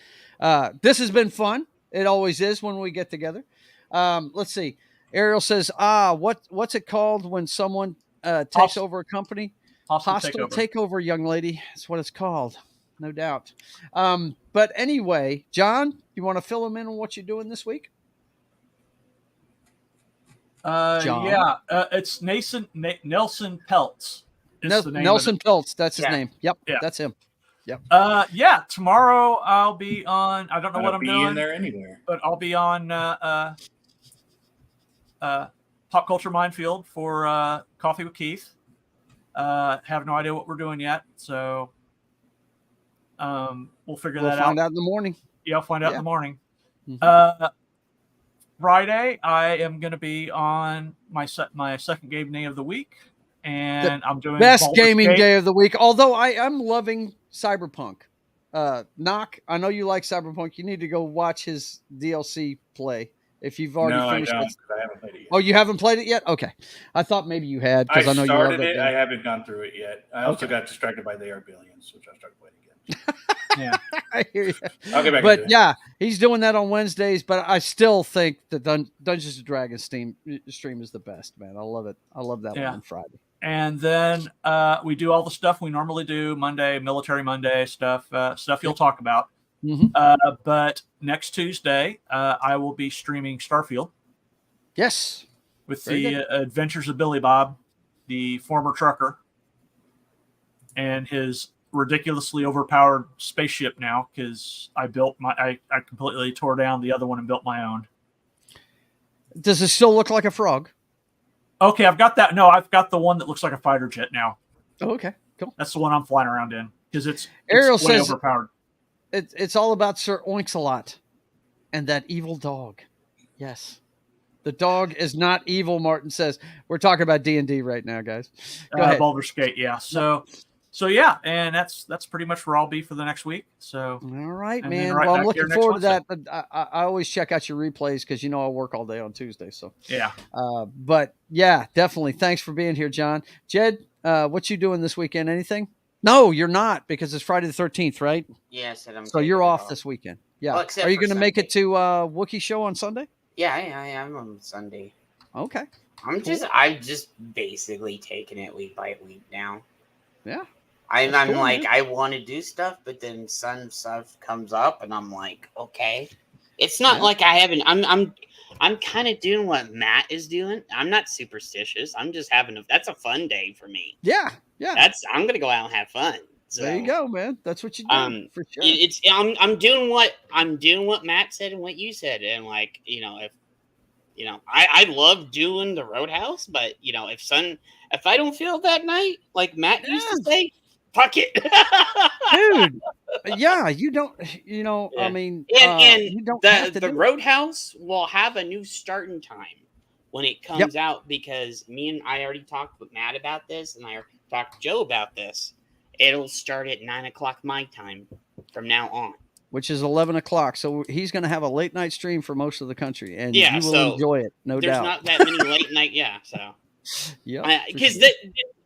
this has been fun. It always is when we get together. Let's see. Ariel says, what's it called when someone takes over a company? Hostile takeover, young lady. That's what it's called. No doubt. But anyway, John, you want to fill them in on what you're doing this week? Yeah, it's Nelson Peltz. Nelson Peltz, that's his name. Yep, yeah, that's him. Yep. Yeah. Tomorrow I'll be on. I don't know what I'm doing. In there anywhere, but I'll be on Pop Culture Minefield for Coffee with Keith. Have no idea what we're doing yet, so we'll figure that out. We'll find out in the morning. Yeah, I'll find out in the morning. Mm-hmm. Friday, I am going to be on my second game day of the week, and I'm doing best gaming day of the week. Although I am loving Cyberpunk. Knock, I know you like Cyberpunk. You need to go watch his DLC play if you've already finished it. I haven't played it yet. Oh, you haven't played it yet? Okay, I thought maybe you had because I know you loved it. I haven't gone through it yet. I also got distracted by They Are Billions, which I started playing again. Yeah, I hear you. I'll get back. But yeah, he's doing that on Wednesdays. But I still think the Dungeons and Dragons stream is the best, man. I love it. I love that one on Friday. And then we do all the stuff we normally do Monday, Military Monday stuff you'll talk about. Mm-hmm. But next Tuesday, I will be streaming Starfield. Yes, with the adventures of Billy Bob, the former trucker, and his ridiculously overpowered spaceship now because I completely tore down the other one and built my own. Does it still look like a frog? Okay, I've got that. No, I've got the one that looks like a fighter jet now. Oh, okay, cool. That's the one I'm flying around in because it's Ariel way says overpowered. It's all about Sir Oinks-a-Lot and that evil dog. Yes. The dog is not evil, Martin says. We're talking about D&D right now, guys. Go ahead. Baldur's Gate, yeah. So yeah, and that's pretty much where I'll be for the next week. So all right, man. Well, I'm looking forward to that. But I always check out your replays because I work all day on Tuesday. So yeah. But yeah, definitely. Thanks for being here, John. Jed, what you doing this weekend? Anything? No, you're not because it's Friday the 13th, right? Yes, so you're off this weekend. Yeah. Well, are you going to make it to Wookiee show on Sunday? Yeah, I am on Sunday. Okay. I'm just basically taking it week by week now. Yeah. I'm like, man. I want to do stuff, but then some stuff comes up, and I'm like, okay. It's not like I haven't. I'm kind of doing what Matt is doing. I'm not superstitious. I'm just having that's a fun day for me. Yeah, yeah. I'm gonna go out and have fun. So, there you go, man. That's what you do for sure. I'm doing what Matt said and what you said, and if I love doing the Roadhouse, but if I don't feel that night, like Matt used to say, fuck it, dude. Yeah, you don't. I mean, you don't. The Roadhouse will have a new starting time when it comes out because I already talked with Matt about this, and I talked to Joe about this. It'll start at 9:00 my time from now on, which is 11 o'clock. So he's going to have a late night stream for most of the country, and you will enjoy it, no doubt. There's not that many late night, So yeah, because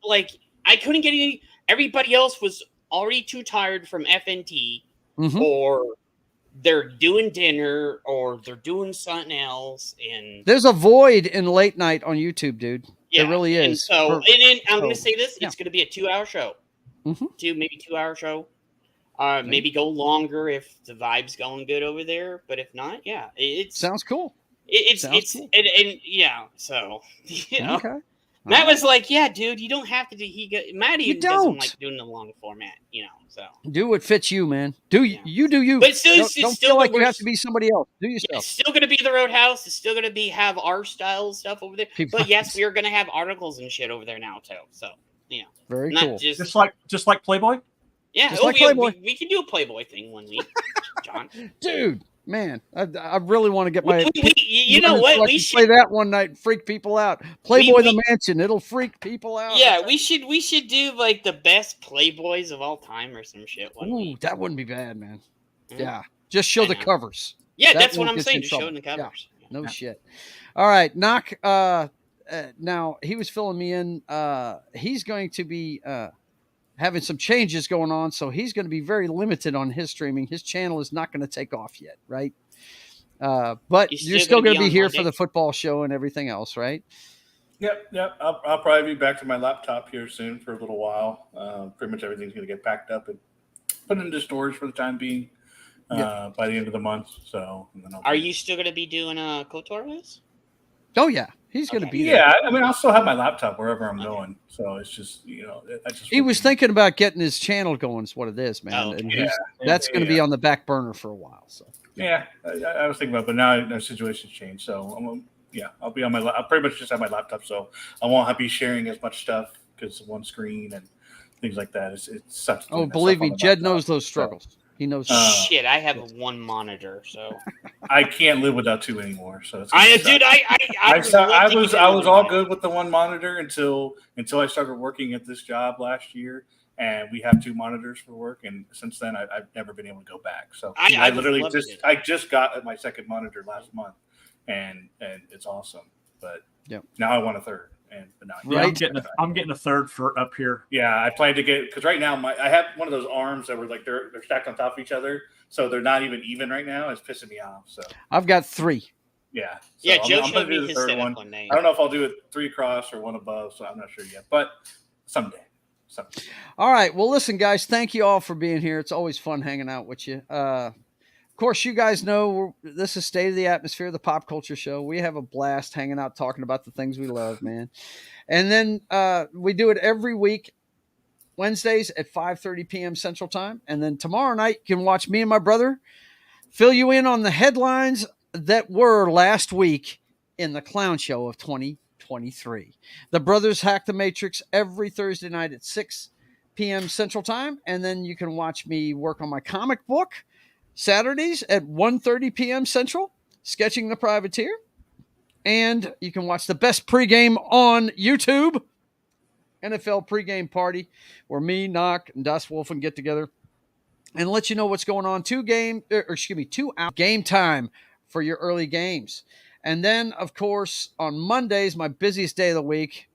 I couldn't get any. Everybody else was already too tired from FNT, or they're doing dinner, or they're doing something else. And there's a void in late night on YouTube, dude. Yeah, there really is. And so, I'm going to say this: it's going to be a 2-hour show, maybe 2-hour show. Maybe go longer if the vibe's going good over there, but if not, it sounds cool. It's cool. And so Okay. Matt was like, "Yeah, dude, you don't have to do." Matty doesn't like doing the long format, So do what fits you, man. You do you. But still, don't feel like you have to be somebody else. Do yourself. It's still going to be the Roadhouse. It's still going to have our style stuff over there. But yes, we are going to have articles and shit over there now too. So very cool. Just like Playboy. Yeah, just like Playboy. We can do a Playboy thing one week, John. Dude, man, I really want to get my. You know what? We should play that one night and freak people out. Playboy the Mansion. It'll freak people out. Yeah, we should do like the best Playboys of all time or some shit. Ooh, that wouldn't be bad, man. Yeah, just show the covers. Yeah, that's what I'm saying. Just showing the covers. Yeah. No shit. All right, Knock. Now he was filling me in. He's going to be having some changes going on, so he's going to be very limited on his streaming. His channel is not going to take off yet, right? But you're still going to be here for the football show and everything else, right? Yep. I'll probably be back to my laptop here soon for a little while. Pretty much everything's going to get packed up and put into storage for the time being by the end of the month. So, and then are you still going to be doing KOTOR with? Oh yeah, he's going to be there. Yeah, I mean, I'll still have my laptop wherever I'm going. So it's just, he was thinking about getting his channel going. Is what it is, man. And that's going to be on the back burner for a while. So yeah, I was thinking about it, but now the situation's changed. So I'll be on my. I'll pretty much just have my laptop, so I won't be sharing as much stuff because of one screen and things like that. It sucks. Oh, believe me, Jed knows those struggles. So. He knows. Shit, I have one monitor, so I can't live without two anymore. So it's I was all good with the one monitor until I started working at this job last year, and we have two monitors for work. And since then, I've never been able to go back. So I literally just got my second monitor last month, and it's awesome. But now I want a third. I'm getting a third for up here. Yeah, I plan to get, because right now I have one of those arms that were like they're stacked on top of each other, so they're not even right now. It's pissing me off. So I've got 3. Yeah. So Joe showed me his setup one day. I don't know if I'll do it 3 across or 1 above, so I'm not sure yet. But someday. All right. Well, listen, guys, thank you all for being here. It's always fun hanging out with you. Of course, you guys know this is State of the Atmosphere, the pop culture show. We have a blast hanging out, talking about the things we love, man. And then we do it every week, Wednesdays at 5:30 p.m. Central Time. And then tomorrow night, you can watch me and my brother fill you in on the headlines that were last week in the clown show of 2023. The brothers hack the Matrix every Thursday night at 6 p.m. Central Time. And then you can watch me work on my comic book Saturdays at 1:30 p.m. Central, Sketching the Privateer. And you can watch the best pregame on YouTube, NFL pregame party, where me, Knock, and Das Wolfen get together and let you know what's going on. 2 hour game time for your early games. And then, of course, on Mondays, my busiest day of the week.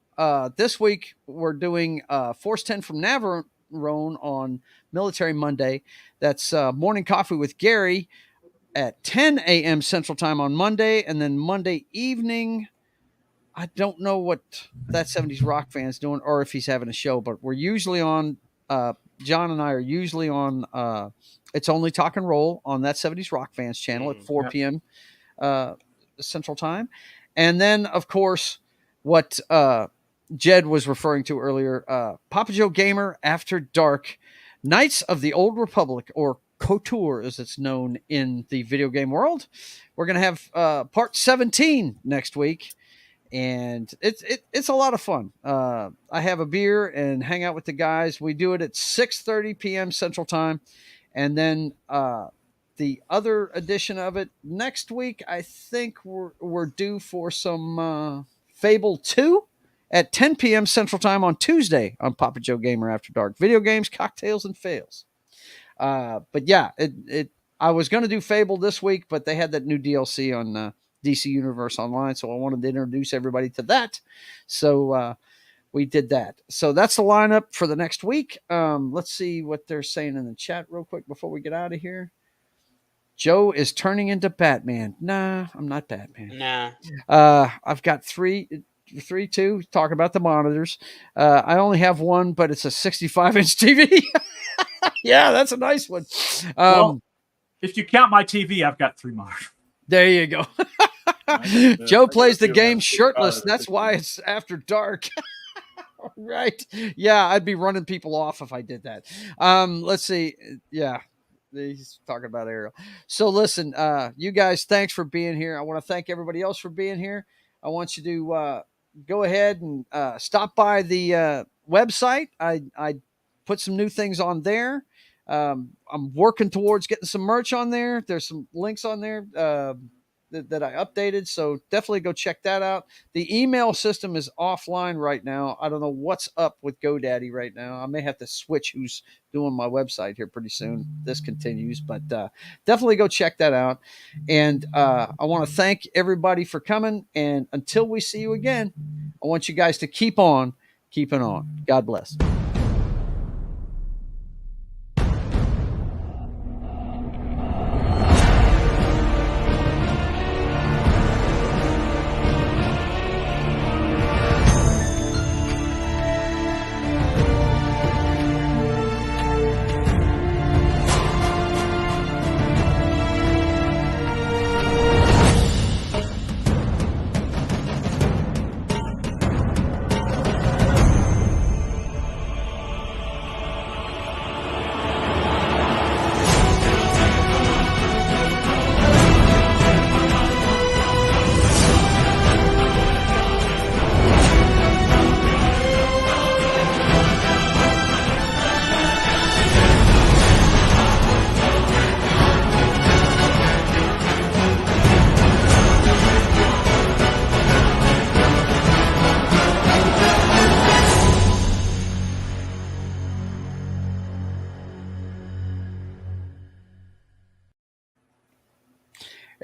This week, we're doing Force 10 from Navarone on Military Monday. That's Morning Coffee with Gary at 10 a.m. Central Time on Monday. And then Monday evening, I don't know what That 70s Rock Fan's doing or if he's having a show, but we're usually on, John and I are usually on It's Only Talk and Roll on That 70s Rock Fan's channel at 4 p.m. Central Time. And then, of course, what Jed was referring to earlier, Papa Joe Gamer After Dark, Knights of the Old Republic, or KOTOR as it's known in the video game world. We're going to have part 17 next week, and it's a lot of fun. I have a beer and hang out with the guys. We do it at 6:30 p.m. Central Time, and then the other edition of it next week, I think we're due for some Fable 2 at 10 p.m. Central Time on Tuesday on Papa Joe Gamer After Dark. Video games, cocktails, and fails. But yeah, I was going to do Fable this week, but they had that new DLC on DC Universe Online, so I wanted to introduce everybody to that. So we did that. So that's the lineup for the next week. Let's see what they're saying in the chat real quick before we get out of here. Joe is turning into Batman. Nah, I'm not Batman. Nah. I've got 2 talking about the monitors. I only have one, but it's a 65-inch TV. Yeah, that's a nice one. Well, if you count my TV, I've got 3 monitors. There you go. Joe plays the game shirtless. That's why it's after dark. Right. Yeah, I'd be running people off if I did that. Let's see. Yeah. He's talking about Ariel. So listen, you guys, thanks for being here. I want to thank everybody else for being here. I want you to go ahead and stop by the website. I put some new things on there. I'm working towards getting some merch on there. There's some links on there that I updated, so definitely go check that out. The email system is offline right now. I don't know what's up with GoDaddy right now. I may have to switch who's doing my website here pretty soon. This continues, but definitely go check that out. And I want to thank everybody for coming, and until we see you again, I want you guys to keep on keeping on. God bless.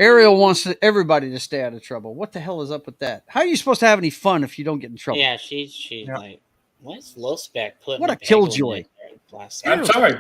Ariel wants everybody to stay out of trouble. What the hell is up with that? How are you supposed to have any fun if you don't get in trouble? Yeah, she's like, what's low spec putting? What a killjoy! I'm sorry,